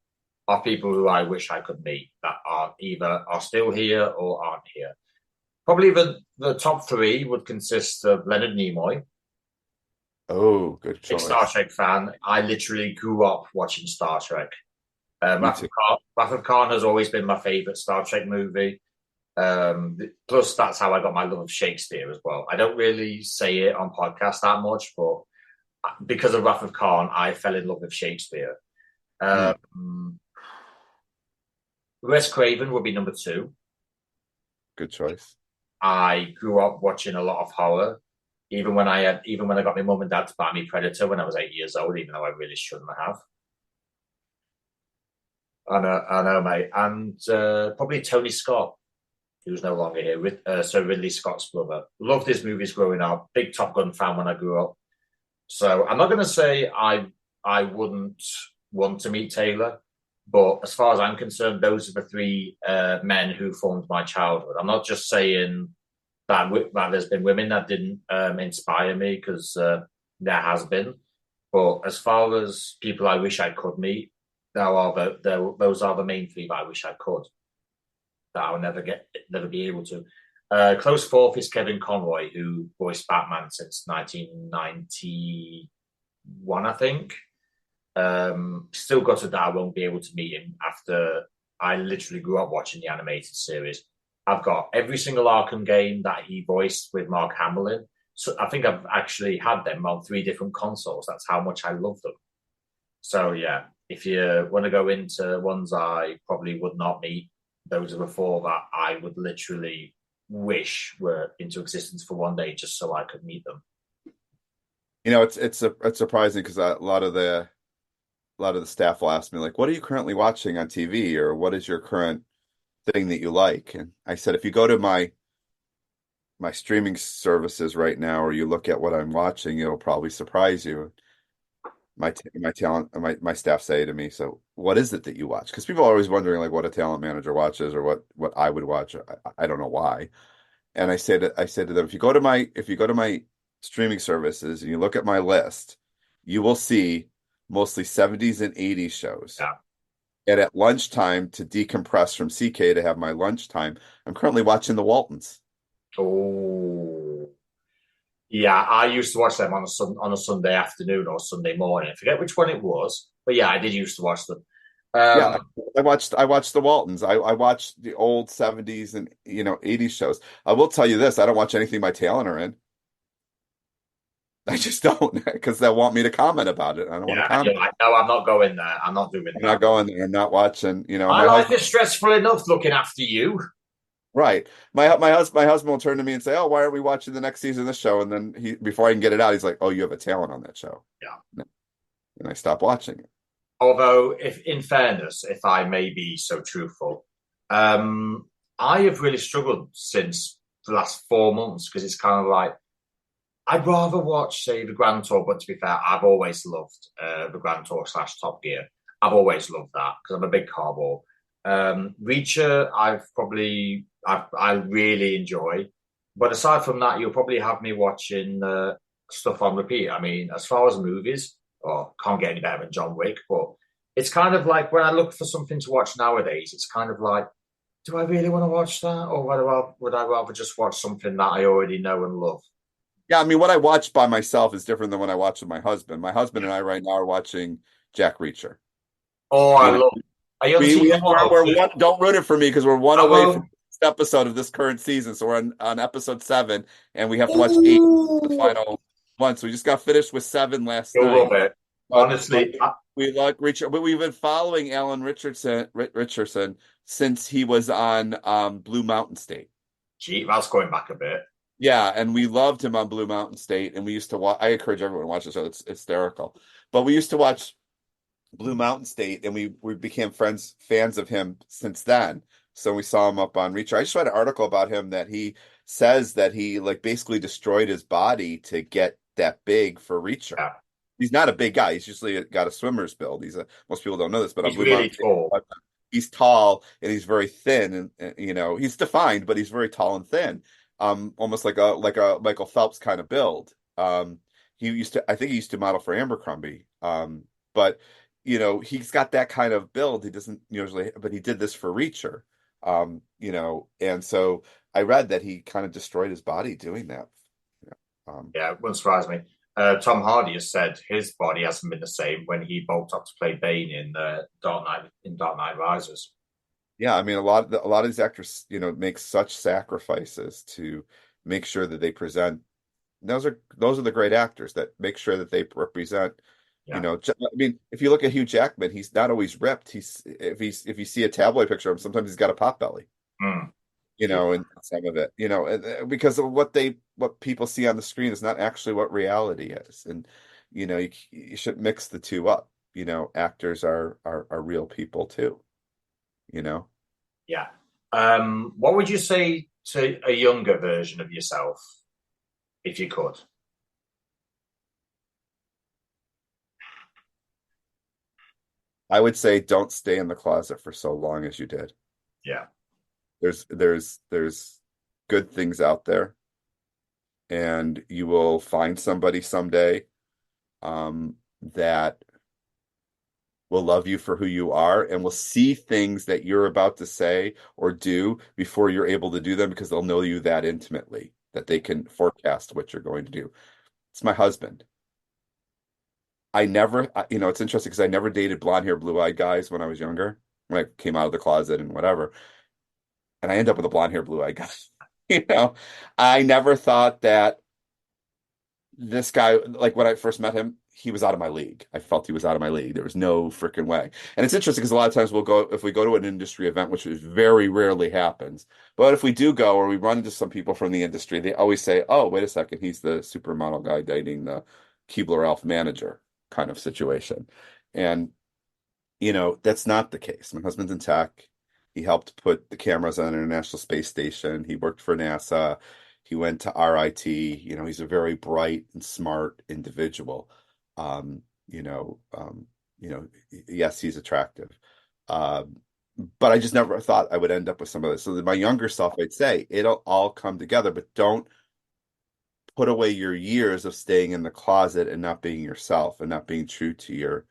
[SPEAKER 1] of people who I wish I could meet that are still here or aren't here. Probably the top three would consist of Leonard Nimoy,
[SPEAKER 2] Oh, good
[SPEAKER 1] big Star
[SPEAKER 2] choice.
[SPEAKER 1] Trek fan. I literally grew up watching Star Trek.
[SPEAKER 2] Me too.
[SPEAKER 1] Wrath of Khan has always been my favorite Star Trek movie. Plus, that's how I got my love of Shakespeare as well. I don't really say it on podcasts that much, but because of Wrath of Khan, I fell in love with Shakespeare.
[SPEAKER 2] Mm,
[SPEAKER 1] Wes Craven would be number two.
[SPEAKER 2] good choice.
[SPEAKER 1] I grew up watching a lot of horror, even when I got my mum and dad to buy me Predator when I was 8 years old, even though I really shouldn't have. I know, mate, and probably Tony Scott, who's no longer here, with so Ridley Scott's brother. Loved his movies growing up. Big Top Gun fan when I grew up. So I'm not going to say I wouldn't want to meet Taylor, but as far as I'm concerned, those are the three men who formed my childhood. I'm not just saying that there's been women that didn't inspire me because there has been, but as far as people I wish I could meet, those are the main three that I wish I could that I'll never be able to. Close fourth is Kevin Conroy, who voiced Batman since 1991, I think. Still gutted that I won't be able to meet him after I literally grew up watching the animated series. I've got every single Arkham game that he voiced with Mark Hamill in. So I think I've actually had them on three different consoles. That's how much I love them. So yeah, if you want to go into ones I probably would not meet, those are the four that I would literally wish were into existence for one day just so I could meet them.
[SPEAKER 2] It's surprising because a lot of the staff will ask me like, "What are you currently watching on TV?" or "What is your current thing that you like. And I said, if you go to my streaming services right now, or you look at what I'm watching, it'll probably surprise you. My staff say to me, so what is it that you watch? Because people are always wondering like what a talent manager watches or what I would watch. I don't know why. And I said to them, if you go to my streaming services and you look at my list, you will see mostly 70s and 80s shows.
[SPEAKER 1] Yeah.
[SPEAKER 2] And at lunchtime, to decompress from CK to have my lunchtime, I'm currently watching the Waltons.
[SPEAKER 1] Oh, yeah. I used to watch them on a Sunday afternoon or Sunday morning. I forget which one it was, but yeah, I did used to watch them.
[SPEAKER 2] Yeah,
[SPEAKER 1] Um,
[SPEAKER 2] I watched the Waltons. I watched the old 70s and 80s shows. I will tell you this, I don't watch anything my talent are in. I just don't because they'll want me to comment about it. I don't want to
[SPEAKER 1] yeah, and you're
[SPEAKER 2] comment.
[SPEAKER 1] like, no, I'm not going there. I'm not doing
[SPEAKER 2] I'm
[SPEAKER 1] that.
[SPEAKER 2] not going there. I'm not watching.
[SPEAKER 1] My
[SPEAKER 2] My
[SPEAKER 1] life
[SPEAKER 2] husband,
[SPEAKER 1] is stressful enough looking after you.
[SPEAKER 2] right? My husband will turn to me and say, "Oh, why aren't we watching the next season of this show?" And then before I can get it out, he's like, "Oh, you have a talent on that show,"
[SPEAKER 1] Yeah.
[SPEAKER 2] and I stop watching it.
[SPEAKER 1] Although, if in fairness, if I may be so truthful, um, I have really struggled since the last 4 months because it's kind of like I'd rather watch, say, the Grand Tour. But to be fair, I've always loved the Grand Tour slash Top Gear. I've always loved that because I'm a big car ball. Reacher, I really enjoy. But aside from that, you'll probably have me watching stuff on repeat. I mean, as far as movies, oh, can't get any better than John Wick. But it's kind of like when I look for something to watch nowadays, it's kind of like, do I really want to watch that, or would I rather just watch something that I already know and love?
[SPEAKER 2] Yeah, I mean, what I watch by myself is different than when I watch with my husband. My husband and I right now are watching Jack Reacher.
[SPEAKER 1] Oh, I
[SPEAKER 2] You know,
[SPEAKER 1] love. Are you on
[SPEAKER 2] we
[SPEAKER 1] season one or
[SPEAKER 2] we're
[SPEAKER 1] two?
[SPEAKER 2] one. Don't ruin it for me because we're one
[SPEAKER 1] I
[SPEAKER 2] away from
[SPEAKER 1] won't.
[SPEAKER 2] this episode of this current season. So we're on episode 7, and we have to watch 8, the
[SPEAKER 1] Ooh,
[SPEAKER 2] final one. So we just got finished with 7 last
[SPEAKER 1] you'll love
[SPEAKER 2] night.
[SPEAKER 1] it.
[SPEAKER 2] But
[SPEAKER 1] Honestly,
[SPEAKER 2] we like Richard. But we've been following Alan Richardson since he was on Blue Mountain State.
[SPEAKER 1] gee, that's going back a bit.
[SPEAKER 2] Yeah, and we loved him on Blue Mountain State, and we used to watch. I encourage everyone to watch the show; it's hysterical. But we used to watch Blue Mountain State, and we became fans of him since then. So we saw him up on Reacher. I just read an article about him that he says that he like basically destroyed his body to get that big for Reacher.
[SPEAKER 1] Yeah,
[SPEAKER 2] He's not a big guy. He's usually got a swimmer's build. Most people don't know this, but on
[SPEAKER 1] he's
[SPEAKER 2] Blue
[SPEAKER 1] really
[SPEAKER 2] Mountain State,
[SPEAKER 1] tall.
[SPEAKER 2] he's tall and he's very thin, and he's defined, but he's very tall and thin. Almost like a Michael Phelps kind of build. I think he used to model for Abercrombie. But he's got that kind of build. He doesn't usually, but he did this for Reacher. And so I read that he kind of destroyed his body doing that. Yeah.
[SPEAKER 1] Yeah, it wouldn't surprise me. Tom Hardy has said his body hasn't been the same when he bulked up to play Bane in Dark Knight Rises.
[SPEAKER 2] Yeah, I mean, a lot of these actors, make such sacrifices to make sure that they present. Those are the great actors that make sure that they represent.
[SPEAKER 1] Yeah.
[SPEAKER 2] I mean, if you look at Hugh Jackman, he's not always ripped. If you see a tabloid picture of him, sometimes he's got a pot belly.
[SPEAKER 1] Mm.
[SPEAKER 2] And some of it, because of what people see on the screen is not actually what reality is, and you should mix the two up. Actors are real people too. You know.
[SPEAKER 1] Yeah. What would you say to a younger version of yourself if you could?
[SPEAKER 2] I would say don't stay in the closet for so long as you did.
[SPEAKER 1] Yeah.
[SPEAKER 2] There's good things out there, and you will find somebody someday that will love you for who you are and will see things that you're about to say or do before you're able to do them because they'll know you that intimately that they can forecast what you're going to do. It's my husband. It's interesting because I never dated blonde hair, blue eyed guys when I was younger, when I came out of the closet and whatever. And I end up with a blonde hair, blue eyed guy. You know, I never thought that this guy, like when I first met him, he was out of my league. I felt he was out of my league. There was no freaking way. And it's interesting because a lot of times if we go to an industry event, which is very rarely happens, but if we do go or we run into some people from the industry, they always say, oh, wait a second, he's the supermodel guy dating the Keebler Elf manager kind of situation. And, that's not the case. My husband's in tech. He helped put the cameras on the International Space Station. He worked for NASA. He went to RIT. He's a very bright and smart individual. Um, you know, um, yes, he's attractive. Um, but I just never thought I would end up with some of this. So my younger self, I'd say it'll all come together, but don't put away your years of staying in the closet and not being yourself and not being true to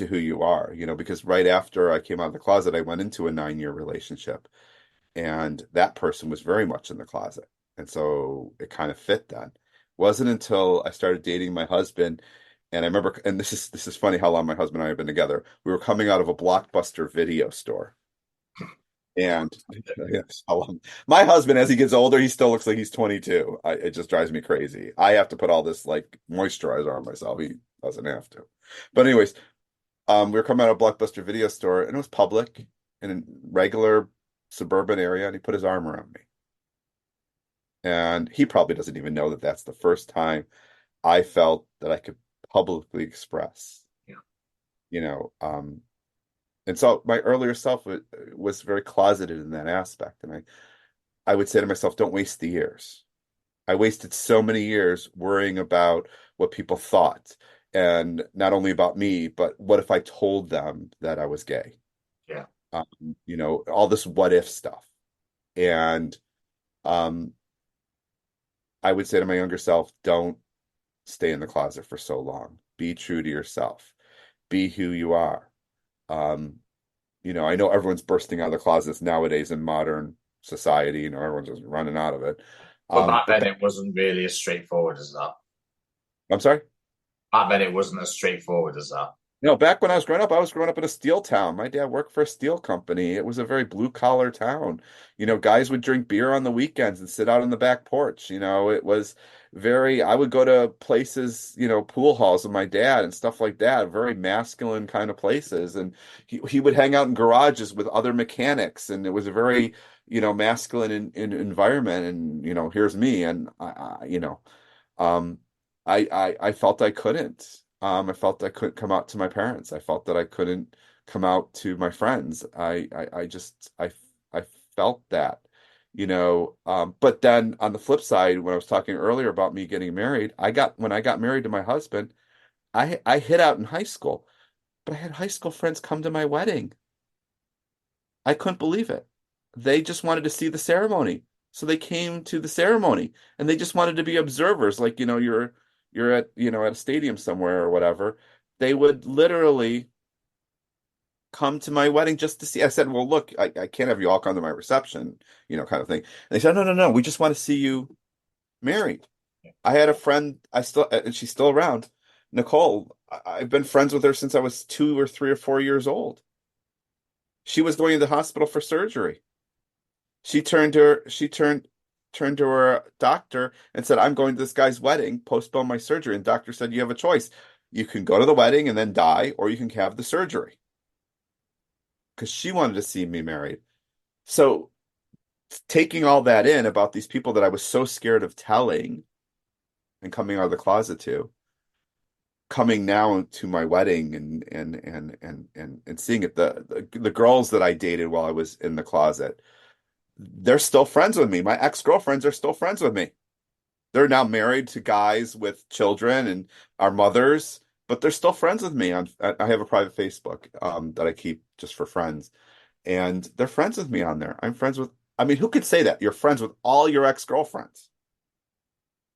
[SPEAKER 2] who you are, because right after I came out of the closet, I went into a 9-year relationship, and that person was very much in the closet. And so it kind of fit then. Wasn't until I started dating my husband, and I remember, and this is funny how long my husband and I have been together. We were coming out of a Blockbuster video store. And yes, my husband, as he gets older, he still looks like he's 22. It just drives me crazy. I have to put all this like moisturizer on myself. He doesn't have to. But anyways, we were coming out of a Blockbuster video store, and it was public in a regular suburban area, and he put his arm around me. And he probably doesn't even know that that's the first time I felt that I could publicly express,
[SPEAKER 1] Yeah.
[SPEAKER 2] you know. And so my earlier self was very closeted in that aspect. And I would say to myself, don't waste the years. I wasted so many years worrying about what people thought, and not only about me, but what if I told them that I was gay?
[SPEAKER 1] Yeah.
[SPEAKER 2] All this what if stuff. And um, I would say to my younger self, don't stay in the closet for so long. Be true to yourself. Be who you are. Um, I know everyone's bursting out of the closets nowadays in modern society. Everyone's just running out of it.
[SPEAKER 1] But back
[SPEAKER 2] But
[SPEAKER 1] then, it wasn't really as straightforward as that.
[SPEAKER 2] I'm sorry?
[SPEAKER 1] Back then, it wasn't as straightforward as that.
[SPEAKER 2] Back when I was growing up in a steel town. My dad worked for a steel company. It was a very blue collar town. Guys would drink beer on the weekends and sit out on the back porch. It was I would go to places, pool halls with my dad and stuff like that, very masculine kind of places. And he would hang out in garages with other mechanics. And it was a very, masculine in environment. And, here's me. And um, I felt I couldn't. I felt I couldn't come out to my parents. I felt that I couldn't come out to my friends. I felt that, but then on the flip side, when I was talking earlier about me getting married, when I got married to my husband, I hid out in high school, but I had high school friends come to my wedding. I couldn't believe it. They just wanted to see the ceremony. So they came to the ceremony, and they just wanted to be observers, like, you're at, at a stadium somewhere or whatever. They would literally come to my wedding just to see. I said, well, look, I can't have you all come to my reception, kind of thing. And they said, no, no, no, we just want to see you married. I had a friend, and she's still around, Nicole. I've been friends with her since I was 2 or 3 or 4 years old. She was going to the hospital for surgery. She turned to her doctor and said, "I'm going to this guy's wedding, postpone my surgery." And the doctor said, "You have a choice. You can go to the wedding and then die, or you can have the surgery." Because she wanted to see me married. So taking all that in about these people that I was so scared of telling and coming out of the closet to, coming now to my wedding and seeing it, the girls that I dated while I was in the closet, they're still friends with me. My ex-girlfriends are still friends with me. They're now married to guys with children and are mothers, but they're still friends with me. I have a private Facebook that I keep just for friends, and they're friends with me on there. I'm friends with, I mean, who could say that? You're friends with all your ex-girlfriends.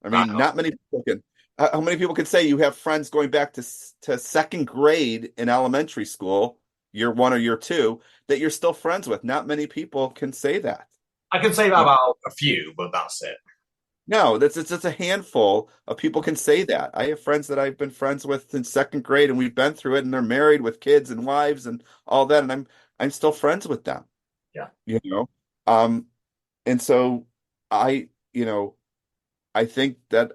[SPEAKER 2] I
[SPEAKER 1] I
[SPEAKER 2] mean,
[SPEAKER 1] know.
[SPEAKER 2] not many people can. How many people could say you have friends going back to second grade in elementary school, year one or year two, that you're still friends with? Not many people can say that.
[SPEAKER 1] I can say that about a few, but that's it.
[SPEAKER 2] No, that's it's just a handful of people can say that. I have friends that I've been friends with in second grade, and we've been through it, and they're married with kids and wives and all that, and I'm still friends with them,
[SPEAKER 1] Yeah.
[SPEAKER 2] you know. Um, and so I, I think that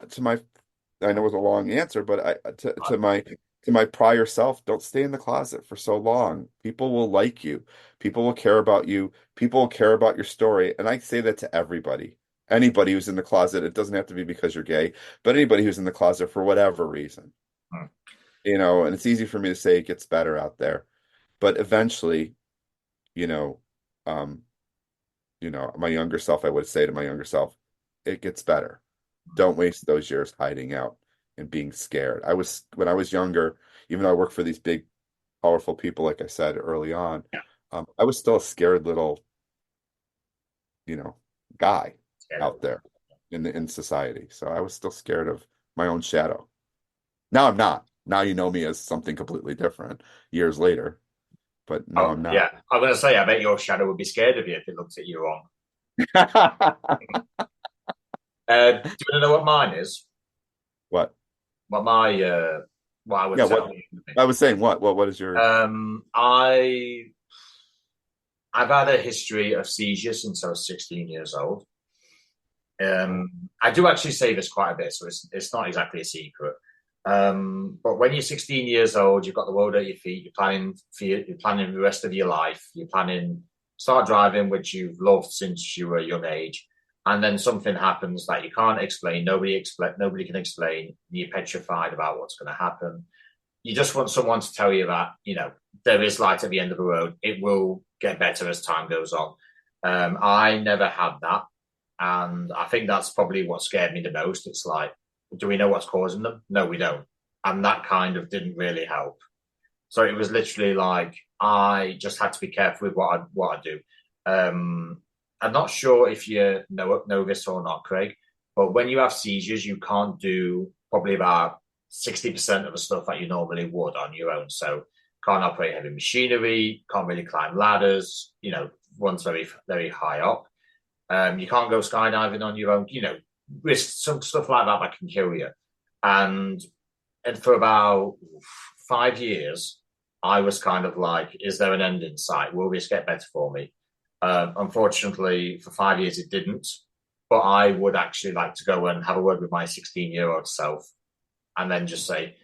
[SPEAKER 2] I know it was a long answer, but to my prior self, don't stay in the closet for so long. People will like you. People will care about you. People will care about your story. And I say that to everybody. Anybody who's in the closet, it doesn't have to be because you're gay, but anybody who's in the closet for whatever reason,
[SPEAKER 1] Hmm.
[SPEAKER 2] and it's easy for me to say it gets better out there, but eventually, you know, Um, my younger self, I would say to my younger self, it gets better. Don't waste those years hiding out and being scared. When I was younger, even though I worked for these big, powerful people, like I said early on,
[SPEAKER 1] Yeah.
[SPEAKER 2] I was still a scared little, you know, guy
[SPEAKER 1] Scared of
[SPEAKER 2] out there in society. So I was still scared of my own shadow. Now I'm not. Now you know me as something completely different years later, but now
[SPEAKER 1] Oh,
[SPEAKER 2] I'm not.
[SPEAKER 1] yeah. I'm going to say, I bet your shadow would be scared of you if it looked at you wrong. Do you want to know what mine is?
[SPEAKER 2] What?
[SPEAKER 1] What my, what I would
[SPEAKER 2] Yeah, what
[SPEAKER 1] tell you.
[SPEAKER 2] I was saying, what is your
[SPEAKER 1] I've had a history of seizures since I was 16 years old.
[SPEAKER 2] oh,
[SPEAKER 1] I do actually say this quite a bit, so it's not exactly a secret. But when you're 16 years old, you've got the world at your feet. You're planning the rest of your life. You're planning start driving, which you've loved since you were a young age, and then something happens that you can't explain. Nobody can explain. And you're petrified about what's going to happen. You just want someone to tell you that there is light at the end of the road. It will get better as time goes on. I never had that, and I think that's probably what scared me the most. It's like, do we know what's causing them? No, we don't. And that kind of didn't really help. So it was literally like I just had to be careful with what I do. I'm not sure if you know this or not, Craig, but when you have seizures, you can't do probably about 60% of the stuff that you normally would on your own. So can't operate heavy machinery, can't really climb ladders. One's very very high up. You can't go skydiving on your own. Risk some stuff like that can kill you. And for about 5 years, I was kind of like, is there an end in sight? Will this get better for me? Unfortunately, for 5 years, it didn't. But I would actually like to go and have a word with my 16-year-old self and then just say,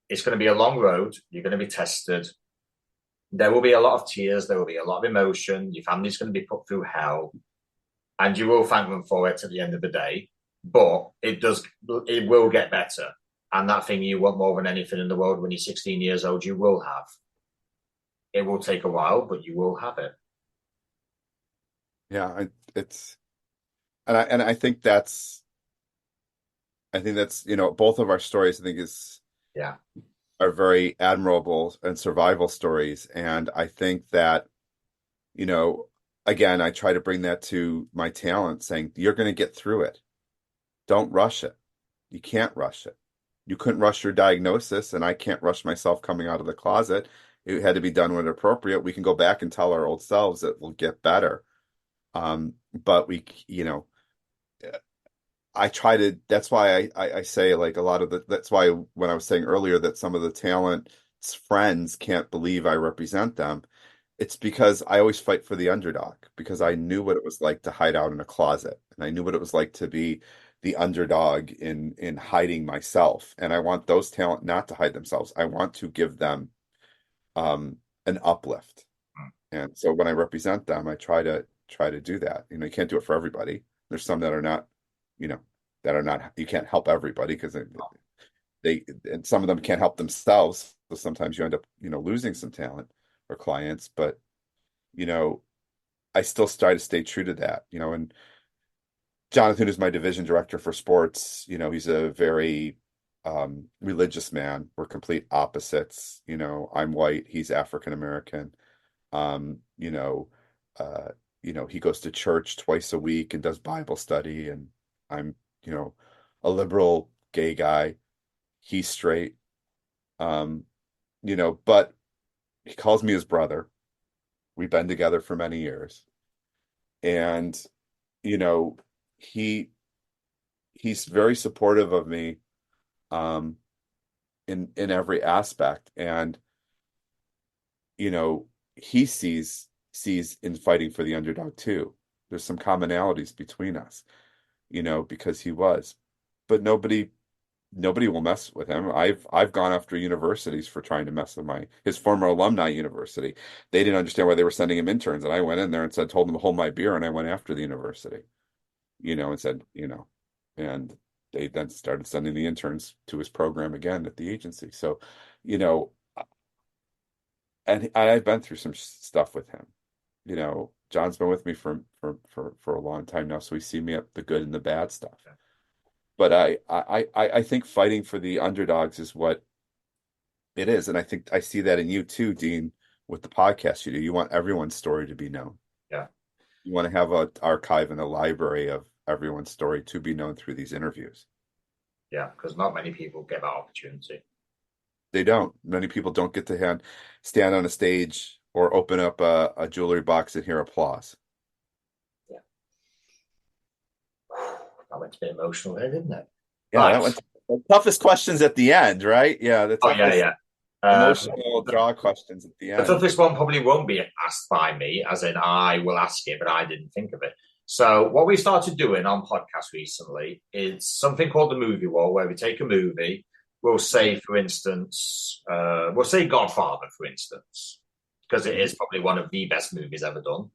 [SPEAKER 1] it's going to be a long road. You're going to be tested. There will be a lot of tears. There will be a lot of emotion. Your family's going to be put through hell. And you will thank them for it at the end of the day. But it will get better. And that thing you want more than anything in the world when you're 16 years old, you will have. It will take a while, but you will have it.
[SPEAKER 2] yeah, it's and I think that's, both of our stories I think is
[SPEAKER 1] Yeah.
[SPEAKER 2] are very admirable and survival stories. And I think that, you know, again, I try to bring that to my talent, saying, you're going to get through it. Don't rush it. You can't rush it. You couldn't rush your diagnosis, and I can't rush myself coming out of the closet. It had to be done when appropriate. We can go back and tell our old selves that we'll get better. But I try to, that's why I say like a lot of that's why when I was saying earlier that some of the talent's friends can't believe I represent them, it's because I always fight for the underdog because I knew what it was like to hide out in a closet and I knew what it was like to be the underdog in hiding myself. And I want those talent not to hide themselves. I want to give them an uplift. And so when I represent them, I try to do that. You can't do it for everybody. There's some that are not, you know, you can't help everybody because and some of them can't help themselves. So sometimes you end up, losing some talent or clients, but you know, I still try to stay true to that, and Jonathan is my division director for sports. He's a very religious man. We're complete opposites. I'm white, he's African American. Um, you know, uh, he goes to church twice a week and does Bible study, and I'm, you know, a liberal gay guy. He's straight. Um, but he calls me his brother. We've been together for many years. And, you know, he he's very supportive of me um in every aspect. And, he sees in fighting for the underdog too. There's some commonalities between us, because he was. But nobody will mess with him. I've gone after universities for trying to mess with his former alumni university. They didn't understand why they were sending him interns, and I went in there and told them to hold my beer, and I went after the university, and said, and they then started sending the interns to his program again at the agency. So, you know, and I've been through some stuff with him, John's been with me for a long time now, so he's seen me at the good and the bad stuff. But I think fighting for the underdogs is what it is, and I think I see that in you too, Dean, with the podcast you do. You want everyone's story to be known.
[SPEAKER 1] Yeah,
[SPEAKER 2] You want to have an archive and a library of everyone's story to be known through these interviews.
[SPEAKER 1] yeah, because not many people get that opportunity.
[SPEAKER 2] They don't. Many people don't get to stand on a stage or open up a jewelry box and hear applause.
[SPEAKER 1] Yeah, that went a bit emotional there, didn't it?
[SPEAKER 2] Yeah,
[SPEAKER 1] Right.
[SPEAKER 2] that went the toughest questions at the end, right? Yeah, the
[SPEAKER 1] Oh yeah,
[SPEAKER 2] toughest
[SPEAKER 1] yeah.
[SPEAKER 2] emotional
[SPEAKER 1] The,
[SPEAKER 2] draw questions at the
[SPEAKER 1] the
[SPEAKER 2] end.
[SPEAKER 1] toughest one probably won't be asked by me, as in I will ask it, but I didn't think of it. So what we started doing on podcast recently is something called the movie wall, where we take a movie. We'll say, for instance, we'll say Godfather, for instance, because it
[SPEAKER 2] Mhm.
[SPEAKER 1] is probably one of the best movies ever done.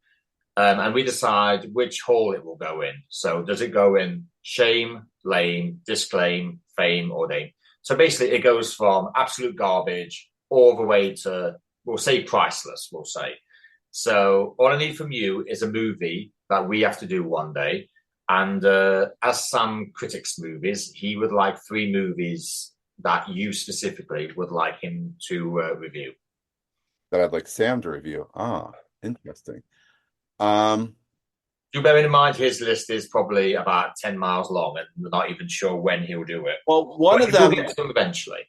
[SPEAKER 1] And we decide which hall it will go in. So does it go in shame, lame, disclaim, fame, or name? So basically, it goes from absolute garbage all the way to, we'll say, priceless, we'll say. So all I need from you is a movie that we have to do one day. And as Sam critics movies, he would like three movies that you specifically would like him to review.
[SPEAKER 2] That I'd like Sam to review. Ah, interesting. Um,
[SPEAKER 1] Do bear in mind his list is probably about 10 miles long and we're not even sure when he'll do it.
[SPEAKER 2] well,
[SPEAKER 1] But he will get to them eventually.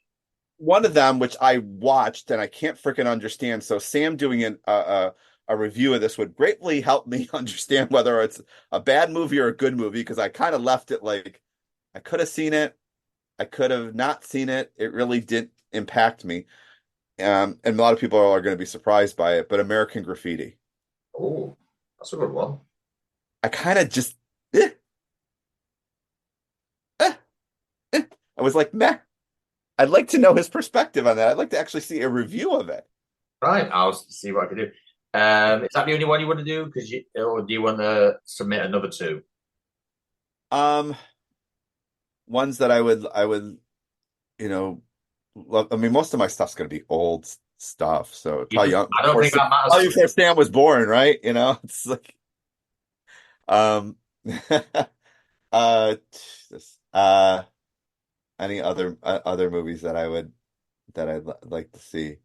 [SPEAKER 2] one of them, which I watched and I can't freaking understand. So Sam doing a review of this would greatly help me understand whether it's a bad movie or a good movie because I kind of left it like I could have seen it, I could have not seen it. It really didn't impact me. And a lot of people are going to be surprised by it. But American Graffiti,
[SPEAKER 1] Oh, that's a good one.
[SPEAKER 2] I kind of just eh, eh, eh. I was like, meh. I'd like to know his perspective on that. I'd like to actually see a review of it.
[SPEAKER 1] Right, I'll see what I can do. Is that the only one you want to do? Or do you want to submit another two?
[SPEAKER 2] Um, Ones that I would you know, love, I mean, most of my stuff's going to be old stuff. So
[SPEAKER 1] I don't think that matters
[SPEAKER 2] probably
[SPEAKER 1] to
[SPEAKER 2] before Stan was born, right? It's like, um, uh, this, any other movies that like to see,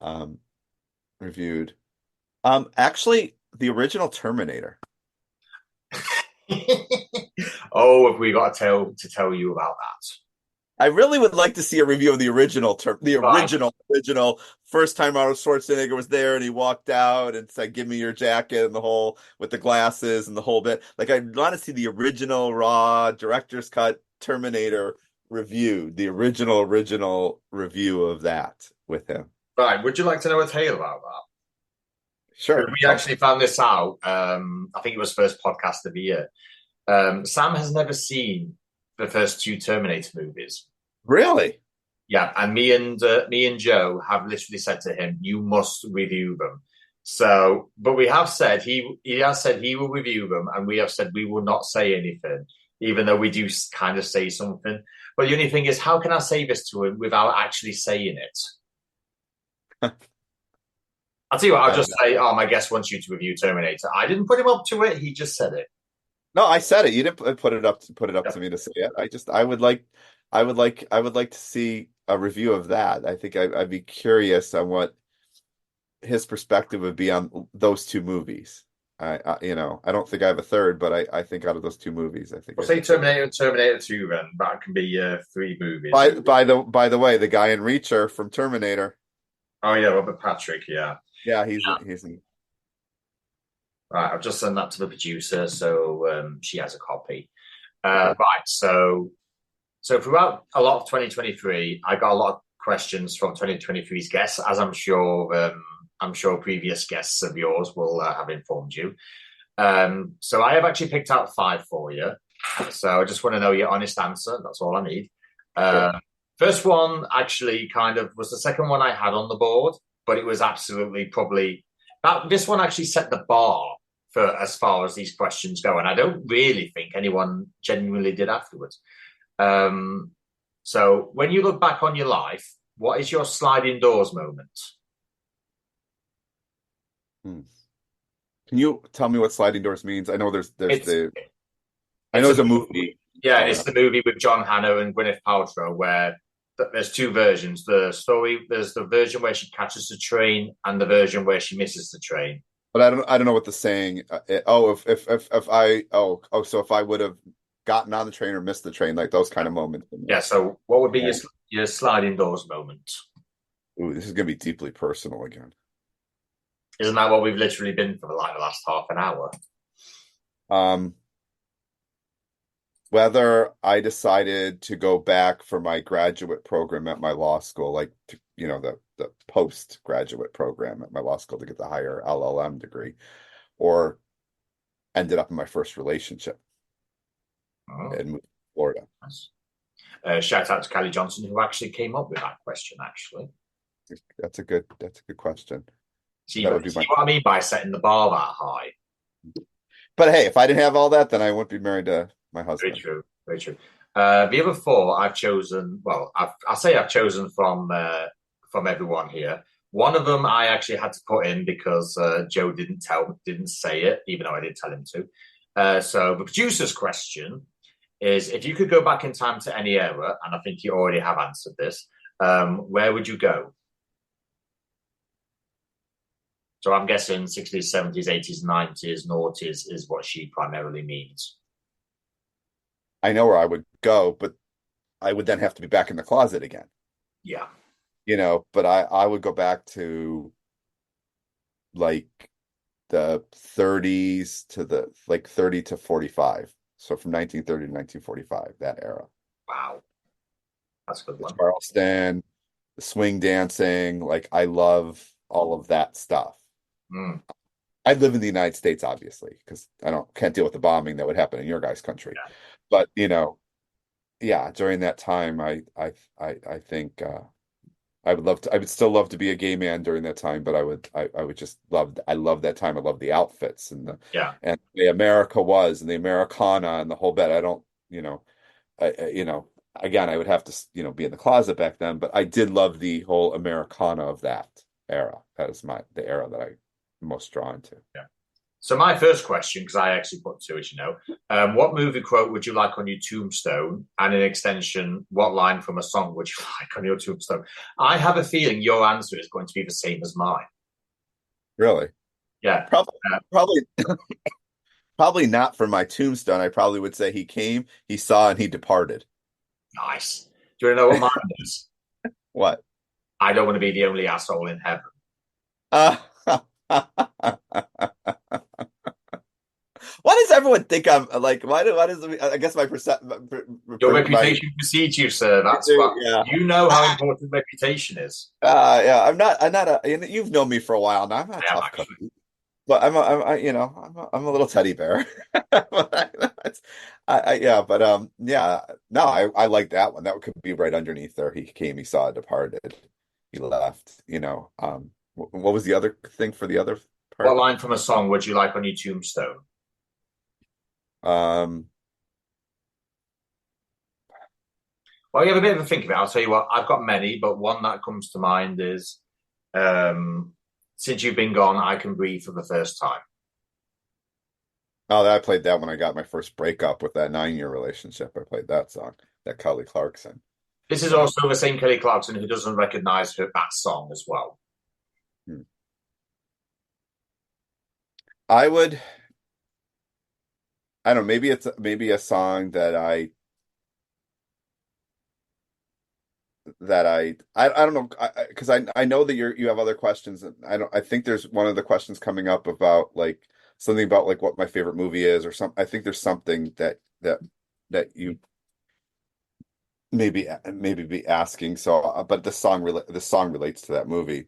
[SPEAKER 2] um, reviewed. Actually, the original Terminator.
[SPEAKER 1] you. Oh, have we got to tell you about that?
[SPEAKER 2] I really would like to see a review of the the
[SPEAKER 1] Right.
[SPEAKER 2] original first time Arnold Schwarzenegger was there and he walked out and said, "Give me your jacket," and the whole with the glasses and the whole bit. Like I want to see the original raw director's cut Terminator review, the original review of that with him.
[SPEAKER 1] Right. Would you like to know a tale about that?
[SPEAKER 2] Sure,
[SPEAKER 1] We
[SPEAKER 2] tell me.
[SPEAKER 1] actually found this out. I think it was first podcast of the year. Sam has never seen the first two Terminator movies.
[SPEAKER 2] Really?
[SPEAKER 1] Yeah, and me and Joe have literally said to him, "You must review them." So, but we have said he has said he will review them, and we have said we will not say anything, even though we do kind of say something. But the only thing is, how can I say this to him without actually saying it? I'll tell you what, I'll
[SPEAKER 2] Uh,
[SPEAKER 1] just say, "Oh, my guest wants you to review Terminator." I didn't put him up to it; he just said it.
[SPEAKER 2] no, I said it. You didn't put it up
[SPEAKER 1] Yeah.
[SPEAKER 2] to me to say it. I would like to see a review of that. I think I'd be curious on what his perspective would be on those two movies. I don't think I have a third, but I think out of those two movies, I think
[SPEAKER 1] We'll
[SPEAKER 2] I'd
[SPEAKER 1] say
[SPEAKER 2] be curious.
[SPEAKER 1] Terminator and Terminator 2 then. That can be three movies.
[SPEAKER 2] By the way, the guy in Reacher from Terminator,
[SPEAKER 1] Oh yeah, Robert Patrick, yeah.
[SPEAKER 2] yeah, he's in.
[SPEAKER 1] Right, I've just sent that to the producer, so she has a copy.
[SPEAKER 2] Okay.
[SPEAKER 1] Right, so throughout a lot of 2023, I got a lot of questions from 2023's guests, as I'm sure previous guests of yours will have informed you. So I have actually picked out five for you. So I just want to know your honest answer. That's all I need.
[SPEAKER 2] Sure.
[SPEAKER 1] Uh, First one actually kind of was the second one I had on the board, but it was absolutely probably that. This one actually set the bar for as far as these questions go, and I don't really think anyone genuinely did afterwards. Um, so when you look back on your life, what is your sliding doors moment?
[SPEAKER 2] Hmm. Can you tell me what sliding doors means? I know
[SPEAKER 1] It's
[SPEAKER 2] I
[SPEAKER 1] it's
[SPEAKER 2] know
[SPEAKER 1] a
[SPEAKER 2] there's a movie.
[SPEAKER 1] Yeah,
[SPEAKER 2] Oh
[SPEAKER 1] it's
[SPEAKER 2] yeah.
[SPEAKER 1] the movie with John Hannah and Gwyneth Paltrow where there's two versions. There's the version where she catches the train and the version where she misses the train.
[SPEAKER 2] But I don't know what the saying. If I so if I would have gotten on the train or missed the train, like those kind of moments.
[SPEAKER 1] Yeah. So what would be
[SPEAKER 2] Yeah.
[SPEAKER 1] your sliding doors moment?
[SPEAKER 2] Ooh, this is gonna be deeply personal again.
[SPEAKER 1] Isn't that what we've literally been for like the last half an hour?
[SPEAKER 2] Um, Whether I decided to go back for my graduate program at my law school, like the postgraduate program at my law school to get the higher LLM degree, or ended up in my first relationship
[SPEAKER 1] Oh,
[SPEAKER 2] and moved to Florida.
[SPEAKER 1] nice. Shout out to Callie Johnson who actually came up with that question. Actually,
[SPEAKER 2] That's a good question.
[SPEAKER 1] see,
[SPEAKER 2] That would be
[SPEAKER 1] see
[SPEAKER 2] my.
[SPEAKER 1] what I mean by setting the bar that high.
[SPEAKER 2] But hey, if I didn't have all that, then I wouldn't be married to my
[SPEAKER 1] Very
[SPEAKER 2] husband.
[SPEAKER 1] true. Very true. The other four I've chosen. Well, I'll say I've chosen from everyone here. One of them I actually had to put in because Joe didn't say it, even though I did tell him to. So the producer's question is: if you could go back in time to any era, and I think you already have answered this, where would you go? So I'm guessing 60s, 70s, 80s, 90s, noughties is what she primarily means.
[SPEAKER 2] I know where I would go, but I would then have to be back in the closet again.
[SPEAKER 1] Yeah.
[SPEAKER 2] But I would go back to like the 30s to the like 30 to 45. So from 1930 to 1945, that era.
[SPEAKER 1] Wow. That's a good
[SPEAKER 2] The
[SPEAKER 1] one.
[SPEAKER 2] Charleston, the swing dancing, like I love all of that stuff.
[SPEAKER 1] Mm,
[SPEAKER 2] I live in the United States, obviously, because I don't can't deal with the bombing that would happen in your guys' country.
[SPEAKER 1] yeah.
[SPEAKER 2] But yeah, during that time, I think I would still love to be a gay man during that time, but I would just I love that time. I love the outfits
[SPEAKER 1] Yeah.
[SPEAKER 2] and the America was and the Americana and the whole bit. I don't, again, I would have to, be in the closet back then, but I did love the whole Americana of that era. That is the era that I'm most drawn to.
[SPEAKER 1] Yeah. So my first question, because I actually put two, as you know, what movie quote would you like on your tombstone? And in extension, what line from a song would you like on your tombstone? I have a feeling your answer is going to be the same as mine.
[SPEAKER 2] Really?
[SPEAKER 1] Yeah.
[SPEAKER 2] Probably,
[SPEAKER 1] Uh,
[SPEAKER 2] probably, probably not for my tombstone. I probably would say he came, he saw, and he departed.
[SPEAKER 1] nice. Do you want to know what mine is?
[SPEAKER 2] What?
[SPEAKER 1] I don't want to be the only asshole in heaven.
[SPEAKER 2] Uh, why does everyone think I'm like? Why does I guess my percent
[SPEAKER 1] Your
[SPEAKER 2] my
[SPEAKER 1] reputation precedes you, sir. That's what
[SPEAKER 2] yeah.
[SPEAKER 1] you know how important reputation is.
[SPEAKER 2] Yeah, I'm not you've known me for a while now. I'm not a
[SPEAKER 1] I am
[SPEAKER 2] tough
[SPEAKER 1] actually.
[SPEAKER 2] cookie, but I'm a little teddy bear. Yeah, but yeah, no, I like that one. That could be right underneath there. He came, he saw, departed, he left. What was the other thing for the other
[SPEAKER 1] What
[SPEAKER 2] part?
[SPEAKER 1] line from a song would you like on your tombstone?
[SPEAKER 2] Um,
[SPEAKER 1] Well, you have a bit of a think of it. I'll tell you what, I've got many, but one that comes to mind is since you've been gone, I can breathe for the first time.
[SPEAKER 2] oh, I played that when I got my first breakup with that 9-year relationship. I played that song, that Kelly Clarkson.
[SPEAKER 1] This is
[SPEAKER 2] So,
[SPEAKER 1] also the same Kelly Clarkson who doesn't recognize that song as well.
[SPEAKER 2] hmm. I would, I don't know, maybe it's maybe a song that I don't know because I know that you have other questions and I think there's one of the questions coming up about like something about like what my favorite movie is or something. I think there's something that you maybe be asking. So, but the song relates to that movie.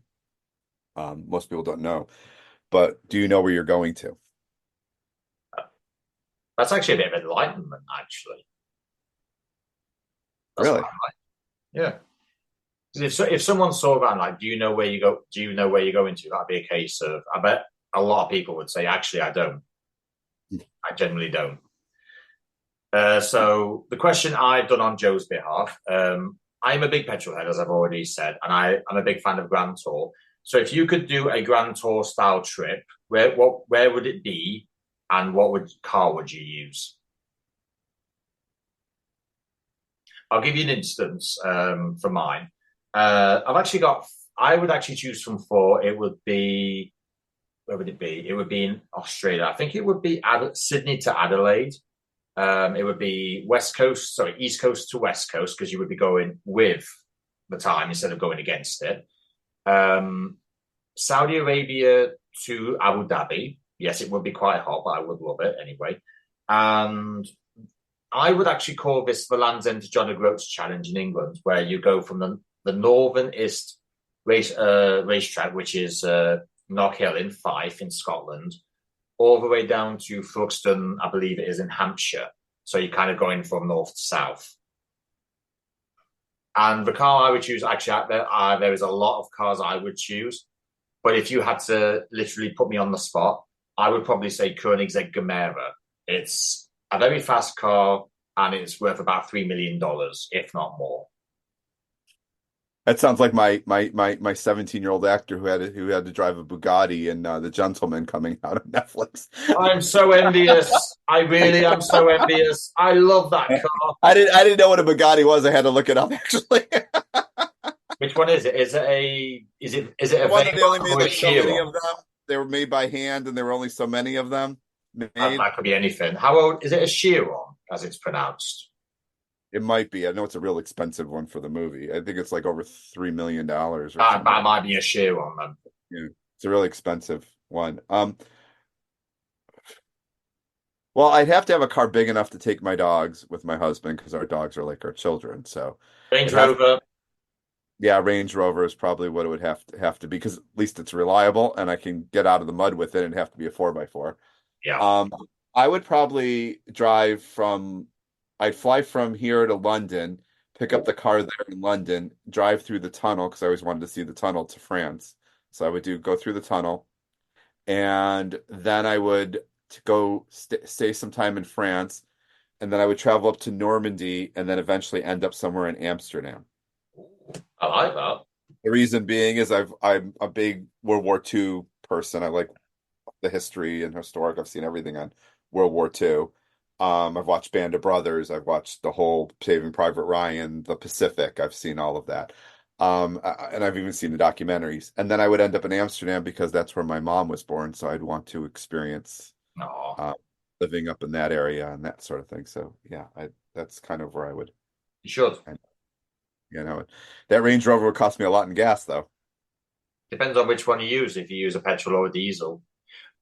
[SPEAKER 2] Most people don't know, but do you know where you're going to?
[SPEAKER 1] That's actually a bit of enlightenment, actually. That's
[SPEAKER 2] Really?
[SPEAKER 1] quite right. Yeah. If someone saw that, like, do you know where you go? Do you know where you're going to? That'd be a case of. I bet a lot of people would say, actually, I don't. I generally don't. So the question I've done on Joe's behalf, I'm a big petrol head, as I've already said, and I'm a big fan of Grand Tour. So if you could do a Grand Tour style trip, where would it be, and what would car would you use? I'll give you an instance for mine. I've actually got. I would actually choose from four. It would be where would it be? It would be in Australia. I think it would be Sydney to Adelaide. It would be East Coast to West Coast because you would be going with the time instead of going against it. Um, Saudi Arabia to Abu Dhabi. Yes, it would be quite hot, but I would love it anyway. And I would actually call this the Land's End to John O'Groats Challenge in England, where you go from the Northern East racetrack, which is Knockhill in Fife in Scotland, all the way down to Thruxton, I believe it is in Hampshire. So you're kind of going from north to south. And the car I would choose, actually, there is a lot of cars I would choose. But if you had to literally put me on the spot, I would probably say Koenigsegg Gemera. It's a very fast car and it's worth about $3 million, if not more.
[SPEAKER 2] That sounds like my 17-year-old actor who had to drive a Bugatti in The Gentleman coming out of Netflix.
[SPEAKER 1] I'm so envious. I really am so envious. I love that car.
[SPEAKER 2] I didn't know what a Bugatti was. I had to look it up actually.
[SPEAKER 1] Which one is it? Is it a
[SPEAKER 2] The one that they only made
[SPEAKER 1] or a
[SPEAKER 2] like so many
[SPEAKER 1] Chiron?
[SPEAKER 2] of them. They were made by hand, and there were only so many of them made.
[SPEAKER 1] That could be anything. How old is it? A Chiron, as it's pronounced.
[SPEAKER 2] It might be. I know it's a real expensive one for the movie. I think it's like over $3 million or
[SPEAKER 1] That
[SPEAKER 2] something.
[SPEAKER 1] might be a Chiron then.
[SPEAKER 2] Yeah, it's a really expensive one. Well, I'd have to have a car big enough to take my dogs with my husband because our dogs are like our children. So
[SPEAKER 1] Range
[SPEAKER 2] it'd have
[SPEAKER 1] Rover.
[SPEAKER 2] yeah, Range Rover is probably what it would have to be because at least it's reliable and I can get out of the mud with it and have to be a 4x4.
[SPEAKER 1] Yeah.
[SPEAKER 2] Um, I would probably I'd fly from here to London, pick up the car there in London, drive through the tunnel because I always wanted to see the tunnel to France. So I would go through the tunnel, and then I would go stay some time in France, and then I would travel up to Normandy, and then eventually end up somewhere in Amsterdam.
[SPEAKER 1] I like that.
[SPEAKER 2] The reason being is I'm a big World War II person. I like the history and historic. I've seen everything on World War II. I've watched Band of Brothers. I've watched the whole Saving Private Ryan, the Pacific. I've seen all of that. And I've even seen the documentaries. And then I would end up in Amsterdam because that's where my mom was born. So I'd want to experience
[SPEAKER 1] No,
[SPEAKER 2] living up in that area and that sort of thing. So yeah, that's kind of where I would,
[SPEAKER 1] you should.
[SPEAKER 2] you know, that Range Rover would cost me a lot in gas though.
[SPEAKER 1] Depends on which one you use, if you use a petrol or a diesel.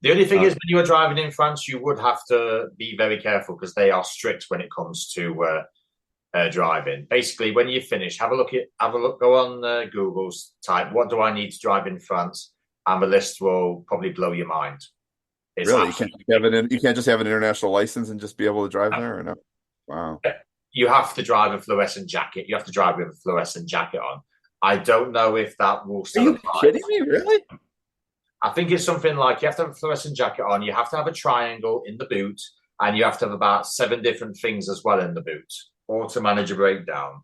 [SPEAKER 1] The only thing is, when you are driving in France, you would have to be very careful because they are strict when it comes to driving. Basically, when you finish, go on Google's type, what do I need to drive in France? And the list will probably blow your mind. It's
[SPEAKER 2] Really? You can't just have an international license and just be able to drive there or no? Wow.
[SPEAKER 1] you have to drive a fluorescent jacket. You have to drive with a fluorescent jacket on. I don't know if that will
[SPEAKER 2] Are
[SPEAKER 1] still
[SPEAKER 2] you
[SPEAKER 1] apply.
[SPEAKER 2] kidding me? Really?
[SPEAKER 1] I think it's something like you have to have a fluorescent jacket on, you have to have a triangle in the boot, and you have to have about 7 different things as well in the boot, all to manage a breakdown.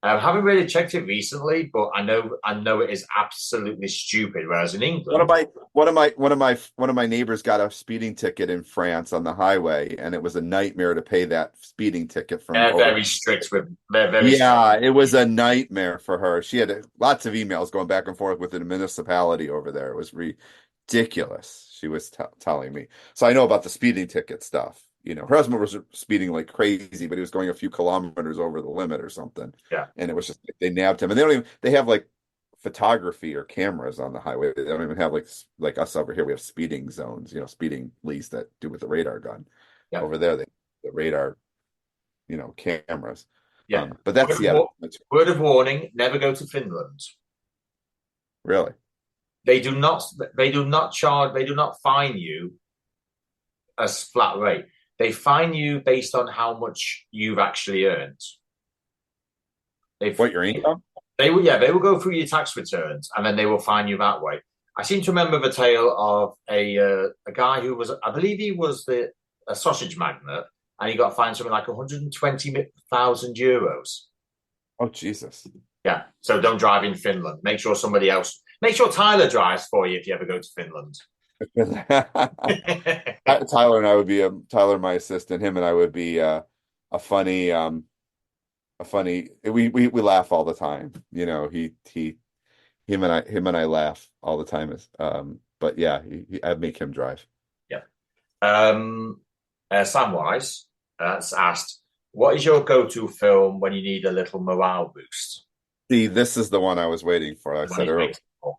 [SPEAKER 1] I haven't really checked it recently, but I know it is absolutely stupid. Whereas in England,
[SPEAKER 2] One of my neighbors got a speeding ticket in France on the highway, and it was a nightmare to pay that speeding ticket from
[SPEAKER 1] they're
[SPEAKER 2] over.
[SPEAKER 1] very strict with they're very
[SPEAKER 2] Yeah,
[SPEAKER 1] strict.
[SPEAKER 2] it was a nightmare for her. She had lots of emails going back and forth with the municipality over there. It was ridiculous. She was telling me. So I know about the speeding ticket stuff. You know, her husband was speeding like crazy, but he was going a few kilometers over the limit or something.
[SPEAKER 1] Yeah,
[SPEAKER 2] And it was just they nabbed him. And they have like photography or cameras on the highway. They don't even have like us over here. We have speeding zones, speeding police that do with the radar gun.
[SPEAKER 1] yeah,
[SPEAKER 2] Over there, the radar, cameras.
[SPEAKER 1] yeah.
[SPEAKER 2] But that's
[SPEAKER 1] Word of warning: never go to Finland.
[SPEAKER 2] really.
[SPEAKER 1] They do not. They do not charge. They do not fine you a flat rate. They fine you based on how much you've actually earned.
[SPEAKER 2] What, your income?
[SPEAKER 1] They will go through your tax returns and then they will fine you that way. I seem to remember the tale of a guy who was, I believe he was a sausage magnate, and he got fined something like 120,000 euros.
[SPEAKER 2] Oh, Jesus.
[SPEAKER 1] Yeah, so don't drive in Finland. Make sure somebody else. Make sure Tyler drives for you if you ever go to Finland.
[SPEAKER 2] Tyler and I would be Tyler, my assistant, him and I would be a funny we laugh all the time. You know, him and I laugh all the time. But yeah, I'd make him drive.
[SPEAKER 1] Yeah. Samwise has asked, what is your go-to film when you need a little morale boost?
[SPEAKER 2] See, this is the one I was waiting for. I
[SPEAKER 1] The one
[SPEAKER 2] said
[SPEAKER 1] he's
[SPEAKER 2] earlier.
[SPEAKER 1] waiting for.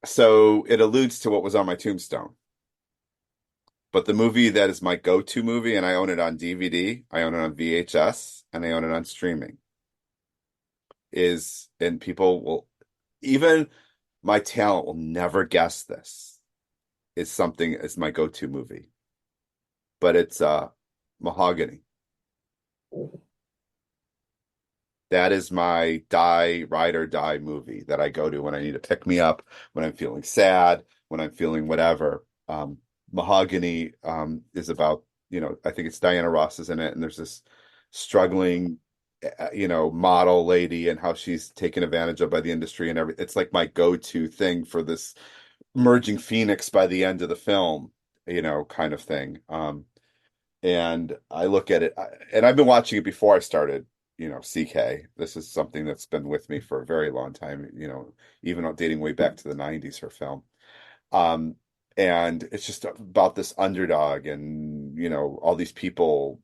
[SPEAKER 2] So it alludes to what was on my tombstone. But the movie that is my go-to movie, and I own it on DVD, I own it on VHS, and I own it on streaming, and people will, even my talent will never guess this, is my go-to movie. But it's Mahogany.
[SPEAKER 1] Ooh.
[SPEAKER 2] That is my ride or die movie that I go to when I need to pick me up, when I'm feeling sad, when I'm feeling whatever. Mahogany is about, I think it's Diana Ross is in it, and there's this struggling, model lady and how she's taken advantage of by the industry and everything. It's like my go-to thing for this emerging phoenix by the end of the film, kind of thing. And I look at it, and I've been watching it before I started, CK. This is something that's been with me for a very long time, even dating way back to the 90s, her film. Um, and it's just about this underdog and, all these people,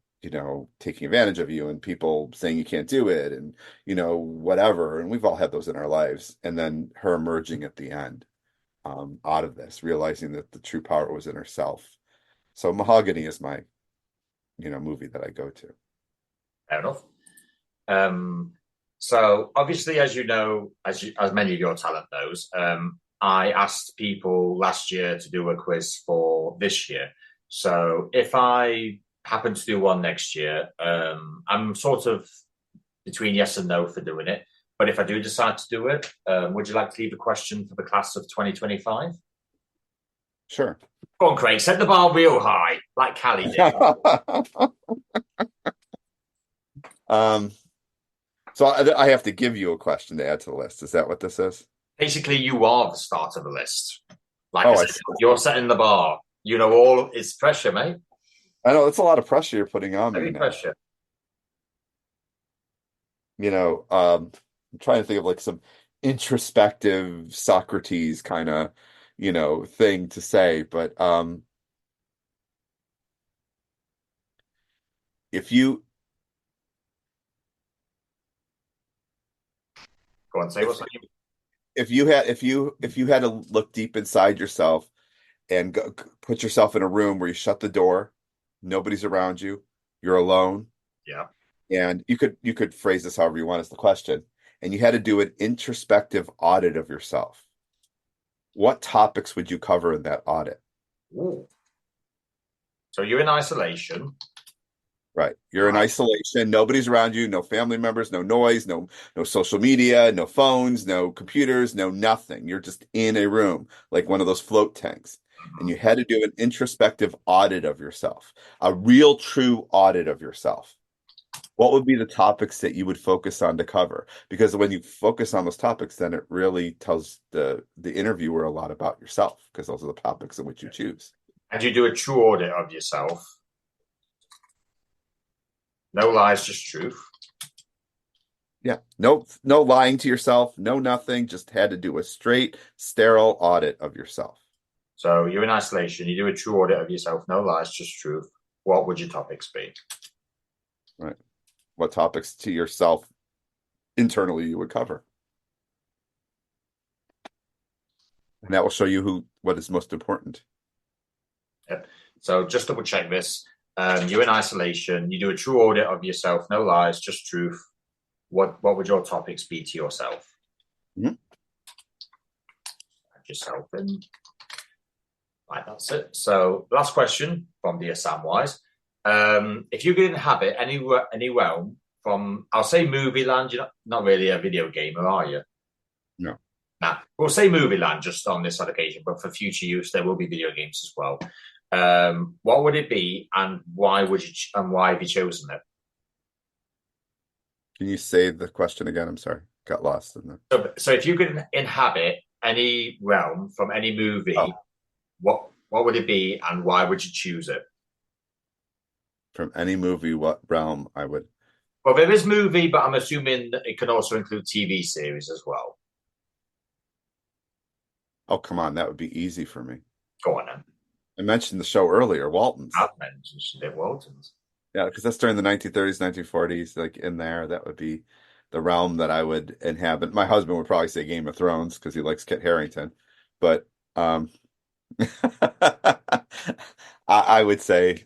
[SPEAKER 2] taking advantage of you and people saying you can't do it and, whatever. And we've all had those in our lives. And then her emerging at the end, out of this, realizing that the true power was in herself. So Mahogany is my, movie that I go to.
[SPEAKER 1] Fair enough. So obviously, as you know, as many of your talent knows, I asked people last year to do a quiz for this year. So if I happen to do one next year, I'm sort of between yes and no for doing it. But if I do decide to do it, would you like to leave a question for the class of 2025?
[SPEAKER 2] Sure.
[SPEAKER 1] Go on, Craig, set the bar real high, like Callie did.
[SPEAKER 2] Um, so I have to give you a question to add to the list. Is that what this is?
[SPEAKER 1] Basically, you are the start of the list. Like I
[SPEAKER 2] Oh, I
[SPEAKER 1] said,
[SPEAKER 2] see.
[SPEAKER 1] you're setting the bar. You know, all it's pressure, mate.
[SPEAKER 2] I know it's a lot of pressure you're putting on me
[SPEAKER 1] Heavy
[SPEAKER 2] now.
[SPEAKER 1] pressure.
[SPEAKER 2] I'm trying to think of like some introspective Socrates kind of, thing to say, but if you
[SPEAKER 1] Go on, say
[SPEAKER 2] if
[SPEAKER 1] what's on your
[SPEAKER 2] if you had to look deep inside yourself and put yourself in a room where you shut the door, nobody's around you, you're alone,
[SPEAKER 1] yeah.
[SPEAKER 2] and you could phrase this however you want as the question, and you had to do an introspective audit of yourself. What topics would you cover in that audit?
[SPEAKER 1] Ooh. So you're in isolation,
[SPEAKER 2] Right. You're in
[SPEAKER 1] right?
[SPEAKER 2] isolation. Nobody's around you. No family members. No noise. No social media. No phones. No computers. No nothing. You're just in a room like one of those float tanks, and
[SPEAKER 1] Mhm.
[SPEAKER 2] you had to do an introspective audit of yourself, a real, true audit of yourself. What would be the topics that you would focus on to cover? Because when you focus on those topics, then it really tells the interviewer a lot about yourself, because those are the topics in which you choose.
[SPEAKER 1] And you do a true audit of yourself. No lies, just truth.
[SPEAKER 2] Yeah. No lying to yourself, no nothing, just had to do a straight, sterile audit of yourself.
[SPEAKER 1] So you're in isolation. You do a true audit of yourself. No lies, just truth. What would your topics be?
[SPEAKER 2] Right. What topics to yourself internally you would cover. And that will show you what is most important.
[SPEAKER 1] Yep. So just double check this. You're in isolation. You do a true audit of yourself. No lies, just truth. What would your topics be to yourself?
[SPEAKER 2] Mhm.
[SPEAKER 1] Add yourself in. Right, that's it. So last question from Dear Samwise. If you could inhabit any realm from, I'll say movie land, you're not really a video gamer, are you?
[SPEAKER 2] No.
[SPEAKER 1] Nah, we'll say movie land just on this occasion, but for future use, there will be video games as well. What would it be, and why have you chosen it?
[SPEAKER 2] Can you say the question again? I'm sorry. got lost in there.
[SPEAKER 1] So if you could inhabit any realm from any
[SPEAKER 2] Oh,
[SPEAKER 1] movie, what would it be, and why would you choose it?
[SPEAKER 2] from any movie, what realm I would.
[SPEAKER 1] Well, there is movie, but I'm assuming it can also include TV series as well.
[SPEAKER 2] Oh, come on, that would be easy for me.
[SPEAKER 1] Go on then.
[SPEAKER 2] I mentioned the show earlier, Waltons.
[SPEAKER 1] I've mentioned Dave Waltons.
[SPEAKER 2] Yeah, because that's during the 1930s, 1940s, like in there. That would be the realm that I would inhabit. My husband would probably say Game of Thrones because he likes Kit Harington, but I would say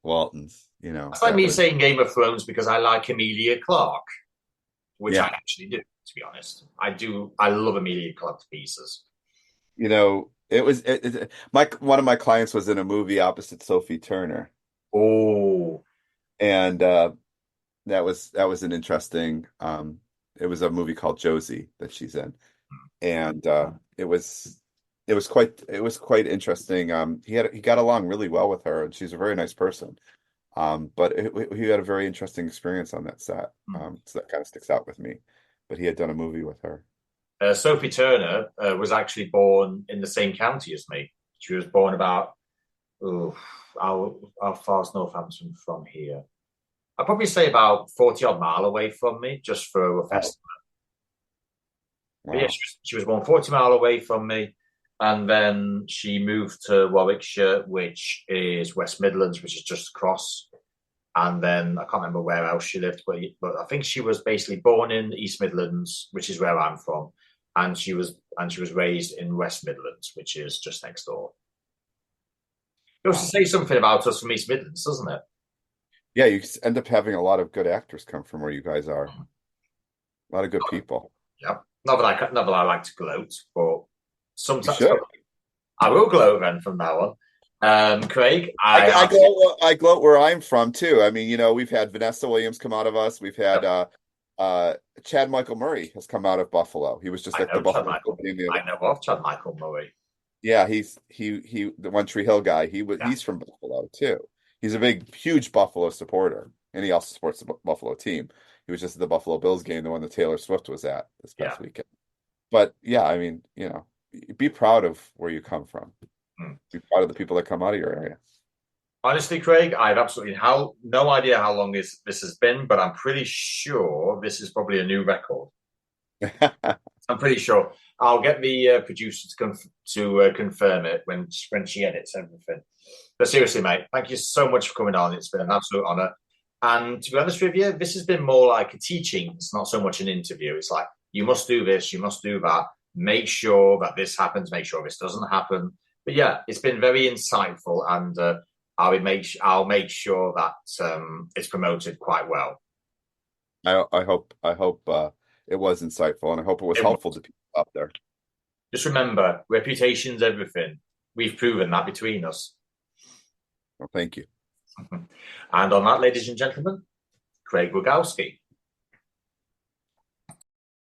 [SPEAKER 2] Waltons.
[SPEAKER 1] That's like
[SPEAKER 2] That
[SPEAKER 1] me
[SPEAKER 2] would.
[SPEAKER 1] saying Game of Thrones because I like Emilia Clarke, which I
[SPEAKER 2] Yeah,
[SPEAKER 1] actually do, to be honest. I do. I love Emilia Clarke to pieces.
[SPEAKER 2] it was my one of my clients was in a movie opposite Sophie Turner,
[SPEAKER 1] Oh,
[SPEAKER 2] and that was an interesting. It was a movie called Josie that she's in, and it was quite interesting. He got along really well with her, and she's a very nice person. But he had a very interesting experience on that set. So that kind of sticks out with me. But he had done a movie with her.
[SPEAKER 1] Sophie Turner was actually born in the same county as me. She was born about, oh, how far is Northampton from here? I'd probably say about 40 odd mile away from me, just for a rough
[SPEAKER 2] Oh,
[SPEAKER 1] estimate. But yeah,
[SPEAKER 2] wow.
[SPEAKER 1] she was born 40 mile away from me. And then she moved to Warwickshire, which is West Midlands, which is just across. And then I can't remember where else she lived, but I think she was basically born in East Midlands, which is where I'm from, and she was raised in West Midlands, which is just next door. It goes to
[SPEAKER 2] Wow.
[SPEAKER 1] say something about us from East Midlands, doesn't it?
[SPEAKER 2] Yeah, you end up having a lot of good actors come from where you guys are. A lot of good people.
[SPEAKER 1] Yeah. Not that I like to gloat, but
[SPEAKER 2] You
[SPEAKER 1] sometimes
[SPEAKER 2] should.
[SPEAKER 1] I will gloat then from now on. Craig,
[SPEAKER 2] I,
[SPEAKER 1] I
[SPEAKER 2] I
[SPEAKER 1] absolutely
[SPEAKER 2] gloat. I gloat where I'm from too. I mean, we've had Vanessa Williams come out of us. We've had
[SPEAKER 1] yep,
[SPEAKER 2] uh, Chad Michael Murray has come out of Buffalo. He was just
[SPEAKER 1] I
[SPEAKER 2] at the
[SPEAKER 1] know Chad
[SPEAKER 2] Buffalo
[SPEAKER 1] Michael.
[SPEAKER 2] Opening the other.
[SPEAKER 1] I know of Chad Michael Murray.
[SPEAKER 2] Yeah, he the One Tree Hill guy.
[SPEAKER 1] Yeah,
[SPEAKER 2] He's from Buffalo too. He's a big, huge Buffalo supporter, and he also supports the Buffalo team. He was just at the Buffalo Bills game, the one that Taylor Swift was at this
[SPEAKER 1] yeah.
[SPEAKER 2] past weekend. But yeah, I mean, be proud of where you come from.
[SPEAKER 1] Hmm.
[SPEAKER 2] Be proud of the people that come out of your area.
[SPEAKER 1] Honestly, Craig, I have absolutely no idea how long this has been, but I'm pretty sure this is probably a new record. I'm pretty sure. I'll get the producer to confirm it when she edits everything. But seriously, mate, thank you so much for coming on. It's been an absolute honor. And to be honest with you, this has been more like a teaching. It's not so much an interview. It's like you must do this, you must do that. Make sure that this happens. Make sure this doesn't happen. But yeah, it's been very insightful, and I'll make sure that it's promoted quite well.
[SPEAKER 2] I hope it was insightful, and I hope it was
[SPEAKER 1] It
[SPEAKER 2] helpful
[SPEAKER 1] was.
[SPEAKER 2] to people out there.
[SPEAKER 1] Just remember, reputation's everything. We've proven that between us.
[SPEAKER 2] Well, thank you.
[SPEAKER 1] And on that, ladies and gentlemen, Craig Rogalski.